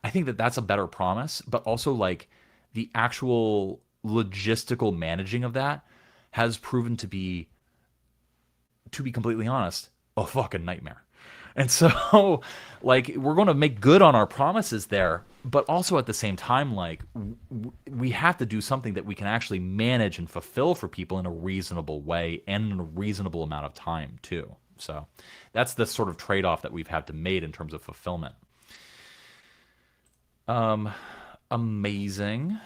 I think that that's a better promise, but also like the actual logistical managing of that has proven to be completely honest, a fucking nightmare. And so like we're going to make good on our promises there, but also at the same time, like we have to do something that we can actually manage and fulfill for people in a reasonable way and in a reasonable amount of time too. So that's the sort of trade-off that we've had to make in terms of fulfillment. Amazing.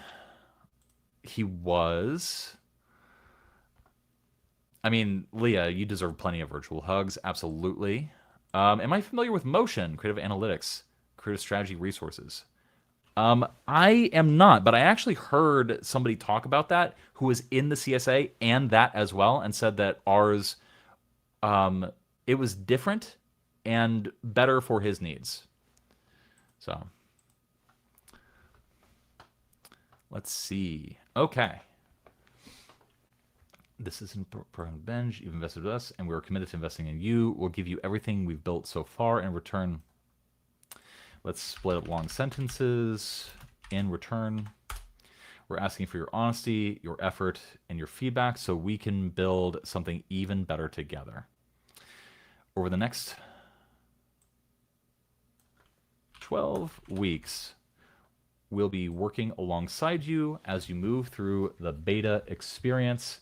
He was. I mean, Leah, you deserve plenty of virtual hugs. Absolutely. Am I familiar with Motion, Creative Analytics, Creative Strategy Resources? I am not, but I actually heard somebody talk about that who was in the CSA and that as well, and said that ours, um, it was different and better for his needs. So let's see. Okay. This isn't program binge. You've invested with us, and we're committed to investing in you. We'll give you everything we've built so far in return. Let's split up long sentences. In return, we're asking for your honesty, your effort, and your feedback so we can build something even better together. Over the next 12 weeks, we'll be working alongside you as you move through the beta experience.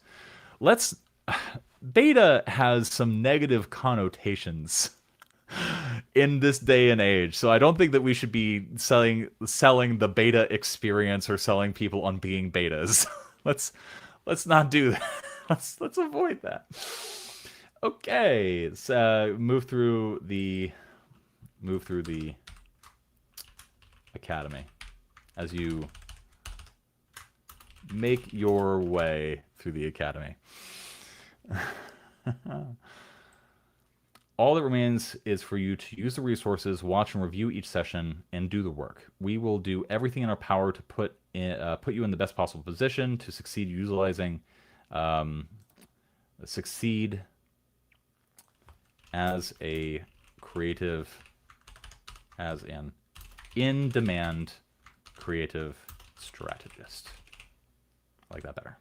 Beta has some negative connotations in this day and age. So I don't think that we should be selling the beta experience or selling people on being betas. let's not do that. Let's avoid that. Okay, let's move through the academy as you make your way through the academy. All that remains is for you to use the resources, watch and review each session, and do the work. We will do everything in our power to put you in the best possible position to succeed succeed as a creative, as an in-demand creative strategist. I like that better.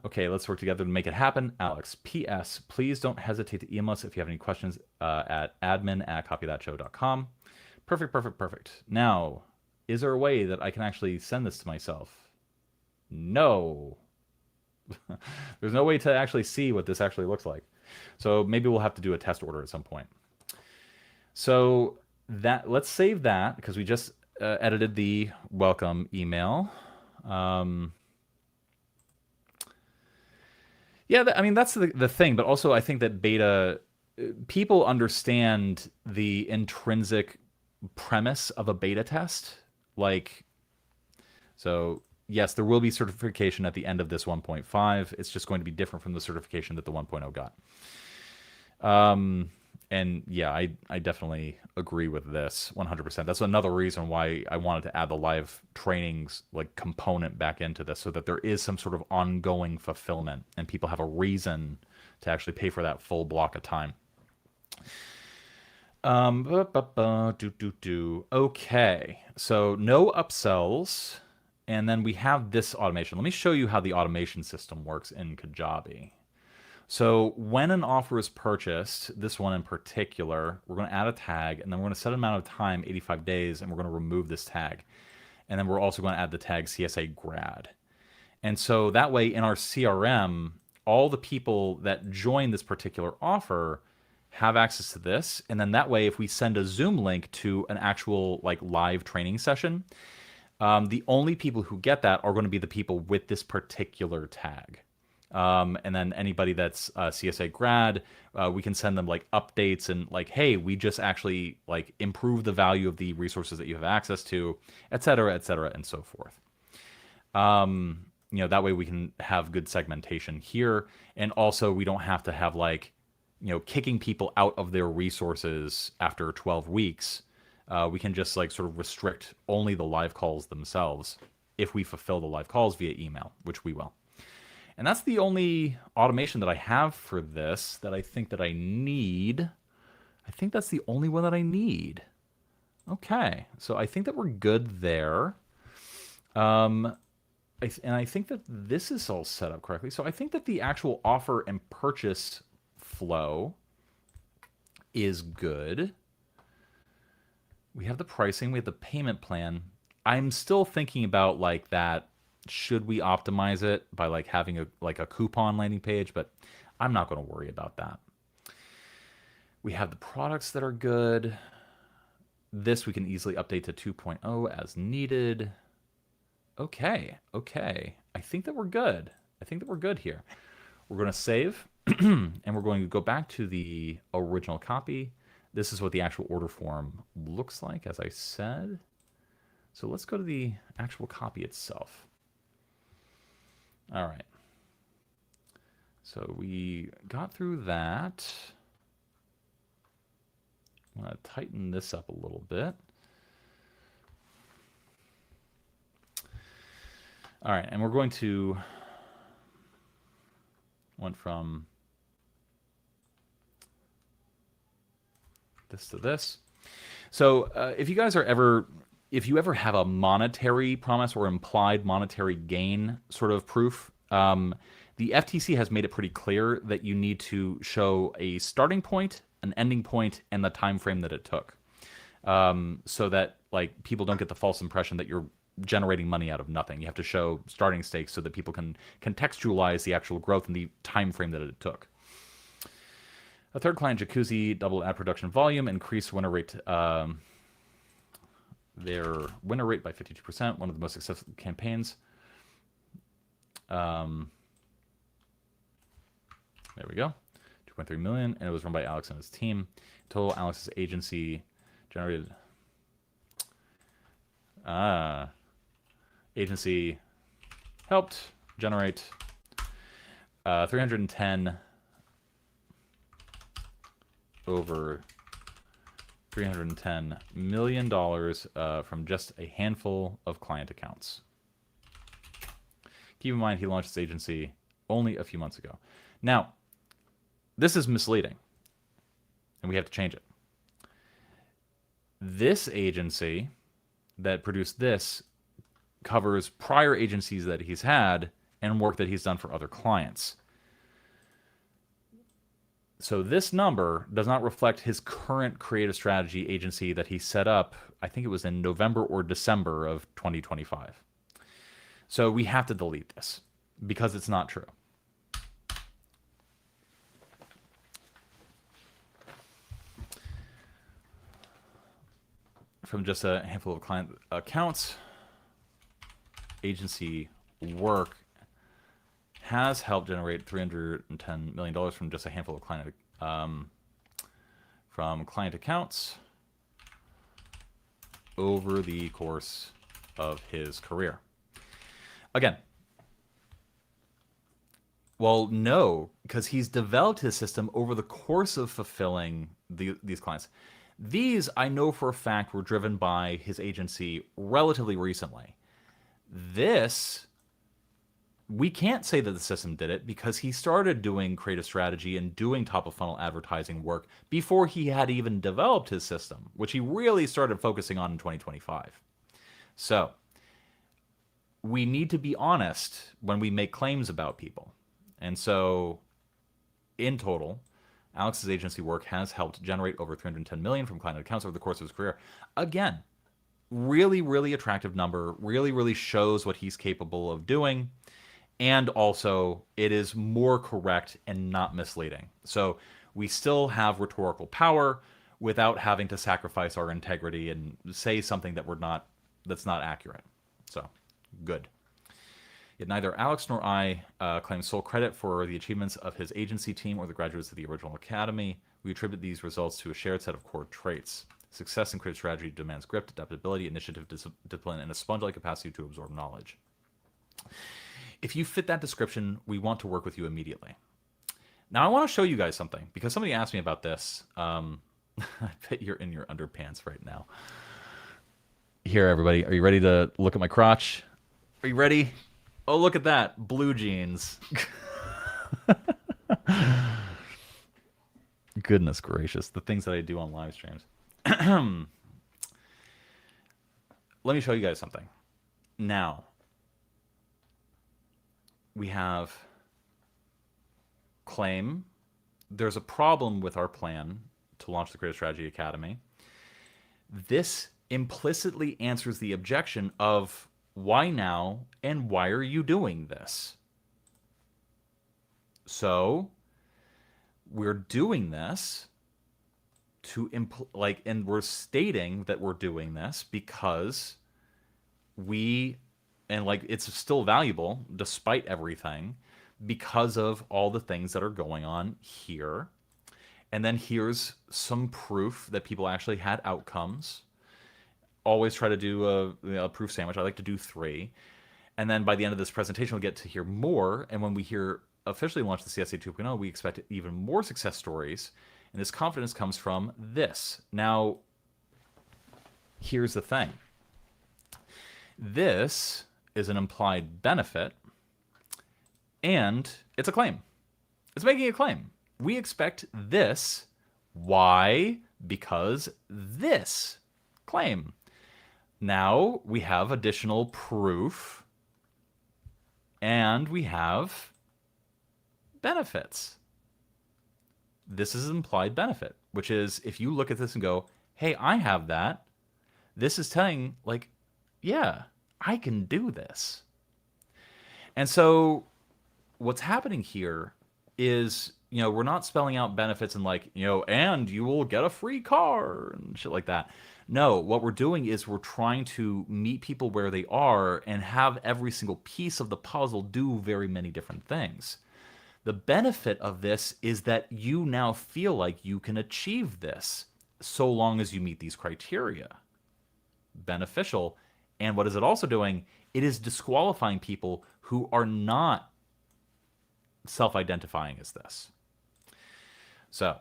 Okay, let's work together to make it happen. Alex, P.S. Please don't hesitate to email us if you have any questions at admin@copythatshow.com. Perfect. Now, is there a way that I can actually send this to myself? No. There's no way to actually see what this actually looks like. So maybe we'll have to do a test order at some point. So let's save that because we just edited the welcome email. Yeah, I mean, that's the thing. But also, I think that beta, people understand the intrinsic premise of a beta test. Like, so yes, there will be certification at the end of this 1.5. It's just going to be different from the certification that the 1.0 got. And yeah, I definitely agree with this 100%. That's another reason why I wanted to add the live trainings like component back into this so that there is some sort of ongoing fulfillment and people have a reason to actually pay for that full block of time. Okay, so no upsells, and then we have this automation. Let me show you how the automation system works in Kajabi. So when an offer is purchased, this one in particular, we're going to add a tag, and then we're going to set an amount of time, 85 days, and we're going to remove this tag. And then we're also going to add the tag CSA grad. And so that way in our CRM, all the people that join this particular offer have access to this. And then that way, if we send a Zoom link to an actual like live training session, the only people who get that are going to be the people with this particular tag. And then anybody that's CSA grad, we can send them like updates and like, hey, we just actually like improve the value of the resources that you have access to, et cetera, and so forth. That way we can have good segmentation here. And also we don't have to have like, kicking people out of their resources after 12 weeks. We can just like sort of restrict only the live calls themselves if we fulfill the live calls via email, which we will. And that's the only automation that I have for this that I think that I need. I think that's the only one that I need. Okay, so I think that we're good there. And I think that this is all set up correctly. So I think that the actual offer and purchase flow is good. We have the pricing, we have the payment plan. I'm still thinking about like that. Should we optimize it by like having a coupon landing page? But I'm not going to worry about that. We have the products that are good. This we can easily update to 2.0 as needed. Okay. I think that we're good. Here. We're going to save and we're going to go back to the original copy. This is what the actual order form looks like, as I said. So let's go to the actual copy itself. All right. So we got through that. I'm going to tighten this up a little bit. All right, and we're going to went from this to this. So if you guys are ever, if you ever have a monetary promise or implied monetary gain sort of proof, the FTC has made it pretty clear that you need to show a starting point, an ending point, and the time frame that it took, so that like people don't get the false impression that you're generating money out of nothing. You have to show starting stakes so that people can contextualize the actual growth and the time frame that it took. A third client, Jacuzzi, double ad production volume, increased winner rate. Their winner rate by 52%, one of the most successful campaigns. There we go, 2.3 million, and it was run by Alex and his team. Total, Alex's agency generated. Agency helped generate 310 over $310 million from just a handful of client accounts. Keep in mind, he launched his agency only a few months ago. Now, this is misleading, and we have to change it. This agency that produced this covers prior agencies that he's had and work that he's done for other clients. So this number does not reflect his current creative strategy agency that he set up, I think it was in November or December of 2025. So we have to delete this because it's not true. From just a handful of client accounts, agency work has helped generate $310 million from just a handful of client accounts over the course of his career. Again, well, no, because he's developed his system over the course of fulfilling these clients. These, I know for a fact, were driven by his agency relatively recently. This, we can't say that the system did it because he started doing creative strategy and doing top of funnel advertising work before he had even developed his system, which he really started focusing on in 2025. So we need to be honest when we make claims about people. And so in total, Alex's agency work has helped generate over $310 million from client accounts over the course of his career. Again, really, really attractive number, really shows what he's capable of doing. And also, it is more correct and not misleading. So we still have rhetorical power without having to sacrifice our integrity and say something that that's not accurate. So, good. Yet neither Alex nor I claim sole credit for the achievements of his agency team or the graduates of the original academy. We attribute these results to a shared set of core traits. Success in creative strategy demands grip, adaptability, initiative, discipline, and a sponge-like capacity to absorb knowledge. If you fit that description, we want to work with you immediately. Now, I want to show you guys something, because somebody asked me about this. I bet you're in your underpants right now. Here, everybody, are you ready to look at my crotch? Are you ready? Oh, look at that. Blue jeans. Goodness gracious. The things that I do on live streams. Let me show you guys something. Now, we have claim. There's a problem with our plan to launch the Creative Strategy Academy. This implicitly answers the objection of why now and why are you doing this? So we're doing this to and we're stating that we're doing this because it's still valuable despite everything because of all the things that are going on here. And then here's some proof that people actually had outcomes. Always try to do a proof sandwich. I like to do 3. And then by the end of this presentation, we'll get to hear more. And when we hear officially launch the CSA 2.0, we expect even more success stories. And this confidence comes from this. Now, here's the thing. This is an implied benefit, and it's a claim. It's making a claim. We expect this. Why? Because this claim. Now we have additional proof, and we have benefits. This is an implied benefit, which is if you look at this and go, hey, I have that, this is telling, like, yeah, I can do this. And so what's happening here is, we're not spelling out benefits and like, and you will get a free car and shit like that. No, what we're doing is we're trying to meet people where they are and have every single piece of the puzzle do very many different things. The benefit of this is that you now feel like you can achieve this so long as you meet these criteria. Beneficial. And what is it also doing? It is disqualifying people who are not self-identifying as this. So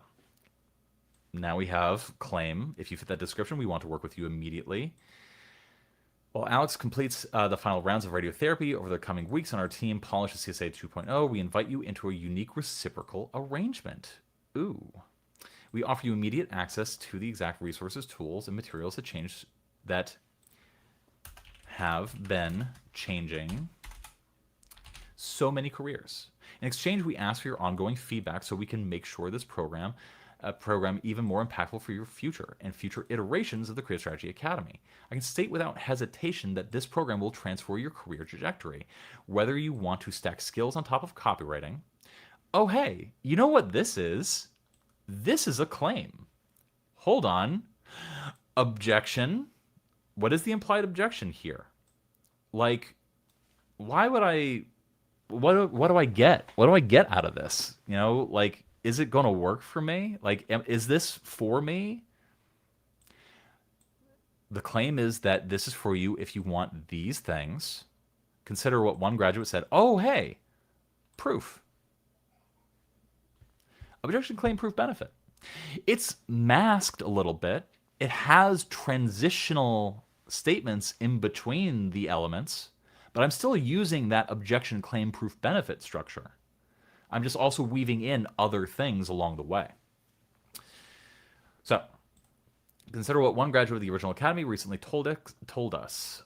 now we have claim. If you fit that description, we want to work with you immediately. While Alex completes the final rounds of radiotherapy over the coming weeks on our team, Polish CSA 2.0, we invite you into a unique reciprocal arrangement. Ooh. We offer you immediate access to the exact resources, tools, and materials that have been changing so many careers. In exchange, we ask for your ongoing feedback so we can make sure this program even more impactful for your future and future iterations of the Creative Strategy Academy. I can state without hesitation that this program will transform your career trajectory. Whether you want to stack skills on top of copywriting. Oh, hey, you know what this is? This is a claim. Hold on. Objection. What is the implied objection here? Like, why would I... What do I get? What do I get out of this? Like, is it going to work for me? Like, is this for me? The claim is that this is for you if you want these things. Consider what one graduate said. Oh, hey, proof. Objection, claim, proof, benefit. It's masked a little bit. It has transitional statements in between the elements, but I'm still using that objection, claim, proof, benefit structure. I'm just also weaving in other things along the way. So, consider what one graduate of the original academy recently told us.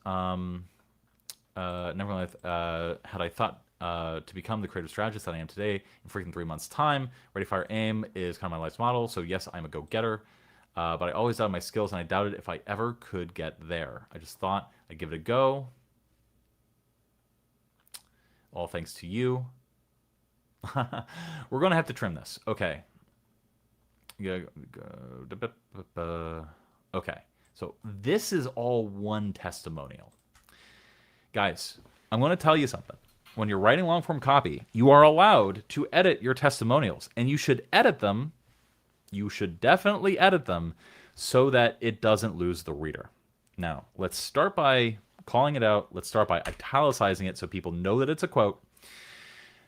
Nevertheless, had I thought to become the creative strategist that I am today in freaking 3 months' time, Ready, Fire, Aim is kind of my life's model. So yes, I'm a go-getter. But I always doubted my skills, and I doubted if I ever could get there. I just thought I'd give it a go. All thanks to you. We're going to have to trim this. Okay. Okay. So this is all one testimonial. Guys, I'm going to tell you something. When you're writing long-form copy, you are allowed to edit your testimonials, and you should edit them. You should definitely edit them so that it doesn't lose the reader. Now, let's start by calling it out. Let's start by italicizing it so people know that it's a quote.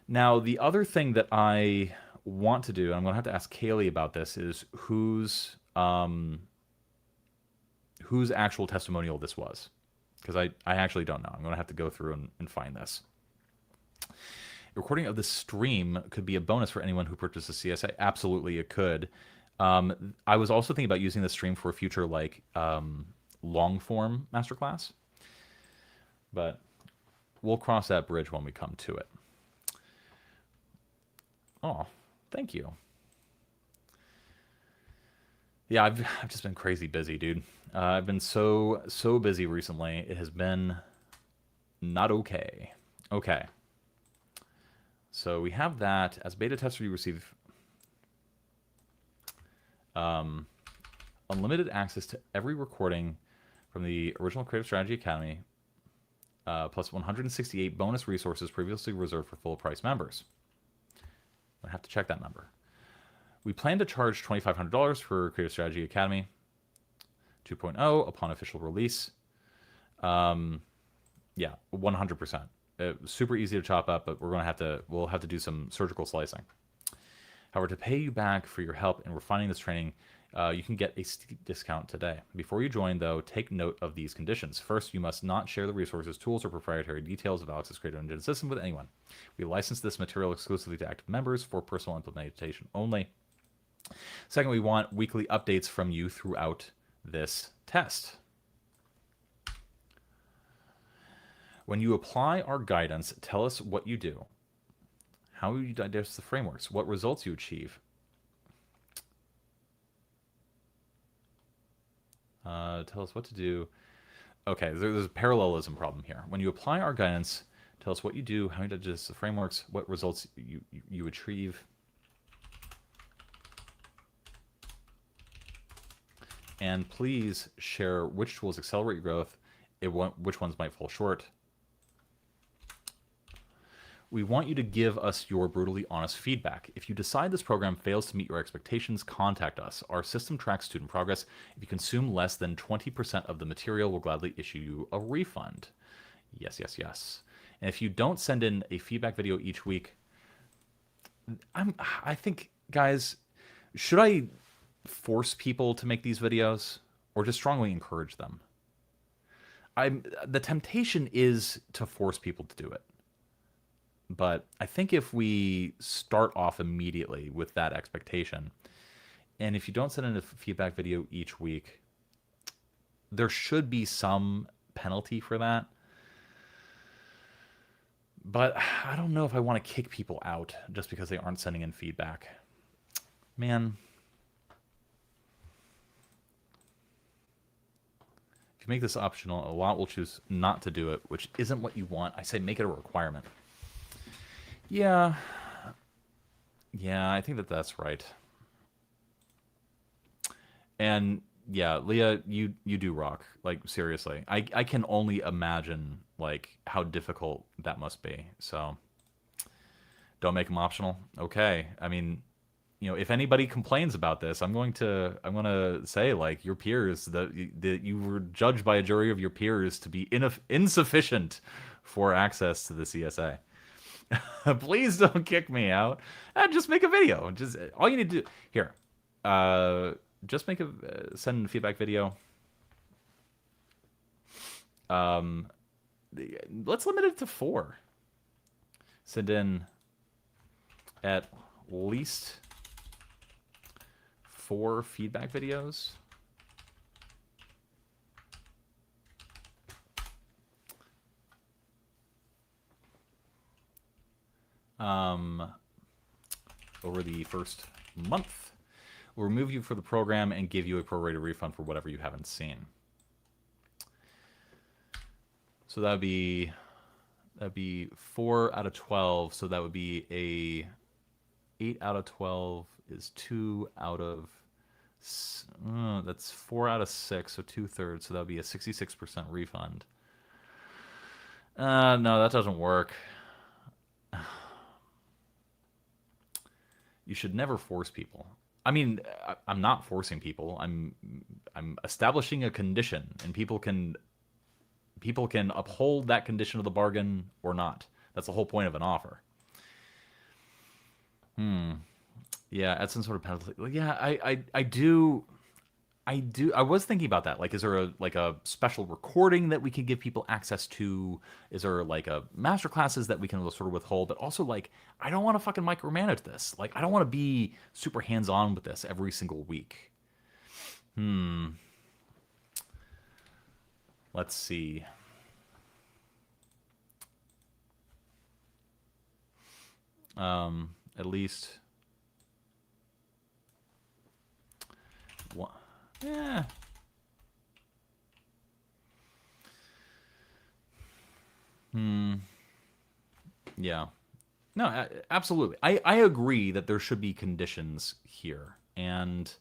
Now, the other thing that I want to do, and I'm going to have to ask Kaylee about this, is whose actual testimonial this was. Because I actually don't know. I'm going to have to go through and find this. A recording of the stream could be a bonus for anyone who purchases CSA. Absolutely, it could. I was also thinking about using the stream for a future long-form masterclass. But we'll cross that bridge when we come to it. Oh, thank you. Yeah, I've just been crazy busy, dude. I've been so busy recently. It has been not okay. Okay. So we have that. As beta tester, you receive unlimited access to every recording from the original Creative Strategy Academy, plus 168 bonus resources previously reserved for full price members. I have to check that number. We plan to charge $2,500 for Creative Strategy Academy 2.0 upon official release. Yeah, 100%. Super easy to chop up, but we'll have to do some surgical slicing. However, to pay you back for your help in refining this training, you can get a steep discount today. Before you join, though, take note of these conditions. First, you must not share the resources, tools, or proprietary details of Alex's Creative Engine system with anyone. We license this material exclusively to active members for personal implementation only. Second, we want weekly updates from you throughout this test. When you apply our guidance, tell us what you do, how you digest the frameworks, what results you achieve. Tell us what to do. Okay, there's a parallelism problem here. When you apply our guidance, tell us what you do, how you digest the frameworks, what results you achieve. And please share which tools accelerate your growth, which ones might fall short. We want you to give us your brutally honest feedback. If you decide this program fails to meet your expectations, contact us. Our system tracks student progress. If you consume less than 20% of the material, we'll gladly issue you a refund. Yes, yes, yes. And if you don't send in a feedback video each week, I think, guys, should I force people to make these videos or just strongly encourage them? The temptation is to force people to do it. But I think if we start off immediately with that expectation, and if you don't send in a feedback video each week, there should be some penalty for that. But I don't know if I want to kick people out just because they aren't sending in feedback. Man. If you make this optional, a lot will choose not to do it, which isn't what you want. I say make it a requirement. Yeah, I think that's right. And yeah, Leah, you do rock. Like, seriously, I can only imagine like how difficult that must be. So don't make them optional. Okay, I mean, you know, if anybody complains about this, I'm going to say, like, your peers, that you were judged by a jury of your peers to be insufficient for access to the CSA. Please don't kick me out. Just make a video. Just all you need to do here. Just make send a feedback video. Let's limit it to 4. Send in at least 4 feedback videos. Over the first month. We'll remove you for the program and give you a prorated refund for whatever you haven't seen. So that'd be 4 out of 12. So that would be a 8 out of 12 is 2 out of that's 4 out of 6, so 2/3. So that would be a 66% refund. No, that doesn't work. You should never force people. I mean, I'm not forcing people. I'm establishing a condition, and people can uphold that condition of the bargain or not. That's the whole point of an offer. Yeah, add some sort of penalty. Yeah, I do. I was thinking about that. Like, is there a special recording that we can give people access to? Is there like a master classes that we can sort of withhold? But also, like, I don't want to fucking micromanage this. Like, I don't want to be super hands-on with this every single week. Let's see. At least one. Yeah. Yeah. No, absolutely. I agree that there should be conditions here, and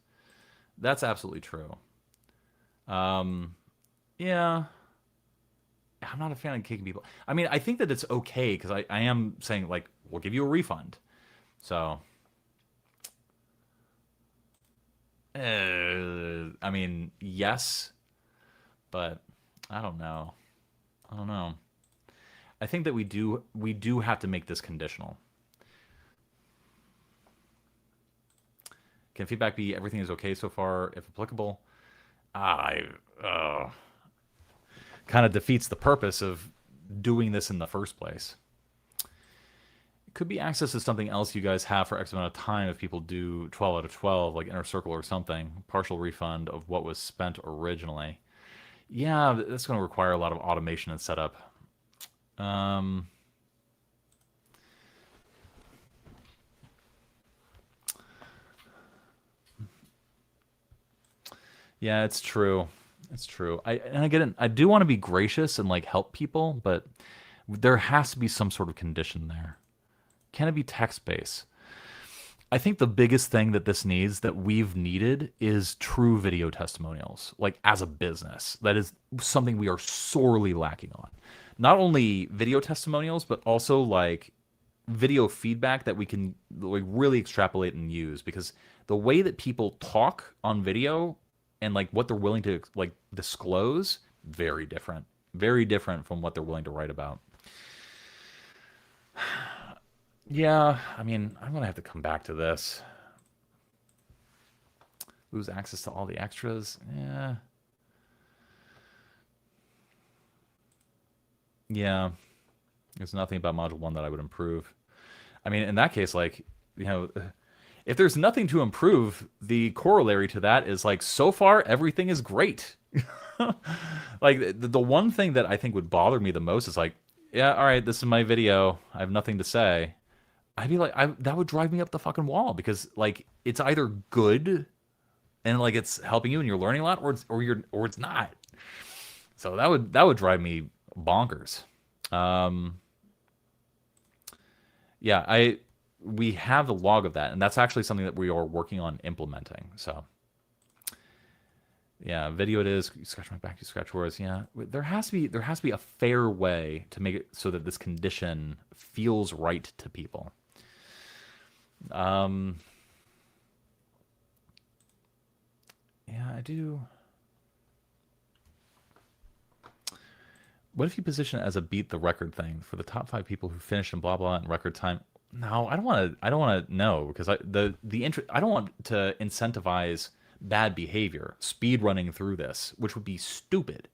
that's absolutely true. Yeah. I'm not a fan of kicking people. I mean, I think that it's okay because I am saying, like, we'll give you a refund. So I mean, yes, but I don't know. I don't know. I think that we do have to make this conditional. Can feedback be everything is okay so far, if applicable? I kind of defeats the purpose of doing this in the first place. It could be access to something else you guys have for X amount of time if people do 12 out of 12, like Inner Circle or something. Partial refund of what was spent originally. Yeah, that's going to require a lot of automation and setup. Um, yeah, it's true. It's true. I get it. I do want to be gracious and like help people, but there has to be some sort of condition there. Can it be text based? I think the biggest thing that this needs that we've needed is true video testimonials, like as a business. That is something we are sorely lacking on. Not only video testimonials, but also like video feedback that we can like really extrapolate and use because the way that people talk on video and like what they're willing to like disclose very different from what they're willing to write about. Yeah, I mean, I'm gonna have to come back to this. Lose access to all the extras. Yeah. Yeah. There's nothing about module one that I would improve. I mean, in that case, like, you know, if there's nothing to improve, the corollary to that is like, so far everything is great. Like the one thing that I think would bother me the most is like, yeah, all right, this is my video. I have nothing to say. I'd be like, that would drive me up the fucking wall because like it's either good and like it's helping you and you're learning a lot, or it's not. So that would drive me bonkers. Um, yeah, we have the log of that, and that's actually something that we are working on implementing. So yeah, video it is. You scratch my back, you scratch yours. Yeah, there has to be a fair way to make it so that this condition feels right to people. Um, yeah, I do. What if you position it as a beat the record thing for the top five people who finished in blah blah in record time? No, I don't want to. I don't want to know because I don't want to incentivize bad behavior, speed running through this, which would be stupid.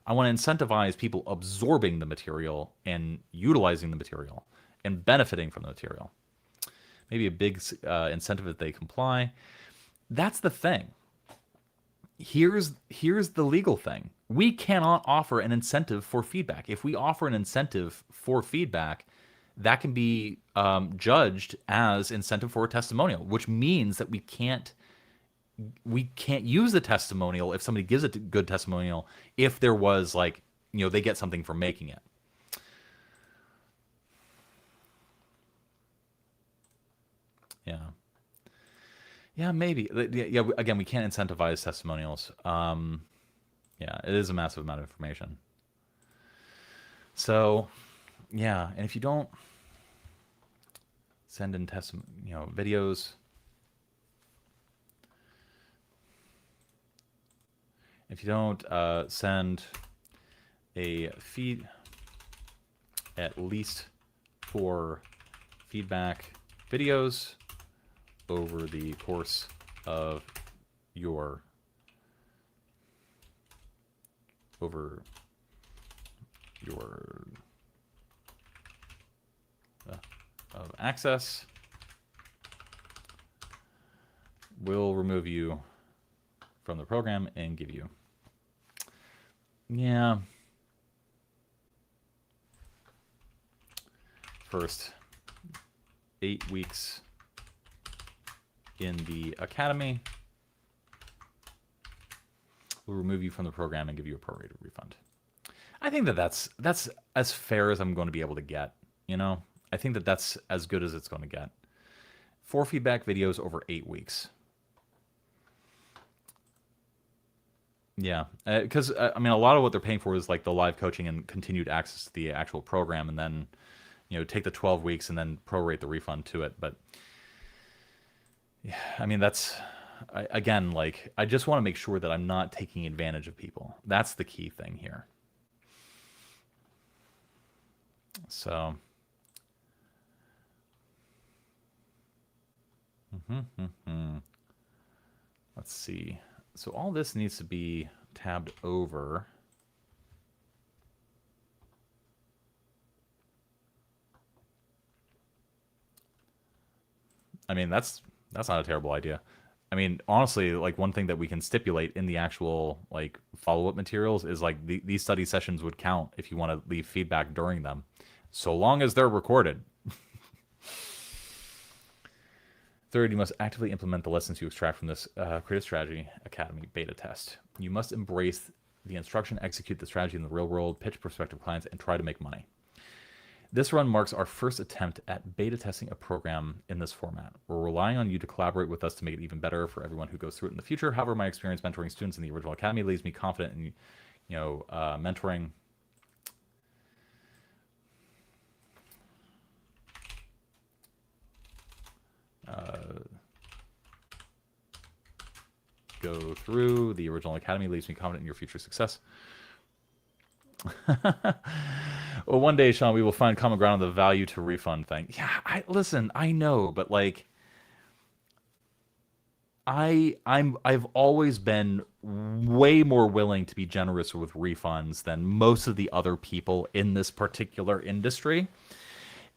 I want to incentivize people absorbing the material and utilizing the material and benefiting from the material. Maybe a big incentive if they comply. That's the thing. Here's the legal thing. We cannot offer an incentive for feedback. If we offer an incentive for feedback, that can be judged as incentive for a testimonial, which means that we can't use the testimonial if somebody gives a good testimonial if there was like they get something for making it. Yeah. Yeah, maybe. Yeah, again, we can't incentivize testimonials. Yeah, it is a massive amount of information. So, yeah, and if you don't send in videos, if you don't send a feed at least for feedback videos over the course of your of access, will remove you from the program and give you. Yeah. First 8 weeks in the academy will remove you from the program and give you a prorated refund. I think that that's as fair as I'm going to be able to get. I think that that's as good as it's going to get. 4 feedback videos over 8 weeks. Yeah, because I mean, a lot of what they're paying for is like the live coaching and continued access to the actual program, and then take the 12 weeks and then prorate the refund to it. But yeah, I mean again, like, I just want to make sure that I'm not taking advantage of people. That's the key thing here. So, let's see. So all this needs to be tabbed over. I mean, that's not a terrible idea. I mean, honestly, like one thing that we can stipulate in the actual like follow-up materials is like these study sessions would count if you want to leave feedback during them, so long as they're recorded. Third, you must actively implement the lessons you extract from this Creative Strategy Academy beta test. You must embrace the instruction, execute the strategy in the real world, pitch prospective clients, and try to make money. This run marks our first attempt at beta testing a program in this format. We're relying on you to collaborate with us to make it even better for everyone who goes through it in the future. However, my experience mentoring students in the original academy leaves me confident in, mentoring. Go through the original academy leaves me confident in your future success. Well, one day, Sean, we will find common ground on the value to refund thing. Yeah, listen, I know, but like I've always been way more willing to be generous with refunds than most of the other people in this particular industry.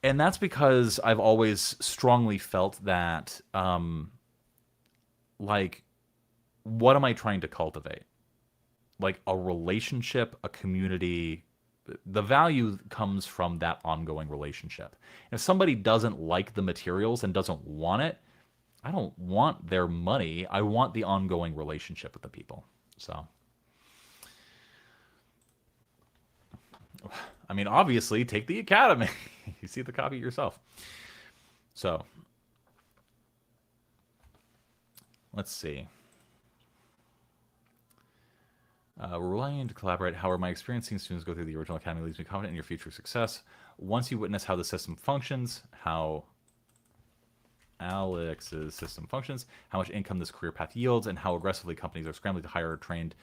And that's because I've always strongly felt that like what am I trying to cultivate? Like a relationship, a community. The value comes from that ongoing relationship. If somebody doesn't like the materials and doesn't want it, I don't want their money. I want the ongoing relationship with the people. So, I mean, obviously, take the academy. You see the copy yourself. So, let's see. We're relying on you to collaborate. However, my experience seeing students go through the original academy leaves me confident in your future success. Once you witness how the system functions, how Alex's system functions, how much income this career path yields, and how aggressively companies are scrambling to hire trained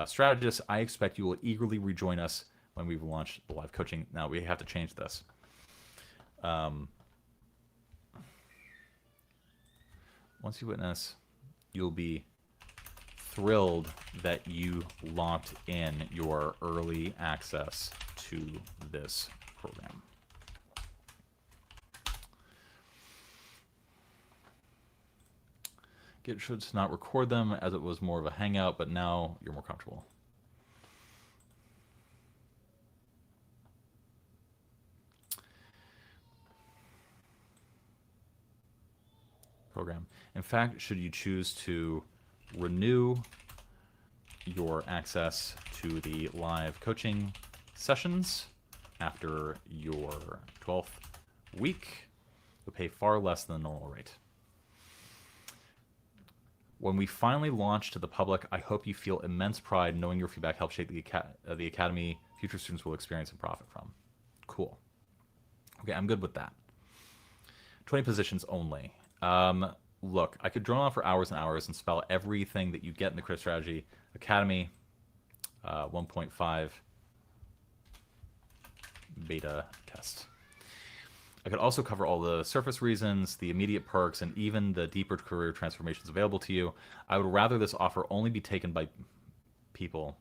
strategists, I expect you will eagerly rejoin us when we've launched the live coaching. Now, we have to change this. Once you witness, you'll be thrilled that you locked in your early access to this program. Get should not record them as it was more of a hangout, but now you're more comfortable. Program. In fact, should you choose to renew your access to the live coaching sessions after your 12th week, you'll pay far less than the normal rate. When we finally launch to the public, I hope you feel immense pride knowing your feedback helps shape the academy future students will experience and profit from. Cool. Okay, I'm good with that. 20 positions only. Look, I could drone on for hours and hours and spell everything that you get in the Creative Strategy Academy 1.5 beta test. I could also cover all the surface reasons, the immediate perks, and even the deeper career transformations available to you. I would rather this offer only be taken by people.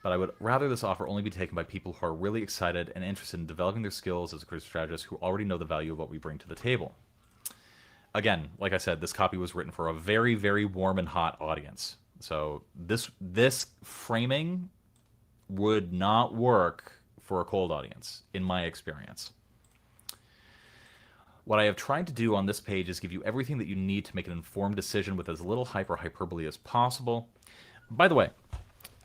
But I would rather this offer only be taken by people who are really excited and interested in developing their skills as a creative strategist who already know the value of what we bring to the table. Again, like I said, this copy was written for a very, very warm and hot audience. So this framing would not work for a cold audience, in my experience. What I have tried to do on this page is give you everything that you need to make an informed decision with as little hype or hyperbole as possible. By the way,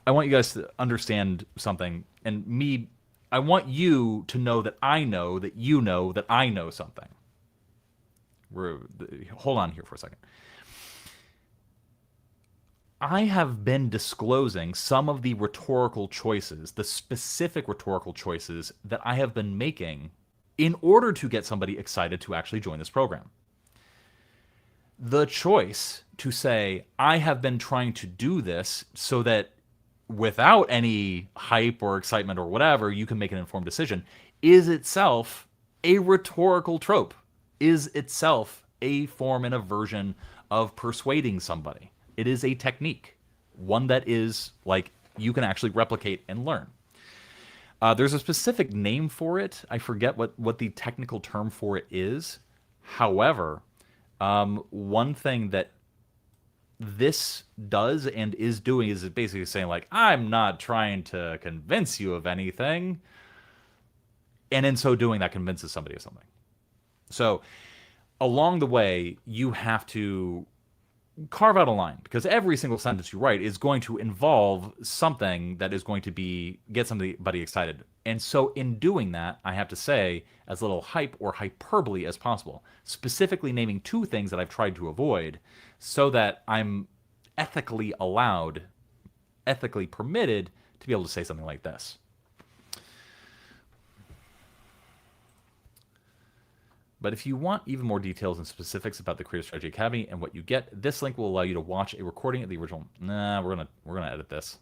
I want you guys to understand something, and I want you to know that I know that you know that I know something. Hold on here for a second. I have been disclosing some of the rhetorical choices, the specific rhetorical choices that I have been making in order to get somebody excited to actually join this program. The choice to say, I have been trying to do this so that without any hype or excitement or whatever, you can make an informed decision, is itself a rhetorical trope, is itself a form and a version of persuading somebody. It is a technique, one that is like you can actually replicate and learn. There's a specific name for it. I forget what the technical term for it is. However, one thing that this does and is doing is basically saying, like, I'm not trying to convince you of anything. And in so doing, that convinces somebody of something. So along the way, you have to carve out a line, because every single sentence you write is going to involve something that is going to get somebody excited. And so in doing that, I have to say as little hype or hyperbole as possible, specifically naming two things that I've tried to avoid so that I'm ethically permitted to be able to say something like this. But if you want even more details and specifics about the Creative Strategy Academy and what you get, this link will allow you to watch a recording of the original. Nah, we're gonna edit this.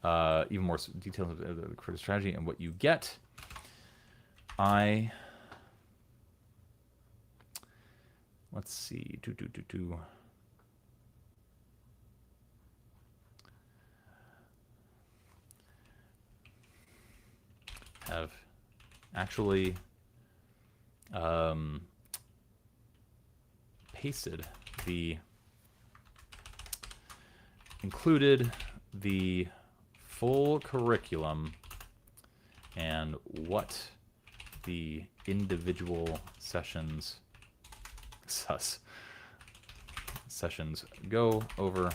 Even more details of the Creative Strategy and what you get. Let's see. Have actually included the full curriculum and what the individual sessions go over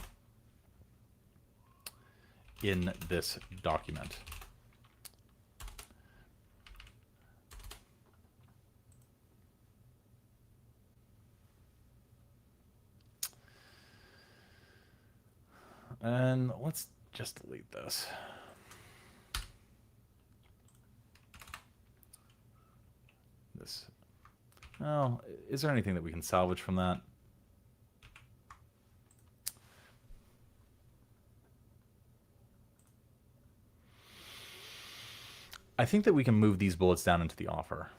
in this document. And let's just delete this. Oh, is there anything that we can salvage from that? I think that we can move these bullets down into the offer.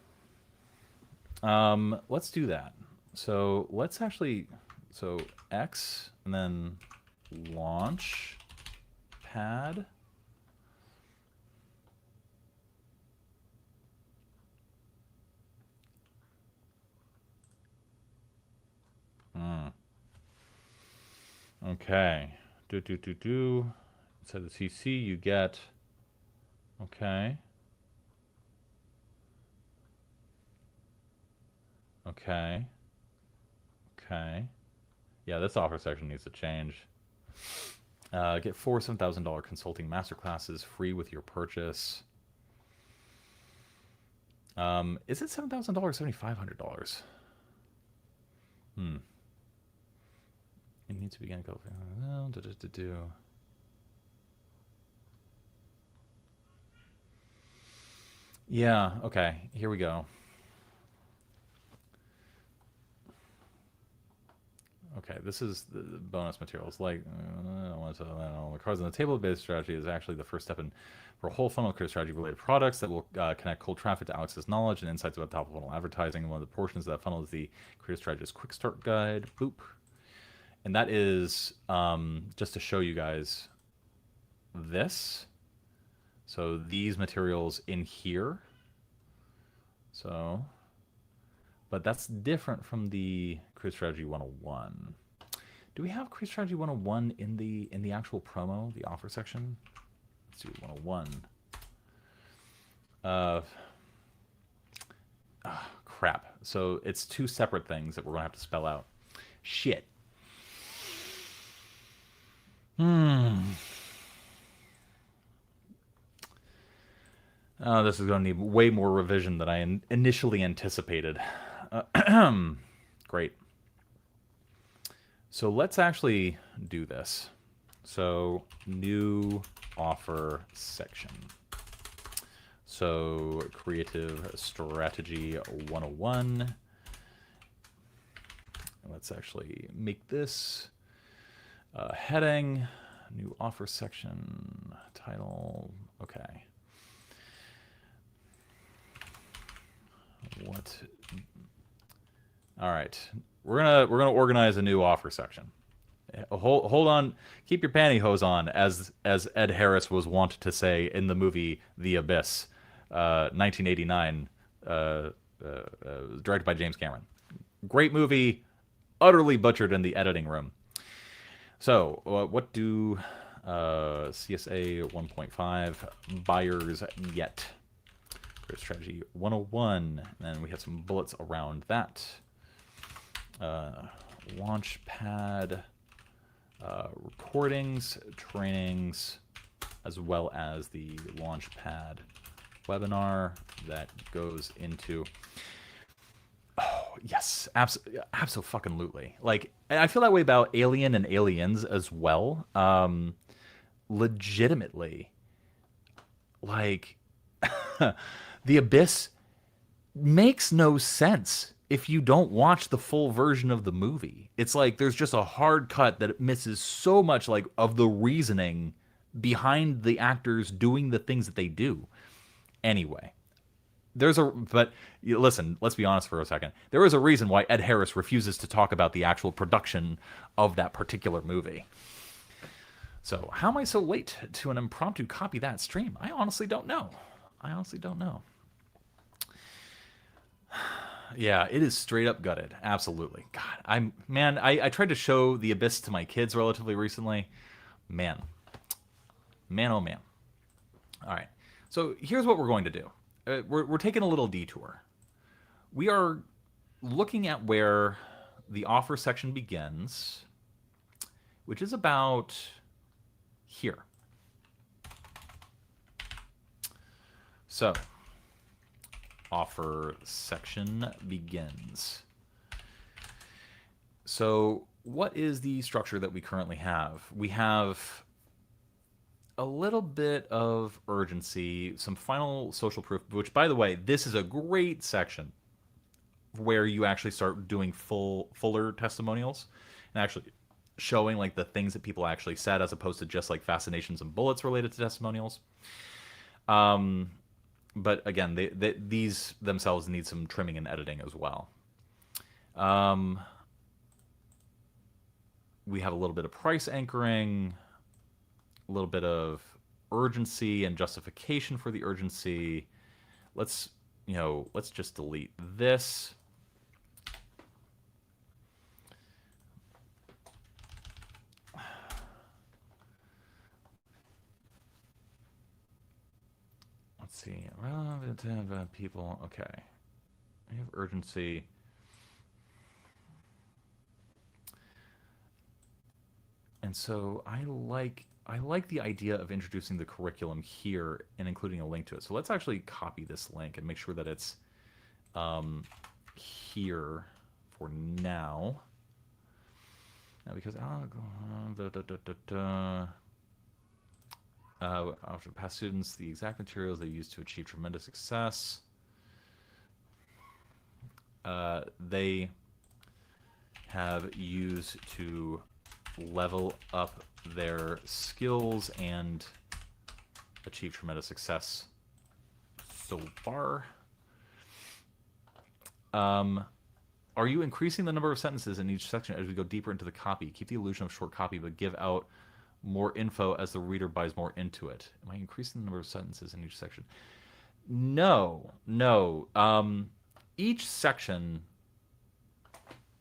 Let's do that. So let's actually, X and then launch pad. Okay. Inside the CC you get, okay. Yeah, this offer section needs to change. Get 4 $7,000 consulting masterclasses free with your purchase. Is it $7,000 or $7,500? It needs to begin go. Yeah, okay, here we go. Okay, this is the bonus materials. Like, I don't want to the cards on the table. Basic strategy is actually the first step for a whole funnel of creative strategy related products that will connect cold traffic to Alex's knowledge and insights about top of funnel advertising. And one of the portions of that funnel is the Creative Strategist Quick Start Guide. Boop. And that is just to show you guys this. So these materials in here. So, but that's different from the Creative Strategy 101. Do we have Creative Strategy 101 in the actual promo, the offer section? Let's do 101. Crap. So it's two separate things that we're gonna have to spell out. Shit. This is going to need way more revision than I initially anticipated. Great. So let's actually do this. So new offer section. So Creative Strategy 101. Let's actually make this heading, new offer section, title. Okay. What? All right. We're gonna organize a new offer section. Hold on, keep your pantyhose on, as Ed Harris was wont to say in the movie The Abyss, 1989, directed by James Cameron. Great movie, utterly butchered in the editing room. So, what do CSA 1.5 buyers get? Creative Strategy 101, and then we have some bullets around that. Launchpad. Recordings, trainings, as well as the Launchpad webinar that goes into. Oh yes, absolutely. Like, I feel that way about Alien and Aliens as well. Legitimately, like, The Abyss makes no sense if you don't watch the full version of the movie. It's like there's just a hard cut that misses so much, like, of the reasoning behind the actors doing the things that they do. Anyway, but listen, let's be honest for a second. There is a reason why Ed Harris refuses to talk about the actual production of that particular movie. So how am I so late to an impromptu copy that stream? I honestly don't know. Yeah, it is straight up gutted. Absolutely. God, I tried to show The Abyss to my kids relatively recently. Man, oh man. All right. So here's what we're going to do. We're taking a little detour. We are looking at where the offer section begins, which is about here. So, offer section begins. So what is the structure that we currently have? We have a little bit of urgency, some final social proof, which, by the way, this is a great section where you actually start doing fuller testimonials and actually showing, like, the things that people actually said, as opposed to just like fascinations and bullets related to testimonials. But again, these themselves need some trimming and editing as well. We have a little bit of price anchoring, a little bit of urgency and justification for the urgency. Let's just delete this. Let's see. Relevant people. Okay. We have urgency. And so I like the idea of introducing the curriculum here and including a link to it. So let's actually copy this link and make sure that it's here for now. Now, because after past students, the exact materials they used to achieve tremendous success. They have used to level up their skills and achieve tremendous success so far. Are you increasing the number of sentences in each section as we go deeper into the copy? Keep the illusion of short copy, but give out more info as the reader buys more into it. Am I increasing the number of sentences in each section? No. Each section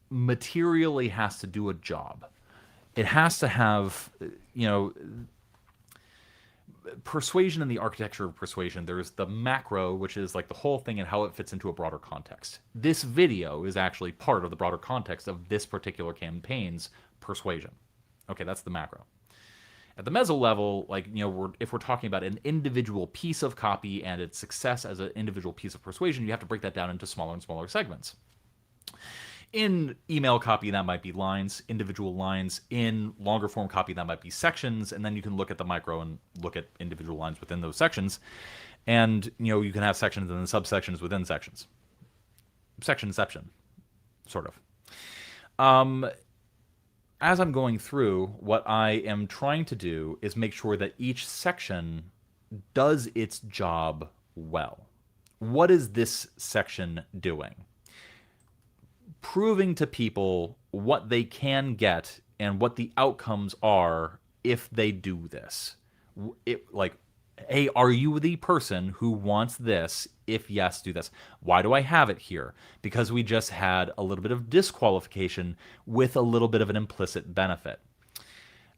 materially has to do a job. It has to have, persuasion and the architecture of persuasion. There's the macro, which is like the whole thing and how it fits into a broader context. This video is actually part of the broader context of this particular campaign's persuasion. Okay, that's the macro. At the meso level, if we're talking about an individual piece of copy and its success as an individual piece of persuasion, you have to break that down into smaller and smaller segments. In email copy, that might be lines, individual lines. In longer form copy, that might be sections. And then you can look at the micro and look at individual lines within those sections. And, you can have sections and then subsections within sections. Sectionception, sort of. As I'm going through, what I am trying to do is make sure that each section does its job well. What is this section doing? Proving to people what they can get and what the outcomes are if they do this. Like, hey, are you the person who wants this? If yes, do this. Why do I have it here? Because we just had a little bit of disqualification with a little bit of an implicit benefit.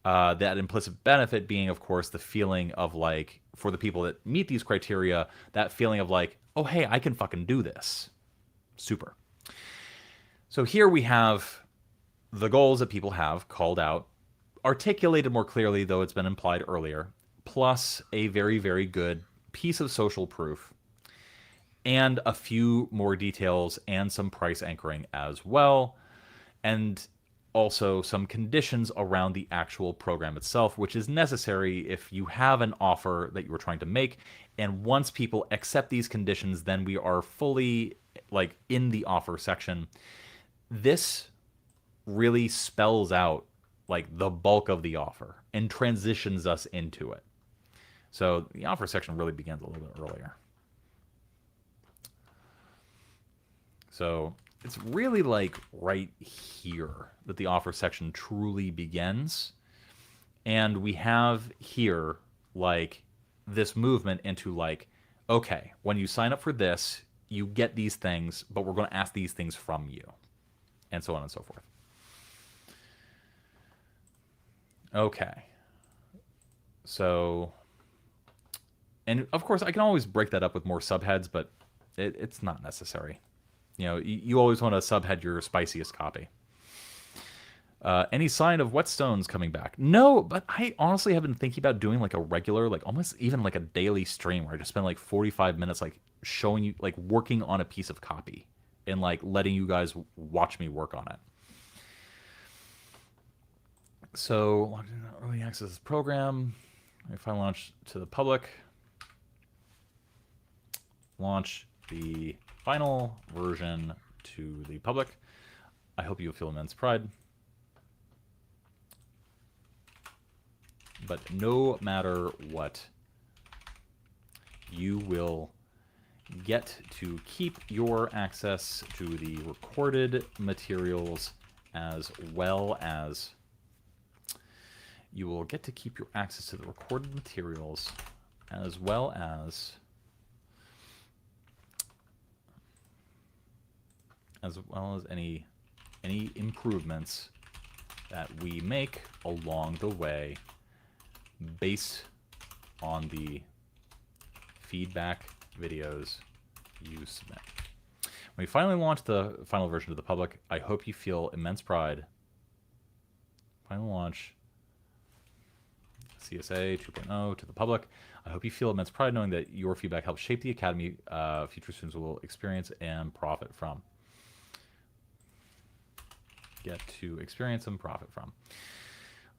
That implicit benefit being, of course, the feeling of like, for the people that meet these criteria, that feeling of like, oh, hey, I can fucking do this. Super. So here we have the goals that people have called out, articulated more clearly, though it's been implied earlier, plus a very, very good piece of social proof, and a few more details and some price anchoring as well, and also some conditions around the actual program itself, which is necessary if you have an offer that you are trying to make. And once people accept these conditions, then we are fully like in the offer section. This really spells out like the bulk of the offer and transitions us into it. So the offer section really begins a little bit earlier. So it's really like right here that the offer section truly begins. And we have here like this movement into like, okay, when you sign up for this, you get these things, but we're going to ask these things from you, and so on and so forth. Okay. So, and of course, I can always break that up with more subheads, but it's not necessary. You always want to subhead your spiciest copy. Any sign of whetstones coming back? No, but I honestly have been thinking about doing like a regular, like almost even like a daily stream where I just spend like 45 minutes like showing you, like working on a piece of copy and like letting you guys watch me work on it. So, early access program. If I launch to the public, launch the final version to the public. I hope you feel immense pride. But no matter what, you will get to keep your access to the recorded materials, as well as you will get to keep your access to the recorded materials, as well as any improvements that we make along the way based on the feedback videos you submit. When we finally launch the final version to the public, I hope you feel immense pride. Final launch CSA 2.0 to the public. I hope you feel immense pride knowing that your feedback helps shape the Academy future students will experience and profit from. Get to experience and profit from.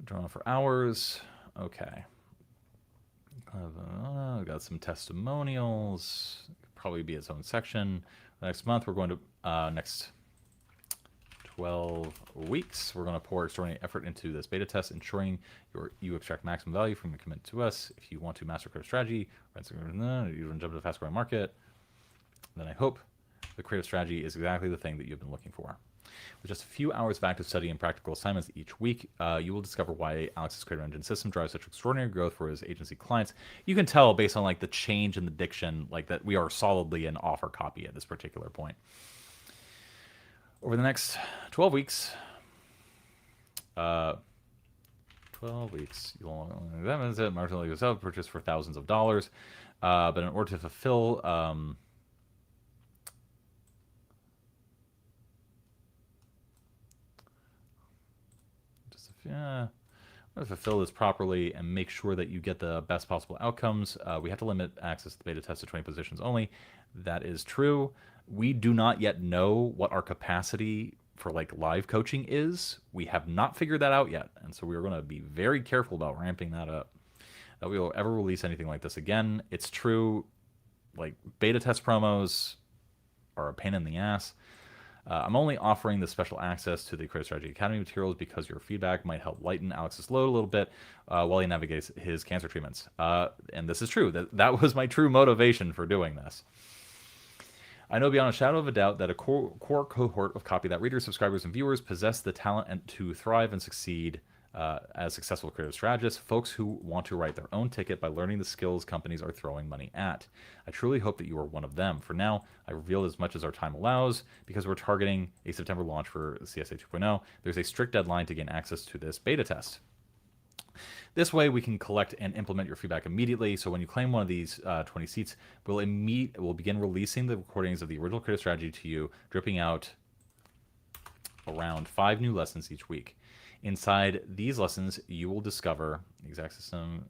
Drawn for hours. Okay. Got some testimonials. Probably be its own section. Next month, we're going to, next 12 weeks, we're going to pour extraordinary effort into this beta test, ensuring you extract maximum value from your commitment to us. If you want to master creative strategy, you want to jump into the fast growing market, then I hope the creative strategy is exactly the thing that you've been looking for. With just a few hours of active study and practical assignments each week, you will discover why Alex's Creative Engine system drives such extraordinary growth for his agency clients. You can tell based on like the change in the diction, like that we are solidly an offer copy at this particular point. Over the next 12 weeks, 12 weeks, you'll marginally yourself purchase for thousands of dollars, but in order to fulfill fulfill this properly and make sure that you get the best possible outcomes, we have to limit access to the beta test to 20 positions only. That is true. We do not yet know what our capacity for like live coaching is. We have not figured that out yet, and so we're going to be very careful about ramping that up. That we will ever release anything like this again. It's true. like beta test promos are a pain in the ass. I'm only offering the special access to the Creative Strategy Academy materials because your feedback might help lighten Alex's load a little bit while he navigates his cancer treatments. And this is true. That was my true motivation for doing this. I know beyond a shadow of a doubt that a core cohort of Copy That readers, subscribers, and viewers possess the talent to thrive and succeed as successful creative strategists, folks who want to write their own ticket by learning the skills companies are throwing money at. I truly hope that you are one of them. For now, I revealed as much as our time allows because we're targeting a September launch for CSA 2.0. There's a strict deadline to gain access to this beta test. This way, we can collect and implement your feedback immediately. So when you claim one of these 20 seats, we'll begin releasing the recordings of the original creative strategy to you, dripping out around 5 new lessons each week. Inside these lessons, you will discover the exact system.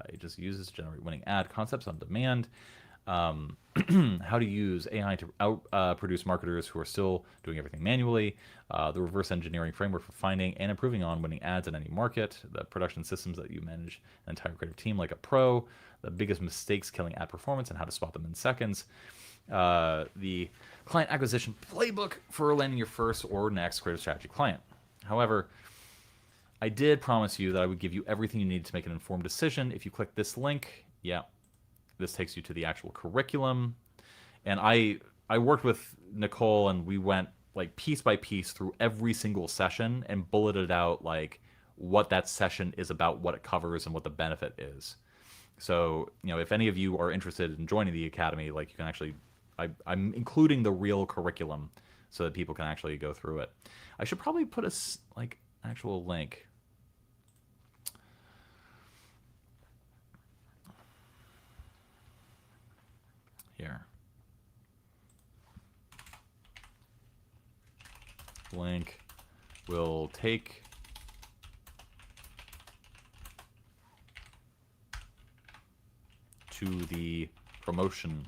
It just uses to generate winning ad concepts on demand. How to use AI to outproduce marketers who are still doing everything manually, the reverse engineering framework for finding and improving on winning ads in any market, the production systems that you manage an entire creative team like a pro, the biggest mistakes killing ad performance and how to spot them in seconds, the client acquisition playbook for landing your first or next creative strategy client. However, I did promise you that I would give you everything you need to make an informed decision. If you click this link, this takes you to the actual curriculum. And I worked with Nicole and we went like piece by piece through every single session and bulleted out like what that session is about, what it covers, and what the benefit is. So, if any of you are interested in joining the Academy, like you can actually, I'm including the real curriculum so that people can actually go through it. I should probably put a actual link. Here. Link will take to the promotion.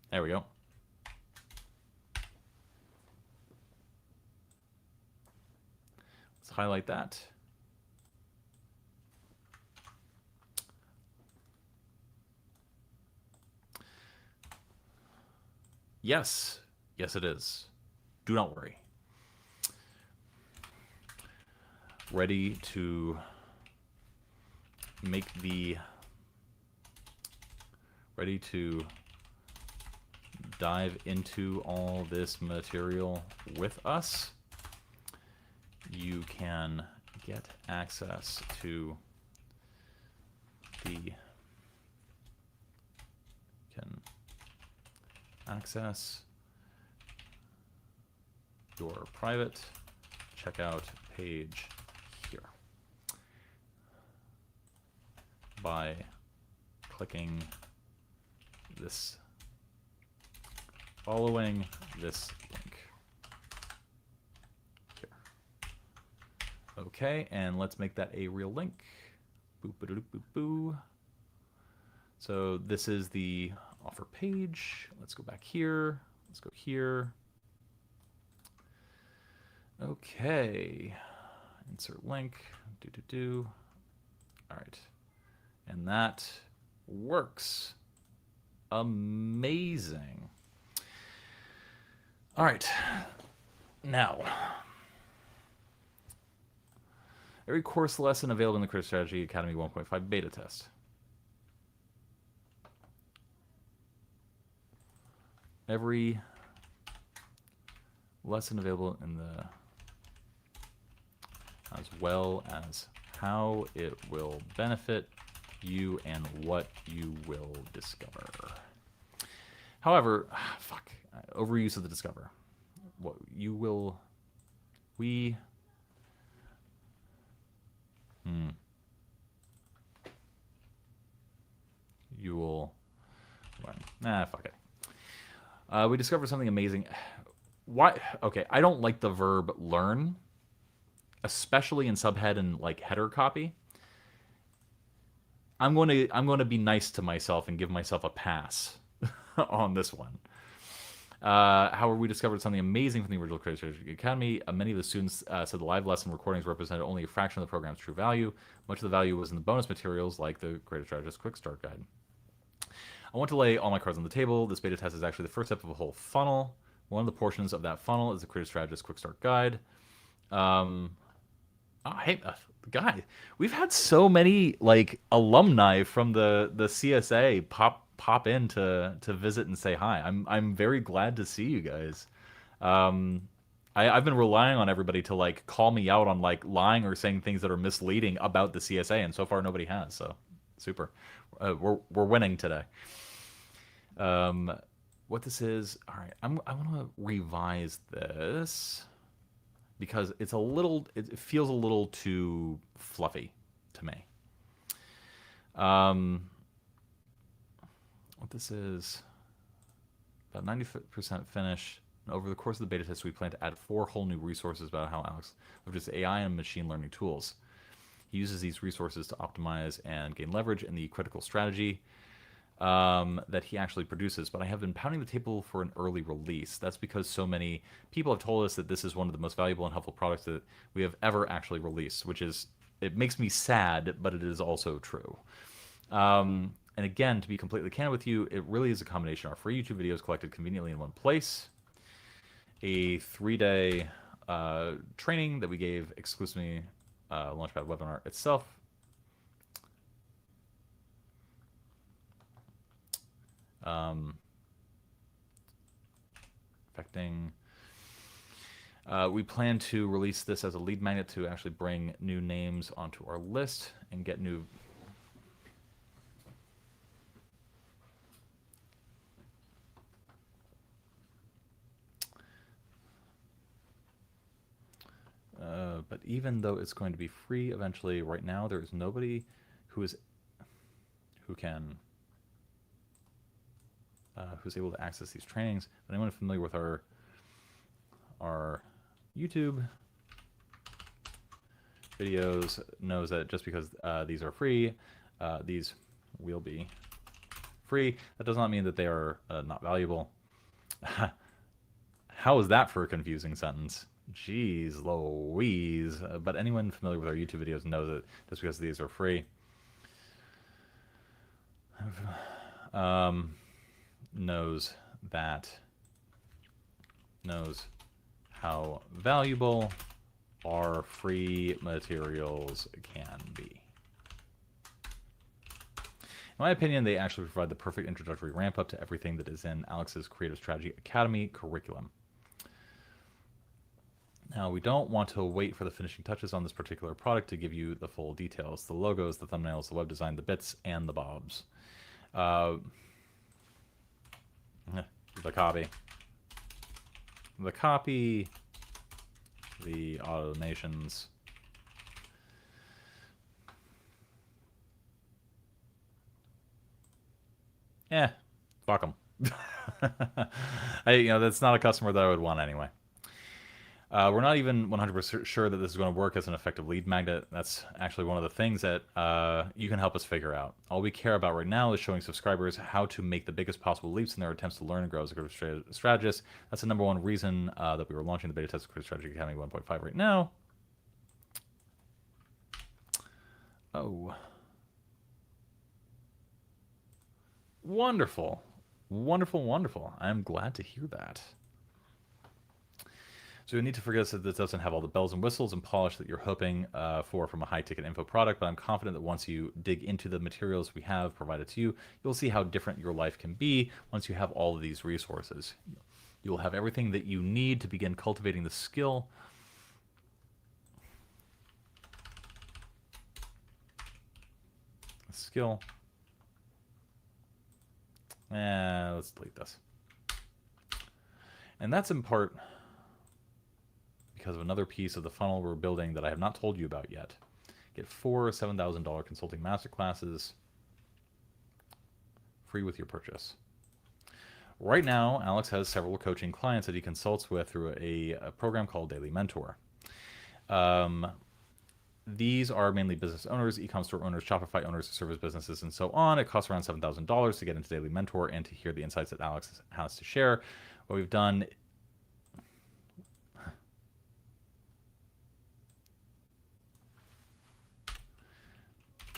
There we go. Let's highlight that. Yes, it is. Do not worry. Ready to dive into all this material with us. You can get access to your private checkout page here by clicking this, following this link here. Okay, and let's make that a real link. Boop-a-doop-boop-boo. So this is the offer page. Let's go back here. Let's go here. Okay. Insert link. All right. And that works. Amazing. All right. Now, every course lesson available in the Creative Strategy Academy 1.5 beta test. Every lesson available in the, as well as how it will benefit you and what you will discover. However, overuse of the discover. What you will, you will learn. Fuck it. We discovered something amazing. Why? Okay, I don't like the verb learn, especially in subhead and like header copy. I'm going to be nice to myself and give myself a pass on this one. However, we discovered something amazing from the original Creative Strategy Academy. Many of the students said the live lesson recordings represented only a fraction of the program's true value. Much of the value was in the bonus materials, like the Creative Strategist Quick Start Guide. I want to lay all my cards on the table. This beta test is actually the first step of a whole funnel. One of the portions of that funnel is the Creative Strategist Quick Start Guide. Hey, guy, we've had so many like alumni from the CSA pop in to visit and say hi. I'm very glad to see you guys. I've been relying on everybody to like call me out on like lying or saying things that are misleading about the CSA, and so far nobody has. So super. We're winning today. What this is? All right, I want to revise this because it's a little. It feels a little too fluffy to me. What this is? About 90% finished. And over the course of the beta test, we plan to add 4 whole new resources about how Alex leverages AI and machine learning tools. He uses these resources to optimize and gain leverage in the critical strategy that he actually produces. But I have been pounding the table for an early release. That's because so many people have told us that this is one of the most valuable and helpful products that we have ever actually released, which is, it makes me sad, but it is also true. And again, to be completely candid with you, it really is a combination of our free YouTube videos collected conveniently in one place, a 3-day training that we gave exclusively Launchpad webinar itself, affecting. We plan to release this as a lead magnet to actually bring new names onto our list and get new. But even though it's going to be free eventually, right now there is nobody who's able to access these trainings. But anyone familiar with our YouTube videos knows that just because these are free, these will be free. That does not mean that they are not valuable. How is that for a confusing sentence? Jeez Louise. But anyone familiar with our YouTube videos knows that just because these are free, knows how valuable our free materials can be. In my opinion, they actually provide the perfect introductory ramp up to everything that is in Alex's Creative Strategy Academy curriculum. Now, we don't want to wait for the finishing touches on this particular product to give you the full details, the logos, the thumbnails, the web design, the bits, and the bobs. The copy, the automations. Fuck them. That's not a customer that I would want anyway. We're not even 100% sure that this is going to work as an effective lead magnet. That's actually one of the things that you can help us figure out. All we care about right now is showing subscribers how to make the biggest possible leaps in their attempts to learn and grow as a creative strategist. That's the #1 reason that we were launching the beta test of Creative Strategy Academy 1.5 right now. Oh. Wonderful. Wonderful, wonderful. I'm glad to hear that. So you need to forget that this doesn't have all the bells and whistles and polish that you're hoping for from a high-ticket info product, but I'm confident that once you dig into the materials we have provided to you, you'll see how different your life can be once you have all of these resources. You'll have everything that you need to begin cultivating the skill. Let's delete this. And that's in part because of another piece of the funnel we're building that I have not told you about yet. Get 4 $7,000 consulting masterclasses free with your purchase. Right now, Alex has several coaching clients that he consults with through a program called Daily Mentor. These are mainly business owners, e-commerce store owners, Shopify owners, service businesses, and so on. It costs around $7,000 to get into Daily Mentor and to hear the insights that Alex has to share. what we've done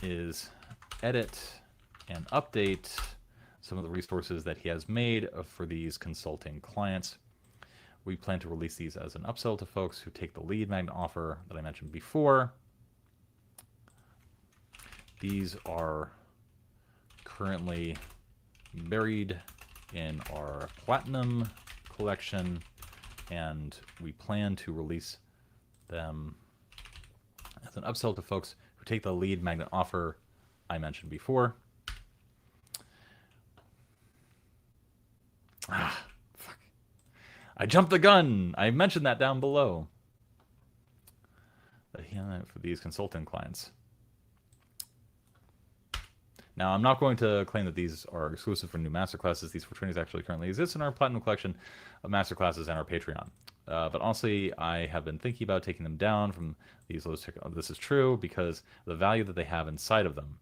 is edit and update some of the resources that he has made for these consulting clients. We plan to release these as an upsell to folks who take the lead magnet offer that I mentioned before. These are currently buried in our Platinum collection, and we plan to release them as an upsell to folks who take the lead magnet offer I mentioned before. Fuck. I jumped the gun. I mentioned that down below. For these consulting clients. Now, I'm not going to claim that these are exclusive for new masterclasses. These 4 trainings actually currently exist in our Platinum collection of masterclasses and our Patreon. But honestly, I have been thinking about taking them down from these low tier. This is true because of the value that they have inside of them.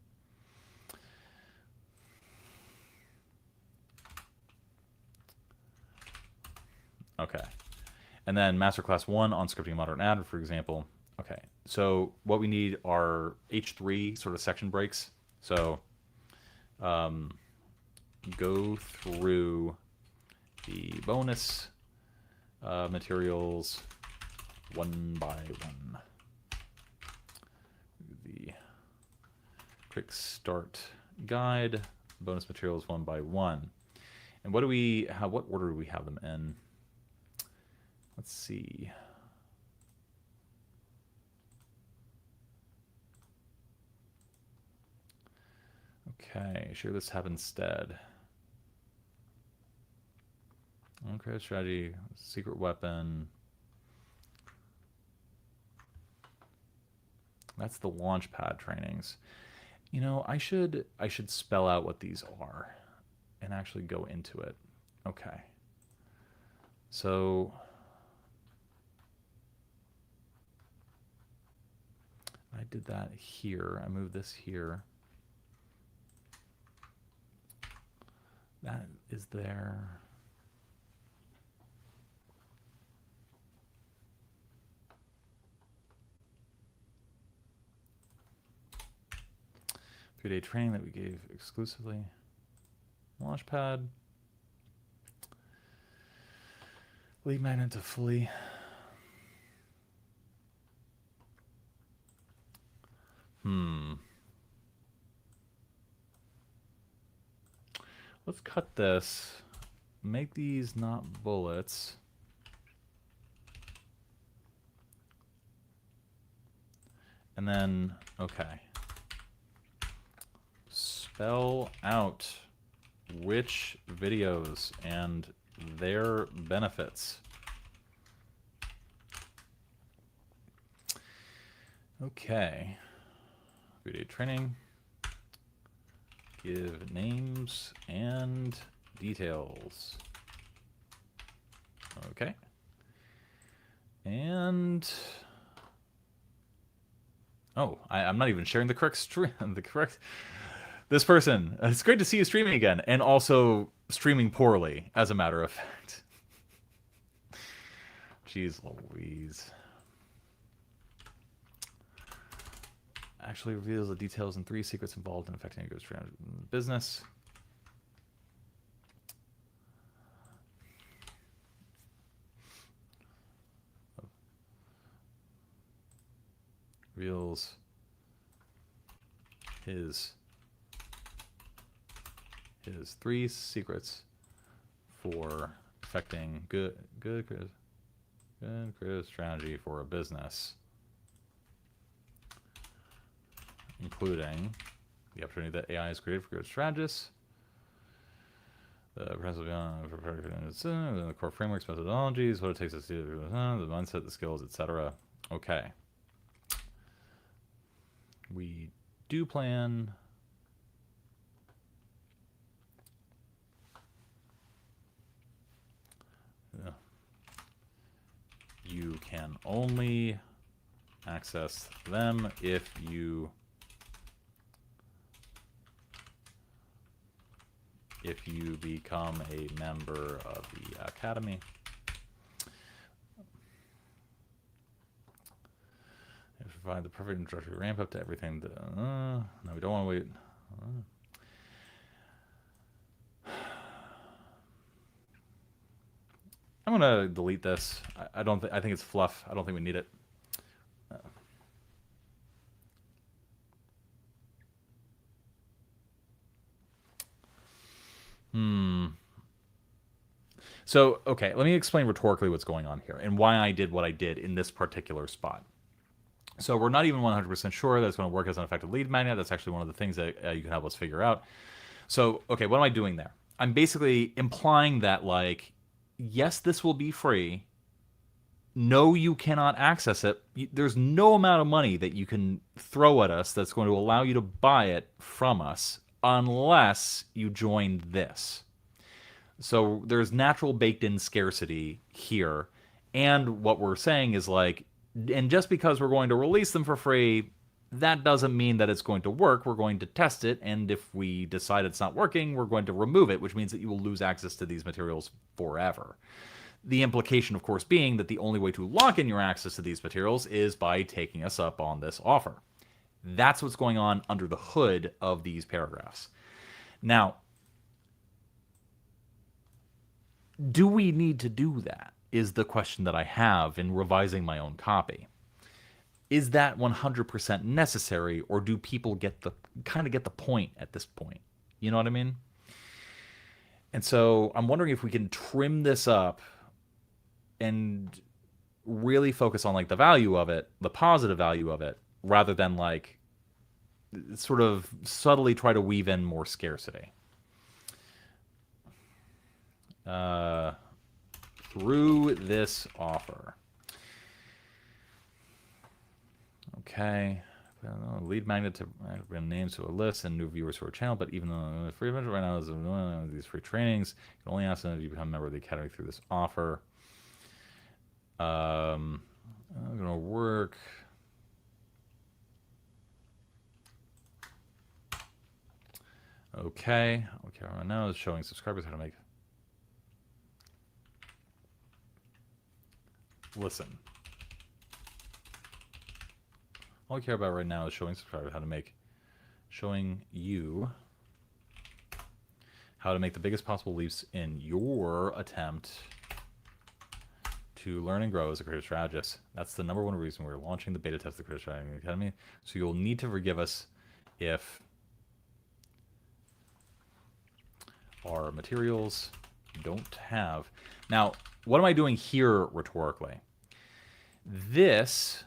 Okay. And then Masterclass 1 on scripting a modern ad, for example. Okay. So what we need are H3 sort of section breaks. So go through the bonus materials one by one. The quick start guide, bonus materials one by one. And what do we have? What order do we have them in? Let's see. Okay, share this tab instead. Okay, strategy, secret weapon. That's the Launchpad trainings. You know, I should spell out what these are and actually go into it. Okay. So I did that here. I moved this here. That is there. Three-day training that we gave exclusively. Launchpad. Lead magnet to fully. Let's cut this. Make these not bullets. And then, okay. Spell out which videos and their benefits. Okay. Video training. Give names and details. Okay. And oh, I'm not even sharing the correct stream. This person. It's great to see you streaming again, and also streaming poorly, as a matter of fact. Jeez Louise. Actually reveals the details and 3 secrets involved in affecting a good business. Reveals his 3 secrets for affecting good creative strategy for a business, including the opportunity that AI is created for good strategists, the core frameworks, methodologies, what it takes to see the mindset, the skills, etc. Okay. We do plan you can only access them if you if you become a member of the Academy. Provide the perfect introductory ramp up to everything. No, we don't want to wait. I'm gonna delete this. I don't. I think it's fluff. I don't think we need it. So, okay, let me explain rhetorically what's going on here and why I did what I did in this particular spot. So we're not even 100% sure that it's going to work as an effective lead magnet. That's actually one of the things that you can help us figure out. So, okay, what am I doing there? I'm basically implying that, like, yes, this will be free. No, you cannot access it. There's no amount of money that you can throw at us that's going to allow you to buy it from us unless you join this. So there's natural baked-in scarcity here. And what we're saying is, like, and just because we're going to release them for free, that doesn't mean that it's going to work. We're going to test it, and if we decide it's not working, we're going to remove it, which means that you will lose access to these materials forever. The implication, of course, being that the only way to lock in your access to these materials is by taking us up on this offer. That's what's going on under the hood of these paragraphs. Now, do we need to do that? Is the question that I have in revising my own copy. Is that 100% necessary, or do people kind of get the point at this point? You know what I mean? And so I'm wondering if we can trim this up and really focus on, like, the value of it, the positive value of it, rather than, like, sort of subtly try to weave in more scarcity. Through this offer. Okay. Lead magnet to bring names to a list and new viewers to our channel, but even though free event right now is these free trainings, you can only ask them if you become a member of the Academy through this offer. I'm gonna work. Okay. Okay, right now is showing subscribers how to make. Listen. All I care about right now is showing subscribers showing you how to make the biggest possible leaps in your attempt to learn and grow as a creative strategist. That's the number one reason we're launching the beta test of the Creative Strategy Academy. So you'll need to forgive us if our materials don't have. Now, what am I doing here rhetorically? This,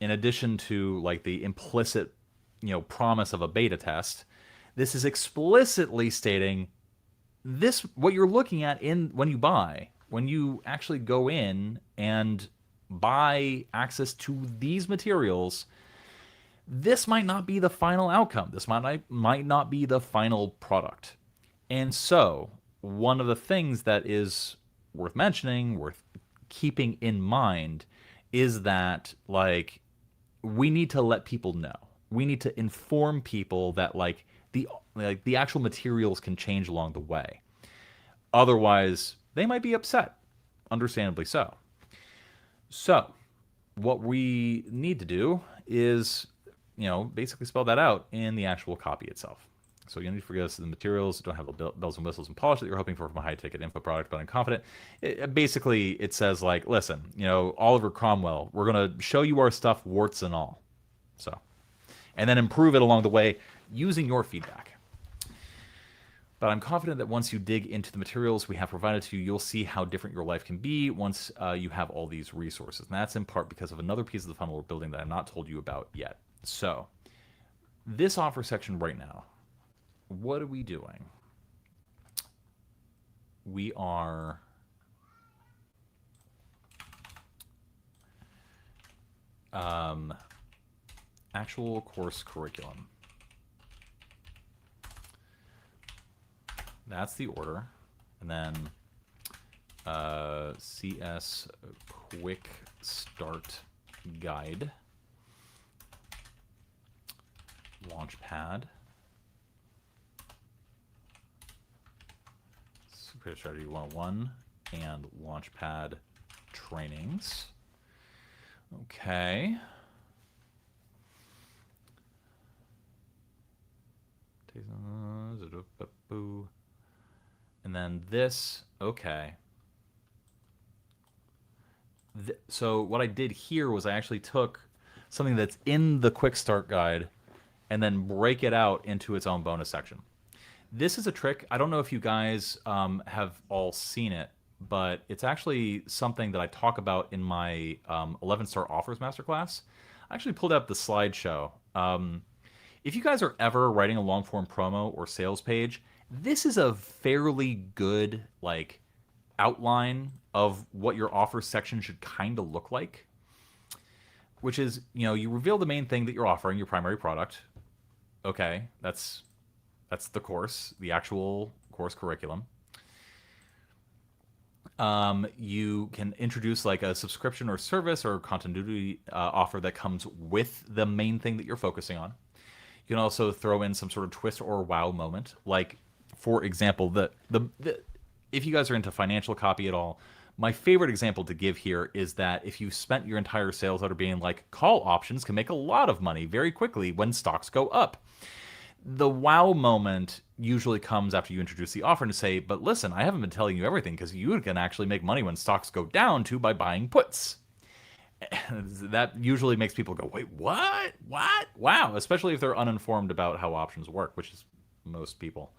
in addition to, like, the implicit, promise of a beta test, this is explicitly stating this, what you're looking at when you actually go in and buy access to these materials, this might not be the final outcome. This might not be the final product. And so one of the things that is worth mentioning, worth keeping in mind, is that, like, we need to let people know. We need to inform people that, like, the actual materials can change along the way. Otherwise, they might be upset, understandably so. So, what we need to do is, basically spell that out in the actual copy itself. So you need to forget the materials don't have the bells and whistles and polish that you're hoping for from a high-ticket info product, but I'm confident. Basically, it says, like, listen, Oliver Cromwell, we're going to show you our stuff, warts and all. So, and then improve it along the way using your feedback. But I'm confident that once you dig into the materials we have provided to you, you'll see how different your life can be once you have all these resources. And that's in part because of another piece of the funnel we're building that I've not told you about yet. So, this offer section right now, what are we doing? We are actual course curriculum. That's the order. And then CS Quick Start Guide. Launchpad. Create Strategy 101 and Launchpad trainings. Okay. And then this, okay. So what I did here was I actually took something that's in the quick start guide and then break it out into its own bonus section. This is a trick. I don't know if you guys have all seen it, but it's actually something that I talk about in my 11-star offers masterclass. I actually pulled up the slideshow. If you guys are ever writing a long form promo or sales page, this is a fairly good like outline of what your offer section should kind of look like. Which is, you know, you reveal the main thing that you're offering, your primary product. Okay, that's the course, the actual course curriculum. You can introduce like a subscription or service or continuity offer that comes with the main thing that you're focusing on. You can also throw in some sort of twist or wow moment. Like, for example, if you guys are into financial copy at all, my favorite example to give here is that if you spent your entire sales letter being like, call options can make a lot of money very quickly when stocks go up. The wow moment usually comes after you introduce the offer and say, but listen, I haven't been telling you everything because you can actually make money when stocks go down too by buying puts. That usually makes people go, wait, what? What? Wow. Especially if they're uninformed about how options work, which is most people.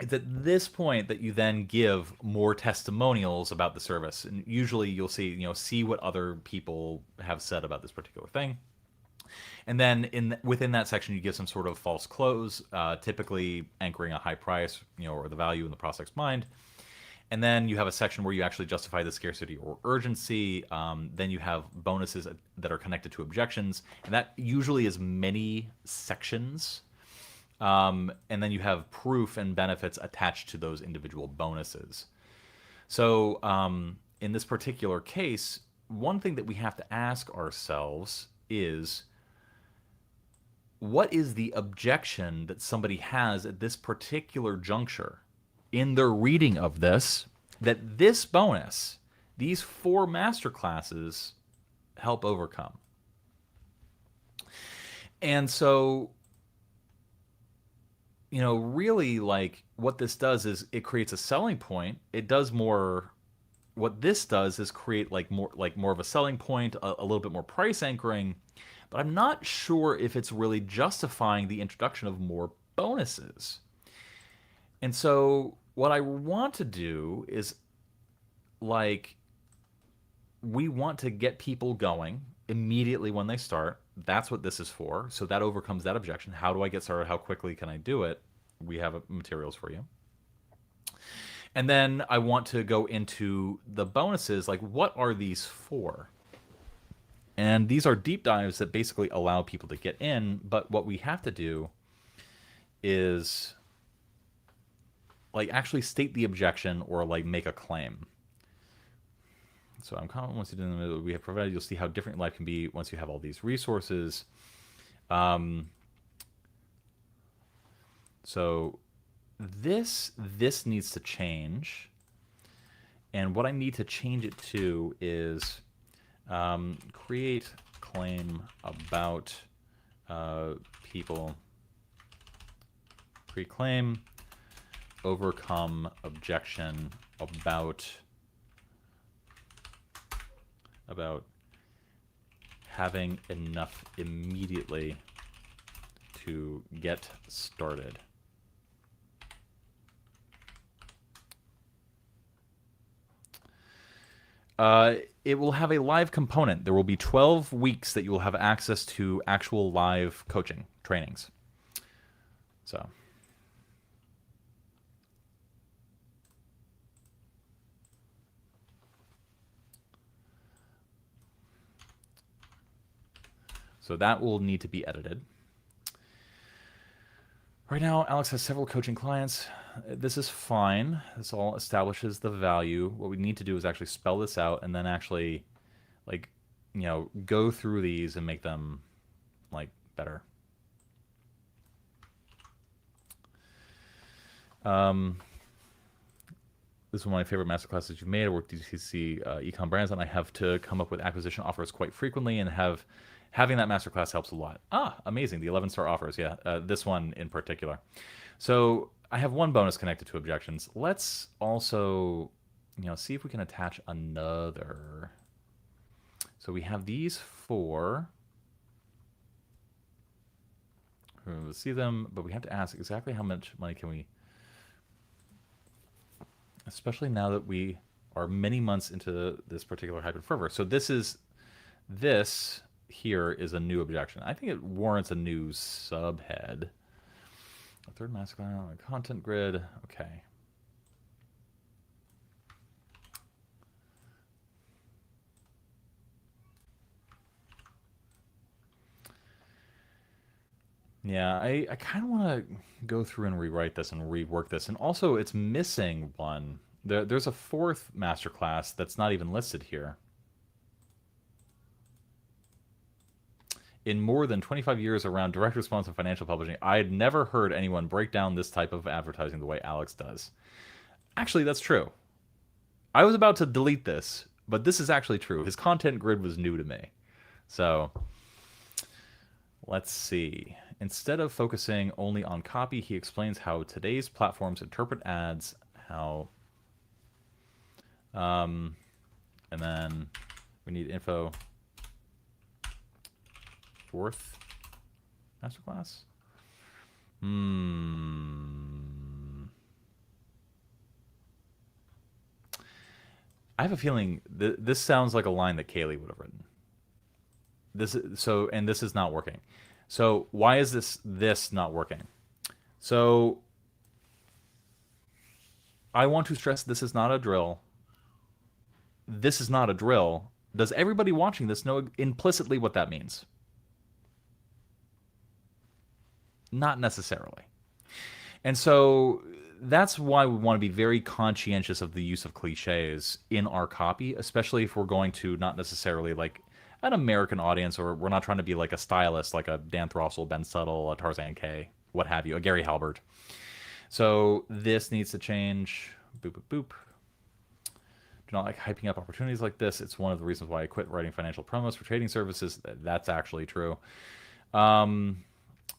It's at this point that you then give more testimonials about the service. And usually you'll see what other people have said about this particular thing. And then within that section, you give some sort of false close, typically anchoring a high price, or the value in the prospect's mind. And then you have a section where you actually justify the scarcity or urgency. Then you have bonuses that are connected to objections. And that usually is many sections. And then you have proof and benefits attached to those individual bonuses. So in this particular case, one thing that we have to ask ourselves is, what is the objection that somebody has at this particular juncture in their reading of this, that this bonus, these 4 masterclasses, help overcome? And so, really, like, what this does is it creates a selling point. It does more. What this does is create more of a selling point, a little bit more price anchoring. But I'm not sure if it's really justifying the introduction of more bonuses. And so what I want to do is, we want to get people going immediately when they start. That's what this is for. So that overcomes that objection. How do I get started? How quickly can I do it? We have materials for you. And then I want to go into the bonuses. Like, what are these for? And these are deep dives that basically allow people to get in, but what we have to do is actually state the objection or make a claim. So I'm confident once you do in the middle, we have provided, you'll see how different life can be once you have all these resources. So this needs to change. And what I need to change it to is create claim about people. Create claim, overcome objection about having enough immediately to get started. It will have a live component. There will be 12 weeks that you will have access to actual live coaching trainings. So that will need to be edited. Right now, Alex has several coaching clients. This is fine. This all establishes the value. What we need to do is actually spell this out and then actually, go through these and make them, better. This is one of my favorite masterclasses you've made. I work DTC ecom brands, and I have to come up with acquisition offers quite frequently, and having that masterclass helps a lot. Ah, amazing. The 11-star offers. Yeah, this one in particular. So I have one bonus connected to objections. Let's also, see if we can attach another. So we have these 4. We'll see them, but we have to ask exactly how much money can we, especially now that we are many months into this particular hybrid fervor. So this here is a new objection. I think it warrants a new subhead. A third masterclass, a content grid. Okay. Yeah, I kind of want to go through and rewrite this and rework this. And also, it's missing one. There's a 4th masterclass that's not even listed here. In more than 25 years around direct response and financial publishing, I had never heard anyone break down this type of advertising the way Alex does. Actually, that's true. I was about to delete this, but this is actually true. His content grid was new to me. So, let's see. Instead of focusing only on copy, he explains how today's platforms interpret ads, and then we need info. 4th masterclass? I have a feeling this sounds like a line that Kaylee would have written. This is not working. So why is this not working? So I want to stress this is not a drill. This is not a drill. Does everybody watching this know implicitly what that means? Not necessarily. And so that's why we want to be very conscientious of the use of cliches in our copy, especially if we're going to not necessarily like an American audience, or we're not trying to be like a stylist like a Dan Throssell, Ben Suttle, a Tarzan K, what have you, a Gary Halbert. So this needs to change. Boop, boop, boop. Do not like hyping up opportunities like this. It's one of the reasons why I quit writing financial promos for trading services. That's actually true.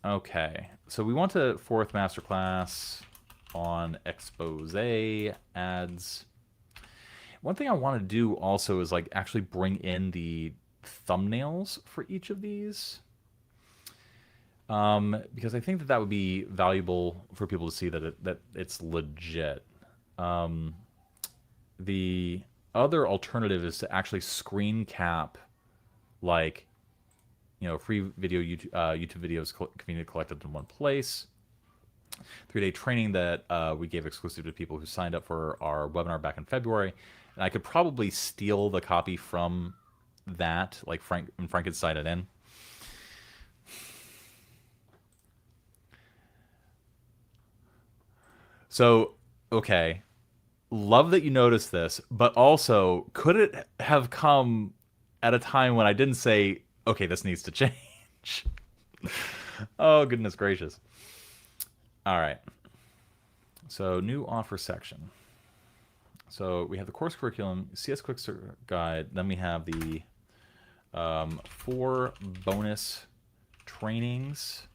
Okay, so we want a 4th masterclass on expose ads. One thing I want to do also is like actually bring in the thumbnails for each of these, because I think that would be valuable for people to see that it's legit. The other alternative is to actually screen cap, like, free video YouTube videos conveniently collected in one place. 3-day training that we gave exclusive to people who signed up for our webinar back in February. And I could probably steal the copy from that, like Frank could sign it in. So, okay. Love that you noticed this, but also, could it have come at a time when I didn't say, okay, this needs to change? Oh, goodness gracious. All right. So, new offer section. So, we have the course curriculum, CS Quick Start Guide, then we have the 4 bonus trainings,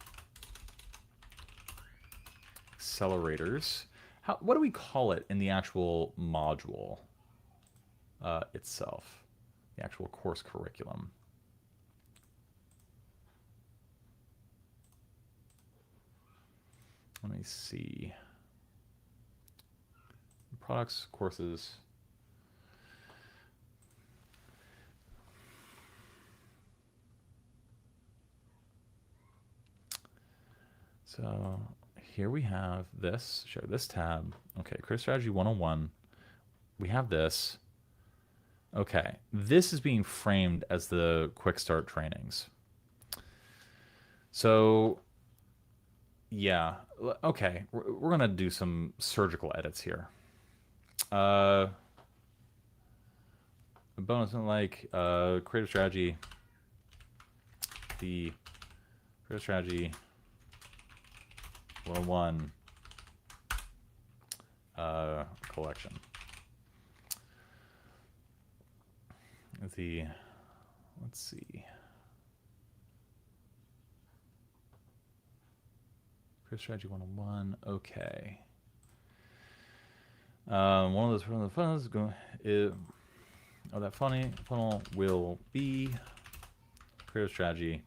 accelerators. What do we call it in the actual module itself? The actual course curriculum. Let me see. Products, courses. So here we have this, share this tab. Okay, Creative Strategy 101. We have this. Okay, this is being framed as the quick start trainings. So, yeah, okay, we're gonna do some surgical edits here. A bonus like Creative Strategy, the Creative Strategy 101 collection. Let's see. Chris Strategy 101. Okay. One of those from the funds that funny funnel will be Creative Strategy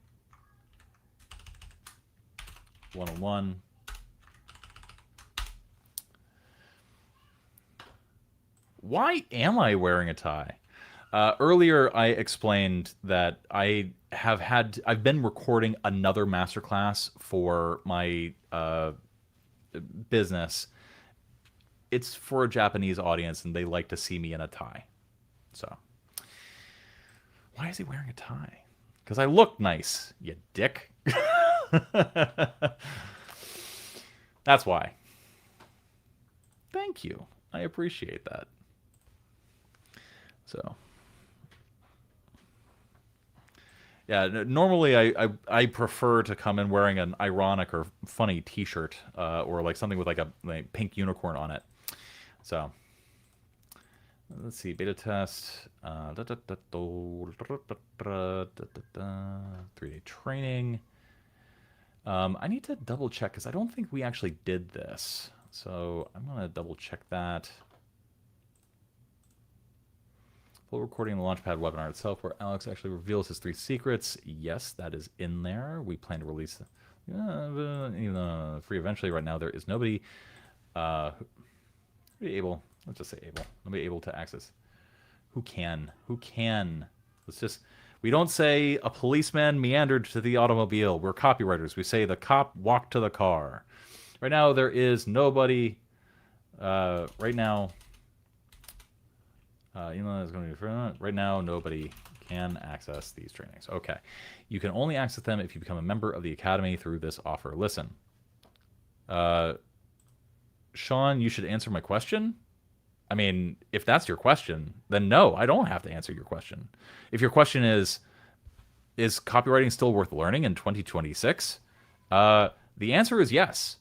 101. Why am I wearing a tie? Earlier, I explained that I've been recording another masterclass for my business. It's for a Japanese audience, and they like to see me in a tie. So, why is he wearing a tie? Because I look nice, you dick. That's why. Thank you. I appreciate that. So, yeah, normally I prefer to come in wearing an ironic or funny T-shirt or like something with like a pink unicorn on it. So, let's see, beta test, 3-day training. I need to double check because I don't think we actually did this. So I'm gonna double check that. Full recording of the Launchpad webinar itself, where Alex actually reveals his 3 secrets. Yes, that is in there. We plan to release even though free eventually. Right now, there is nobody able. Let's just say able. Nobody able to access. Who can? Who can? Let's just. We don't say a policeman meandered to the automobile. We're copywriters. We say the cop walked to the car. Right now, there is nobody. Right now. There's going to be right now, nobody can access these trainings. Okay. You can only access them if you become a member of the Academy through this offer. Listen. Sean, you should answer my question. I mean, if that's your question, then no, I don't have to answer your question. If your question is copywriting still worth learning in 2026? The answer is yes.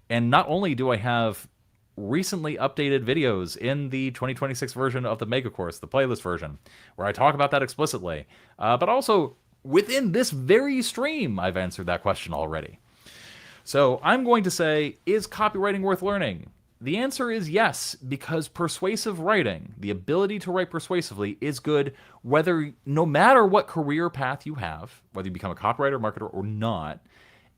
And not only do I have recently updated videos in the 2026 version of the Mega Course, the playlist version, where I talk about that explicitly. But also, within this very stream, I've answered that question already. So I'm going to say, is copywriting worth learning? The answer is yes, because persuasive writing, the ability to write persuasively, is good no matter what career path you have, whether you become a copywriter, marketer, or not.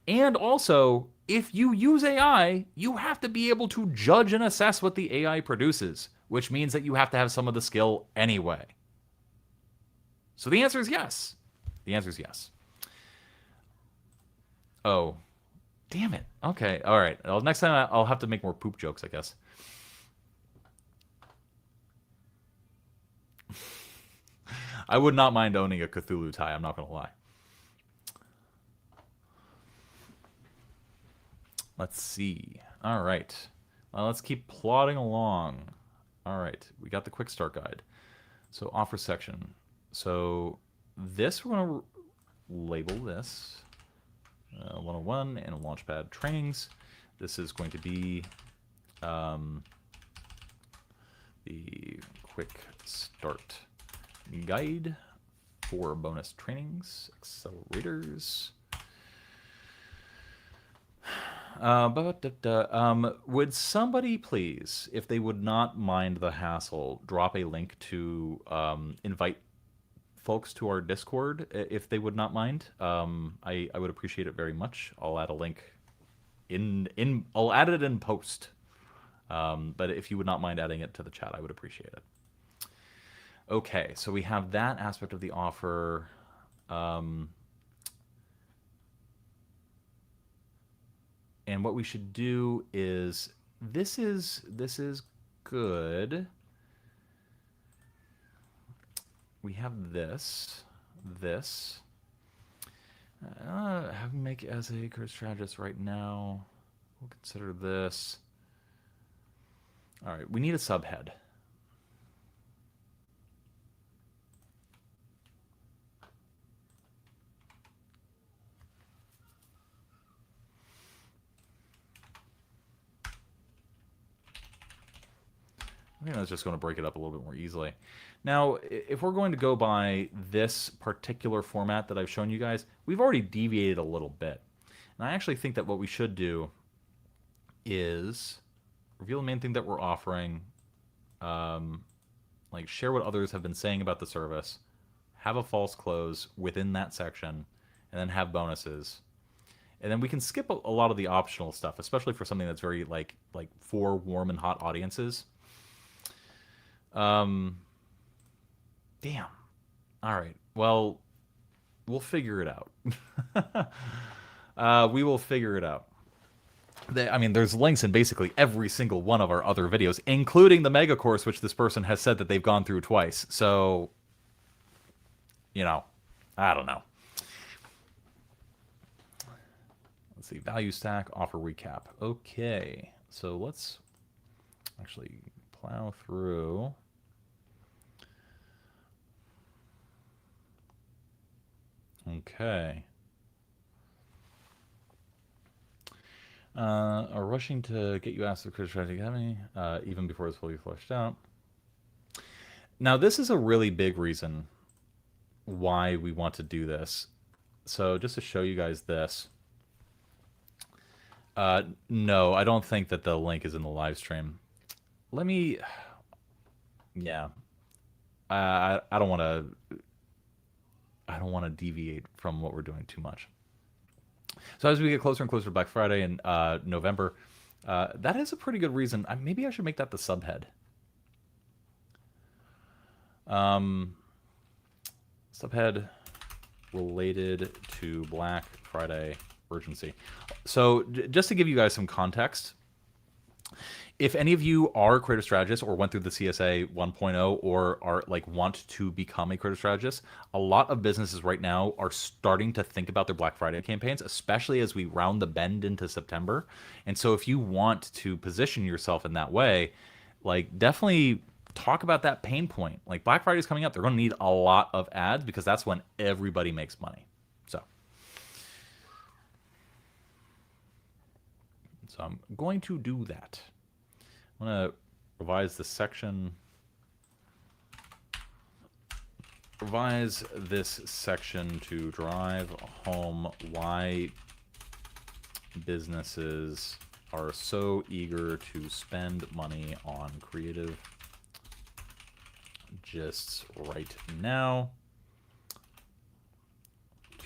And also, if you use AI, you have to be able to judge and assess what the AI produces, which means that you have to have some of the skill anyway. So the answer is yes. The answer is yes. Oh, damn it. Okay, all right. Well, next time I'll have to make more poop jokes, I guess. I would not mind owning a Cthulhu tie, I'm not going to lie. Let's see. All right. Let's keep plodding along. All right. We got the quick start guide. So offer section. So this, we're going to label this 101 and Launchpad trainings. This is going to be the quick start guide for bonus trainings, accelerators. Would somebody please, if they would not mind the hassle, drop a link to invite folks to our Discord, if they would not mind? I would appreciate it very much. I'll add a link I'll add it in post. But if you would not mind adding it to the chat, I would appreciate it. Okay, so we have that aspect of the offer. And what we should do is, this is good. We have this. Have him make as a career strategist right now. We'll consider this. All right, we need a subhead. think that's just going to break it up a little bit more easily. Now, if we're going to go by this particular format that I've shown you guys, we've already deviated a little bit. And I actually think that what we should do is reveal the main thing that we're offering, like share what others have been saying about the service, have a false close within that section, and then have bonuses. And then we can skip a lot of the optional stuff, especially for something that's very like for warm and hot audiences. Damn. All right. Well, we'll figure it out. We will figure it out. I mean, there's links in basically every single one of our other videos, including the mega course, which this person has said that they've gone through twice. So, you know, I don't know. Let's see, value stack, offer recap. Okay, so let's actually plow through. Okay. Are rushing to get you asked the Critical Strategy Academy, even before it's fully fleshed out. Now, this is a really big reason why we want to do this. So just to show you guys this. No, I don't think that the link is in the live stream. Let me... Yeah. I don't want to... I don't want to deviate from what we're doing too much. So as we get closer and closer to Black Friday in November, that is a pretty good reason. Maybe I should make that the subhead. Subhead related to Black Friday urgency. So just to give you guys some context, if any of you are creative strategists or went through the CSA 1.0 or are like want to become a creative strategist, a lot of businesses right now are starting to think about their Black Friday campaigns, especially as we round the bend into September. And so if you want to position yourself in that way, like definitely talk about that pain point. Like Black Friday is coming up. They're going to need a lot of ads because that's when everybody makes money. So I'm going to do that. I'm going to revise this section. Revise this section to drive home why businesses are so eager to spend money on creative gists right now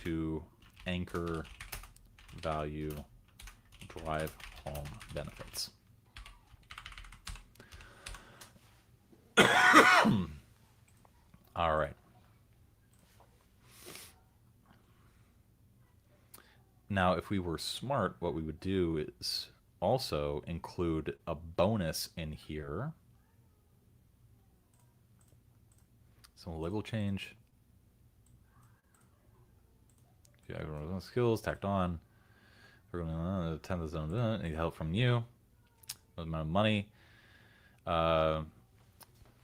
to anchor value, drive home benefits. All right. Now, if we were smart, what we would do is also include a bonus in here. So label change. Skills tacked on. We're going to 10,000. Need help from you. Amount of money.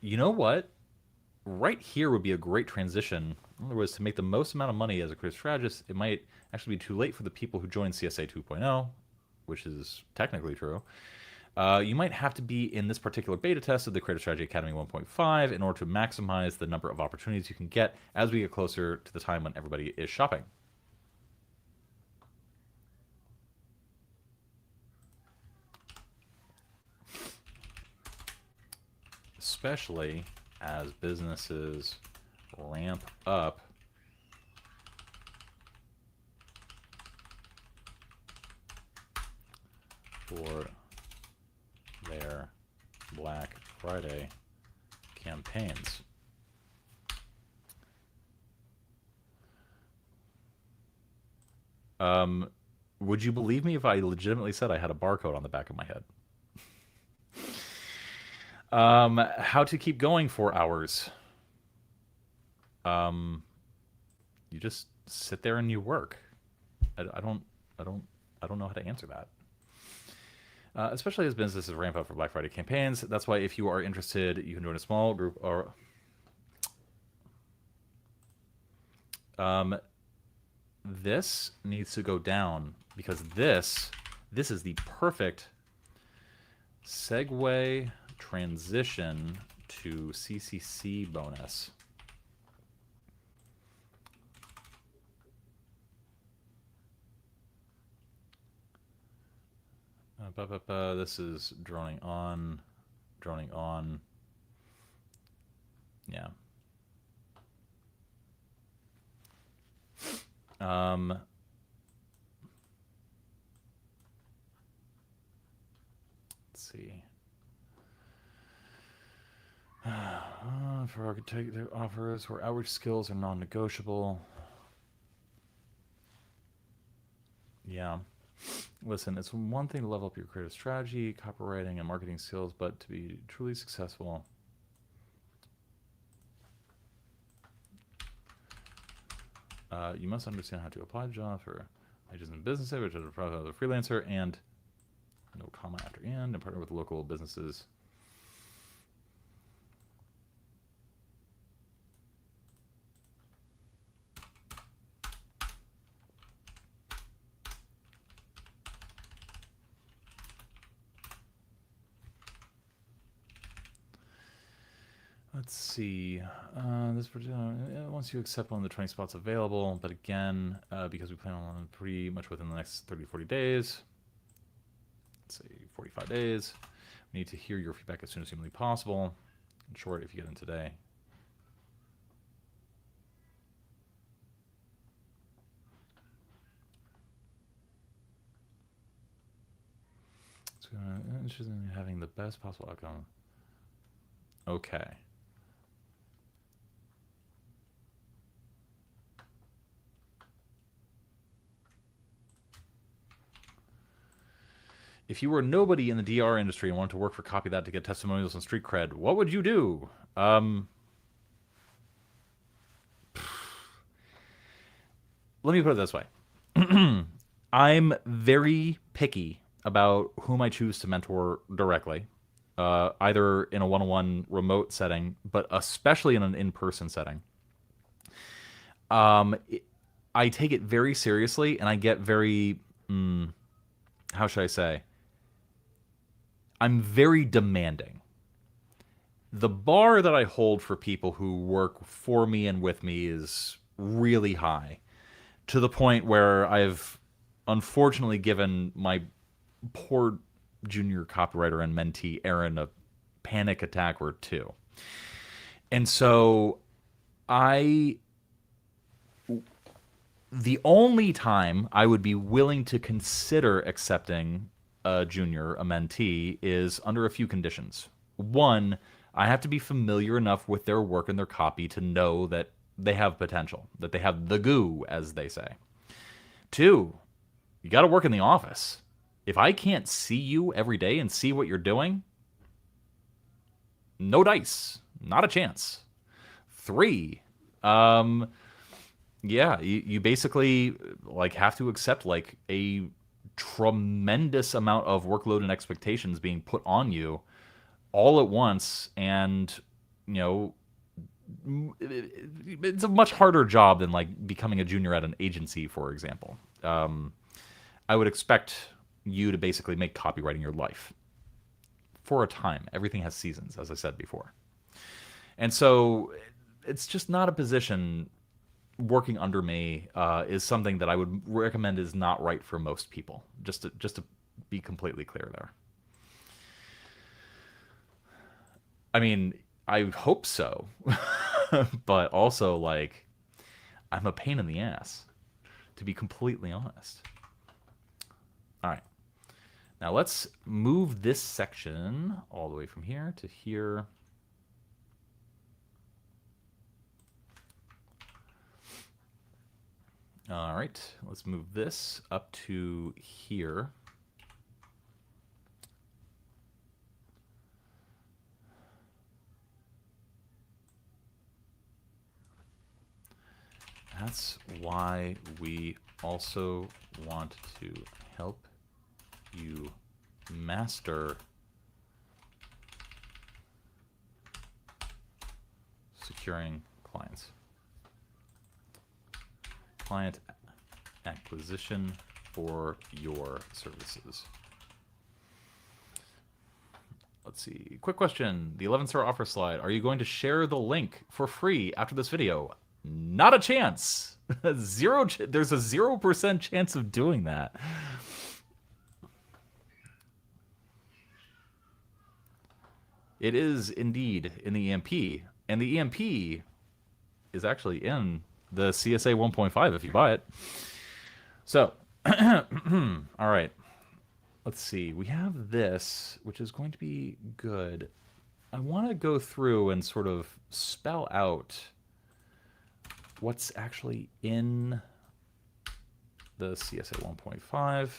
You know what? Right here would be a great transition. In other words, to make the most amount of money as a creative strategist, it might actually be too late for the people who join CSA 2.0, which is technically true. You might have to be in this particular beta test of the Creative Strategy Academy 1.5 in order to maximize the number of opportunities you can get as we get closer to the time when everybody is shopping. Especially as businesses ramp up for their Black Friday campaigns. Would you believe me if I legitimately said I had a barcode on the back of my head? How to keep going for hours. You just sit there and you work. I don't know how to answer that. Especially as businesses ramp up for Black Friday campaigns. That's why if you are interested, you can join a small group or this needs to go down because this is the perfect segue transition to CCC bonus. This is droning on. Yeah. Let's see. For architect offers where outreach skills are non-negotiable. Yeah. Listen, it's one thing to level up your creative strategy, copywriting, and marketing skills, but to be truly successful, you must understand how to apply the job for wages and businesses, which is a profile of a freelancer, and no comma after and partner with local businesses. Let's see. This once you accept one of the 20 spots available, but again, because we plan on pretty much within the next 30 to 40 days, let's say 45 days, we need to hear your feedback as soon as humanly possible. In short, if you get in today. So interested in having the best possible outcome. Okay. If you were nobody in the DR industry and wanted to work for Copy That to get testimonials and street cred, what would you do? Let me put it this way. I'm very picky about whom I choose to mentor directly, either in a one-on-one remote setting, but especially in an in-person setting. I take it very seriously, and I get very, how should I say? I'm very demanding. The bar that I hold for people who work for me and with me is really high, to the point where I've unfortunately given my poor junior copywriter and mentee, Aaron, a panic attack or two. And so the only time I would be willing to consider accepting a junior, a mentee, is under a few conditions. One, I have to be familiar enough with their work and their copy to know that they have potential, that they have the goo, as they say. Two, you got to work in the office. If I can't see you every day and see what you're doing, no dice, not a chance. Three, yeah, you basically like have to accept like a tremendous amount of workload and expectations being put on you all at once, and you know, it's a much harder job than like becoming a junior at an agency, for example. I would expect you to basically make copywriting your life for a time. Everything has seasons, as I said before. And so it's just not a position. Working under me is something that I would recommend is not right for most people, just to be completely clear there. I mean, I hope so, but also, like, I'm a pain in the ass, to be completely honest. All right. Now let's move this section all the way from here to here. All right, let's move this up to here. That's why we also want to help you master securing clients. Client acquisition for your services. let's see. Quick question. The 11 star offer slide. Are you going to share the link for free after this video? Not a chance. There's a 0% chance of doing that. It is indeed in the EMP. And the EMP is actually in the CSA 1.5 if you buy it. So, all right. Let's see. We have this, which is going to be good. I want to go through and sort of spell out what's actually in the CSA 1.5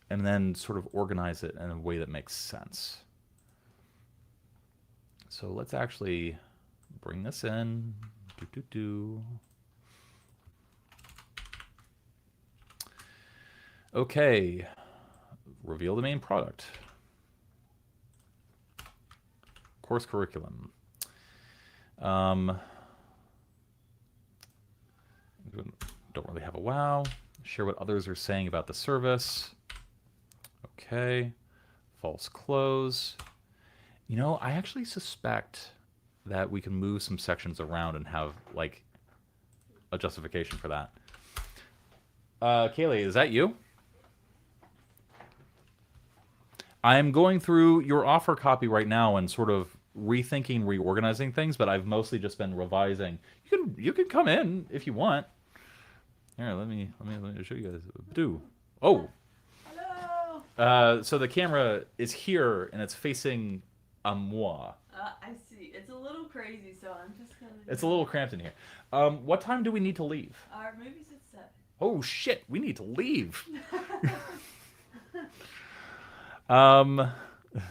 and then sort of organize it in a way that makes sense. So let's actually bring this in. Okay, reveal the main product. Course curriculum. Don't really have a wow. Share what others are saying about the service. Okay, false close. You know, I actually suspect that we can move some sections around and have, like, a justification for that. Kaylee, is that you? I'm going through your offer copy right now and sort of rethinking, reorganizing things, but I've mostly just been revising. You can come in if you want. Here, let me show you guys. Do. Oh. Hello. So the camera is here and it's facing à moi. I see. It's a little crazy, so I'm just gonna. It's a little cramped in here. What time do we need to leave? Our movie's at 7. Oh shit, we need to leave.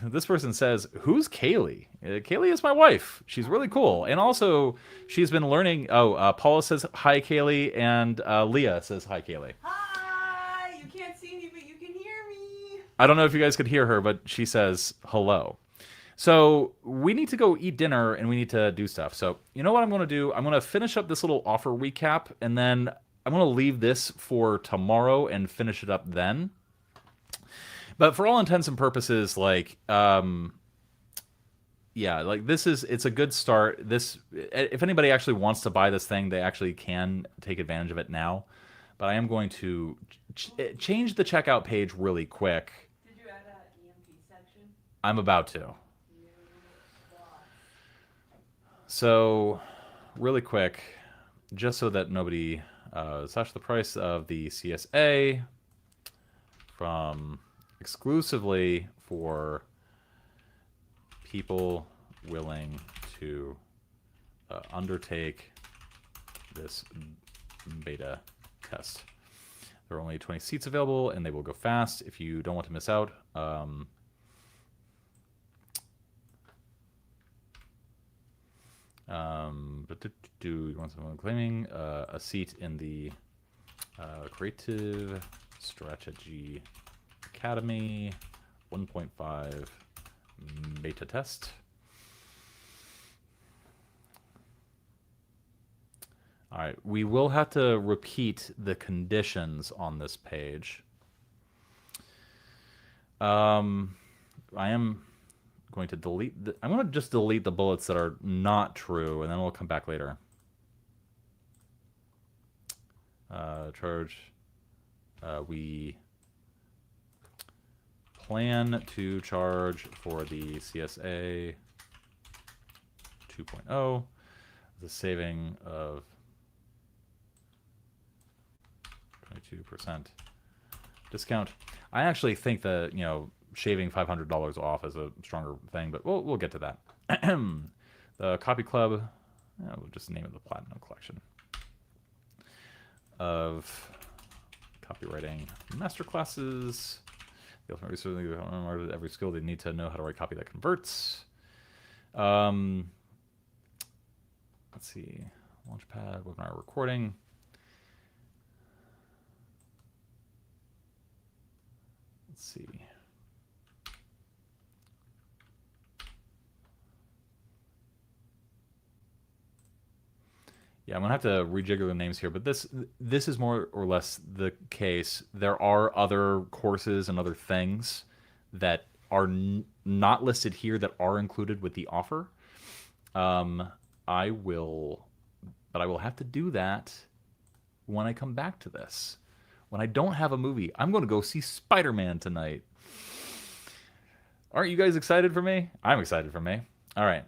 This person says, "Who's Kaylee?" Kaylee is my wife. She's really cool, and also she's been learning. Paula says hi, Kaylee, and Leah says hi, Kaylee. Hi. You can't see me, but you can hear me. I don't know if you guys could hear her, but she says hello. So we need to go eat dinner and we need to do stuff. So you know what I'm going to do? I'm going to finish up this little offer recap, and then I'm going to leave this for tomorrow and finish it up then. But for all intents and purposes, like, yeah, like it's a good start. This, if anybody actually wants to buy this thing, they actually can take advantage of it now. But I am going to change the checkout page really quick. Did you add an EMP section? I'm about to. So, really quick, just so that nobody, slash the price of the CSA from exclusively for people willing to undertake this beta test. There are only 20 seats available, and they will go fast if you don't want to miss out. But you want someone claiming a seat in the Creative Strategy Academy 1.5 beta test. All right, we will have to repeat the conditions on this page. I am going to delete I'm going to just delete the bullets that are not true, and then we'll come back later. Charge. We plan to charge for the CSA 2.0 the saving of 22% discount. I actually think that, you know, shaving $500 off is a stronger thing, but we'll get to that. The Copy Club, we'll just name it the Platinum Collection of copywriting masterclasses. The ultimate research, every skill they need to know how to write copy that converts. Let's see, Launchpad, webinar recording. Let's see. Yeah, I'm gonna have to rejigger the names here, but this is more or less the case. There are other courses and other things that are not listed here that are included with the offer. I will have to do that when I come back to this. When I don't have a movie, I'm going to go see Spider-Man tonight. Aren't you guys excited for me? I'm excited for me. All right.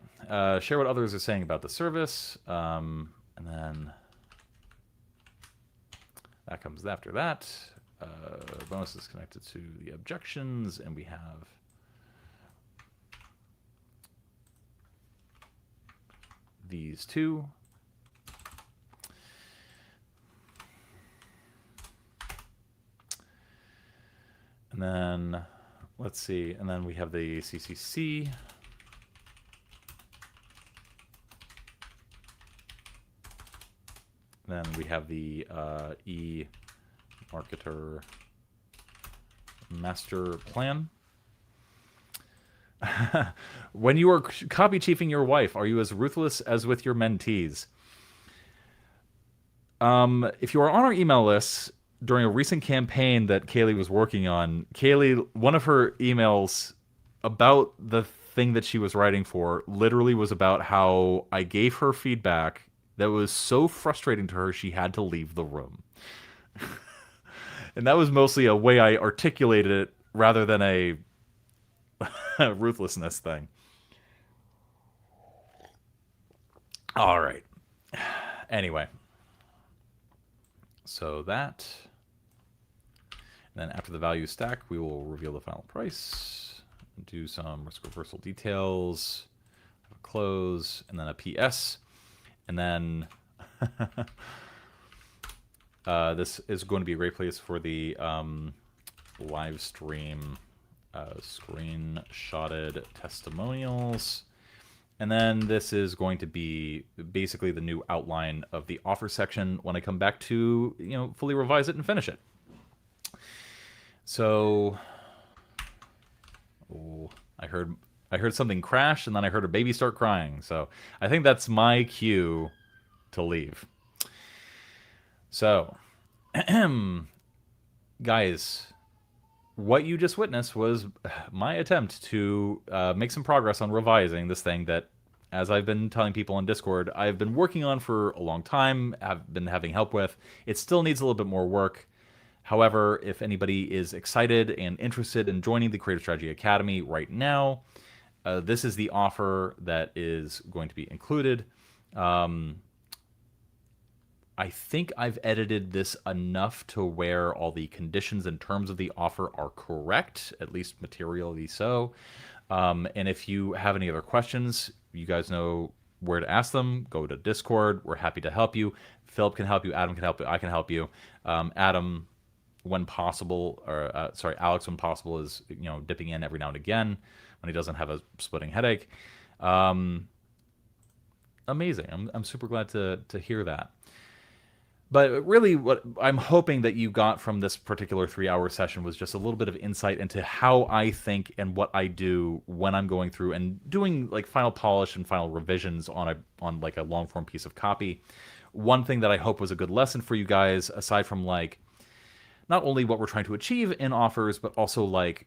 Share what others are saying about the service. And then that comes after that. Bonuses connected to the objections. And we have these two. And then, let's see, and then we have the CCC. Then we have the e-marketer master plan. When you are copy chiefing your wife, are you as ruthless as with your mentees? If you are on our email list, during a recent campaign that Kaylee was working on, one of her emails about the thing that she was writing for literally was about how I gave her feedback that was so frustrating to her she had to leave the room. And that was mostly a way I articulated it rather than a ruthlessness thing. All right. Anyway. So that... And then after the value stack, we will reveal the final price, do some risk reversal details, a close, and then a PS. And then this is going to be a great place for the live stream screenshotted testimonials. And then this is going to be basically the new outline of the offer section when I come back to, fully revise it and finish it. So, I heard something crash, and then I heard a baby start crying. So I think that's my cue to leave. So, guys, what you just witnessed was my attempt to make some progress on revising this thing that, as I've been telling people on Discord, I've been working on for a long time. I've been having help with. It still needs a little bit more work. However, if anybody is excited and interested in joining the Creative Strategy Academy right now, this is the offer that is going to be included. I think I've edited this enough to where all the conditions and terms of the offer are correct, at least materially so. And if you have any other questions, you guys know where to ask them. Go to Discord. We're happy to help you. Philip can help you. Adam can help you. I can help you. Adam, when possible, or Alex, when possible, is dipping in every now and again when he doesn't have a splitting headache. Amazing. I'm super glad to hear that. But really, what I'm hoping that you got from this particular 3-hour session was just a little bit of insight into how I think and what I do when I'm going through and doing like final polish and final revisions on like a long form piece of copy. One thing that I hope was a good lesson for you guys, aside from like not only what we're trying to achieve in offers, but also like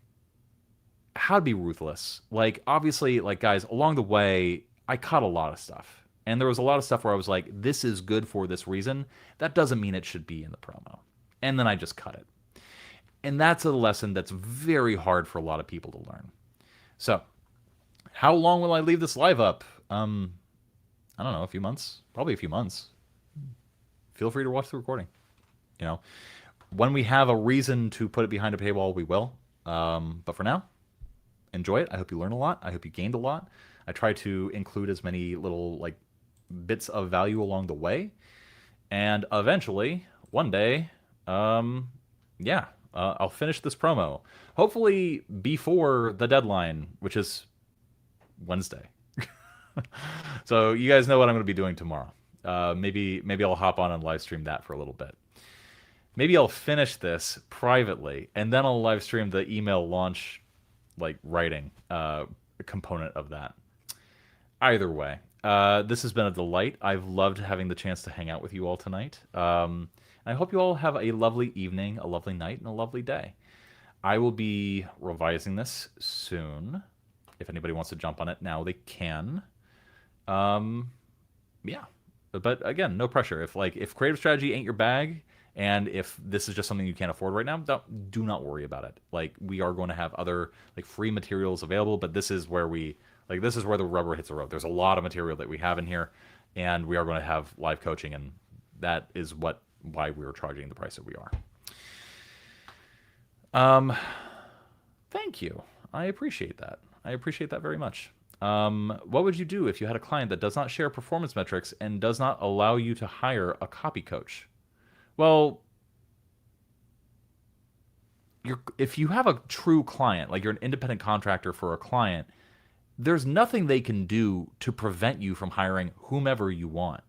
how to be ruthless. Like obviously, like guys, along the way, I cut a lot of stuff. And there was a lot of stuff where I was like, this is good for this reason. That doesn't mean it should be in the promo. And then I just cut it. And that's a lesson that's very hard for a lot of people to learn. So, how long will I leave this live up? I don't know, a few months? Probably a few months. Feel free to watch the recording. When we have a reason to put it behind a paywall, we will. But for now, enjoy it. I hope you learned a lot. I hope you gained a lot. I try to include as many little like bits of value along the way, and eventually one day I'll finish this promo, hopefully before the deadline, which is Wednesday. So you guys know what I'm going to be doing tomorrow. Maybe I'll hop on and live stream that for a little bit. Maybe I'll finish this privately and then I'll live stream the email launch like writing component of that. Either way, this has been a delight. I've loved having the chance to hang out with you all tonight. I hope you all have a lovely evening, a lovely night, and a lovely day. I will be revising this soon. If anybody wants to jump on it now, they can. Yeah, but again, no pressure. If creative strategy ain't your bag, and if this is just something you can't afford right now, do not worry about it. Like, we are going to have other like free materials available, but this is where this is where the rubber hits the road. There's a lot of material that we have in here, and we are going to have live coaching, and that is why we are charging the price that we are. Thank you. I appreciate that. I appreciate that very much. What would you do if you had a client that does not share performance metrics and does not allow you to hire a copy coach? Well, if you have a true client, like you're an independent contractor for a client, there's nothing they can do to prevent you from hiring whomever you want.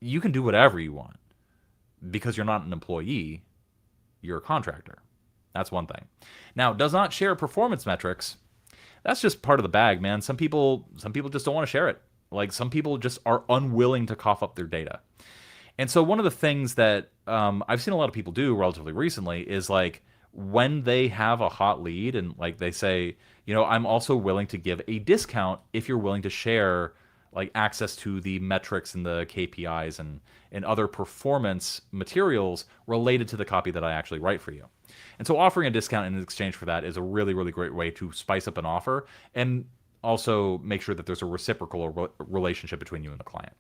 You can do whatever you want because you're not an employee, you're a contractor. That's one thing. Now, does not share performance metrics. That's just part of the bag, man. Some people just don't want to share it. Like, some people just are unwilling to cough up their data. And so one of the things that I've seen a lot of people do relatively recently is, like, when they have a hot lead and like they say, I'm also willing to give a discount if you're willing to share like access to the metrics and the KPIs and other performance materials related to the copy that I actually write for you. And so offering a discount in exchange for that is a really, really great way to spice up an offer and also make sure that there's a reciprocal relationship between you and the client.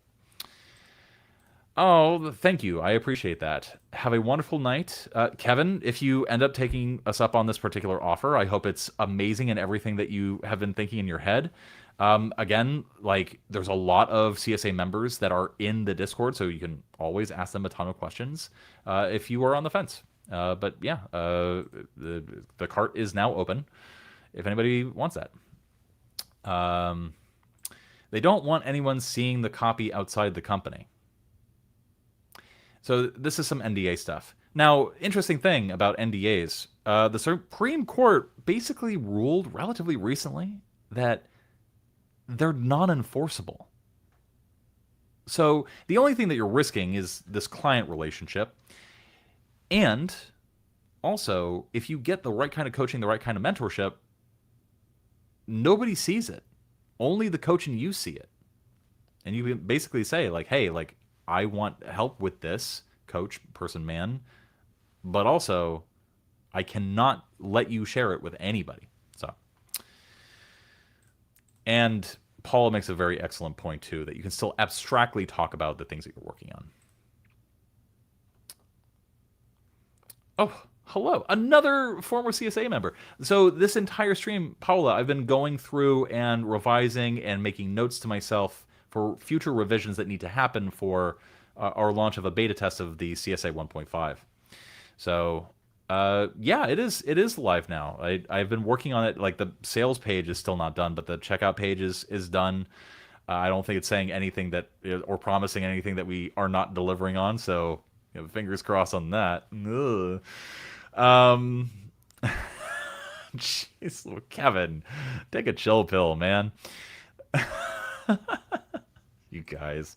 Oh, thank you. I appreciate that. Have a wonderful night. Kevin, if you end up taking us up on this particular offer, I hope it's amazing in everything that you have been thinking in your head. Again, like, there's a lot of CSA members that are in the Discord, so you can always ask them a ton of questions if you are on the fence. But yeah, the cart is now open if anybody wants that. They don't want anyone seeing the copy outside the company. So this is some NDA stuff. Now, interesting thing about NDAs, the Supreme Court basically ruled relatively recently that they're non-enforceable. So the only thing that you're risking is this client relationship. And also, if you get the right kind of coaching, the right kind of mentorship, nobody sees it. Only the coach and you see it. And you can basically say, like, hey, like, I want help with this, coach, person, man, but also I cannot let you share it with anybody. So, and Paul makes a very excellent point too, that you can still abstractly talk about the things that you're working on. Oh, hello, another former CSA member. So this entire stream, Paula, I've been going through and revising and making notes to myself for future revisions that need to happen for our launch of a beta test of the CSA 1.5. So yeah, it is live now. I've been working on it. Like, the sales page is still not done, but the checkout page is done. I don't think it's saying anything that or promising anything that we are not delivering on. So, fingers crossed on that. Ugh. Jeez, Kevin, take a chill pill, man. You guys.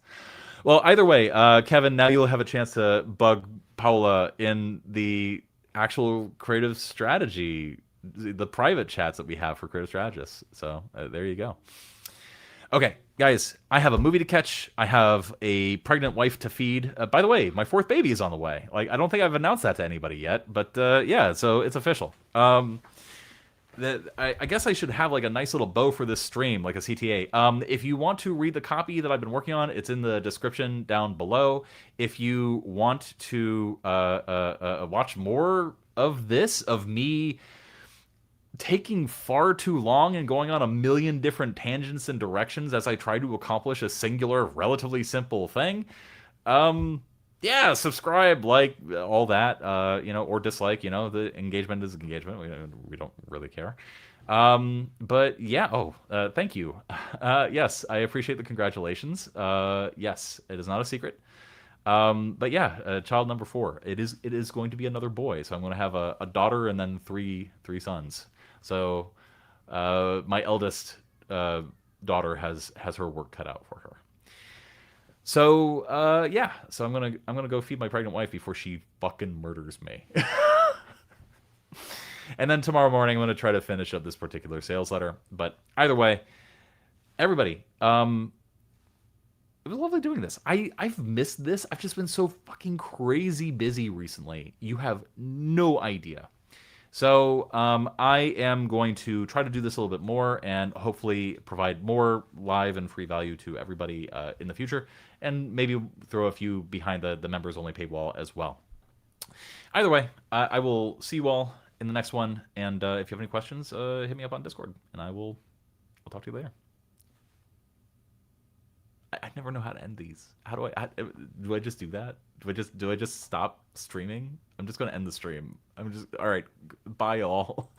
Well, either way, Kevin, now you'll have a chance to bug Paula in the actual creative strategy, the private chats that we have for creative strategists. So there you go. Okay, guys, I have a movie to catch. I have a pregnant wife to feed. By the way, my fourth baby is on the way. Like, I don't think I've announced that to anybody yet, but yeah, so it's official. I guess I should have like a nice little bow for this stream, like a CTA. If you want to read the copy that I've been working on, it's in the description down below. If you want to watch more of this, of me taking far too long and going on a million different tangents and directions as I try to accomplish a singular, relatively simple thing, yeah, subscribe, like, all that, or dislike, the engagement is engagement. We don't really care. But yeah, thank you. Yes, I appreciate the congratulations. Yes, it is not a secret. But yeah, child number 4. It is going to be another boy. So I'm going to have a daughter and then three sons. So my eldest daughter has her work cut out for her. So yeah, so I'm gonna go feed my pregnant wife before she fucking murders me. And then tomorrow morning, I'm going to try to finish up this particular sales letter. But either way, everybody, it was lovely doing this. I've missed this. I've just been so fucking crazy busy recently. You have no idea. So I am going to try to do this a little bit more and hopefully provide more live and free value to everybody in the future, and maybe throw a few behind the members only paywall as well. Either way, I will see you all in the next one, and if you have any questions, hit me up on Discord, and I'll talk to you later. I never know how to end these. How do do I just do that? Do I just stop streaming? I'm just gonna end the stream. I'm just all right. Bye, all.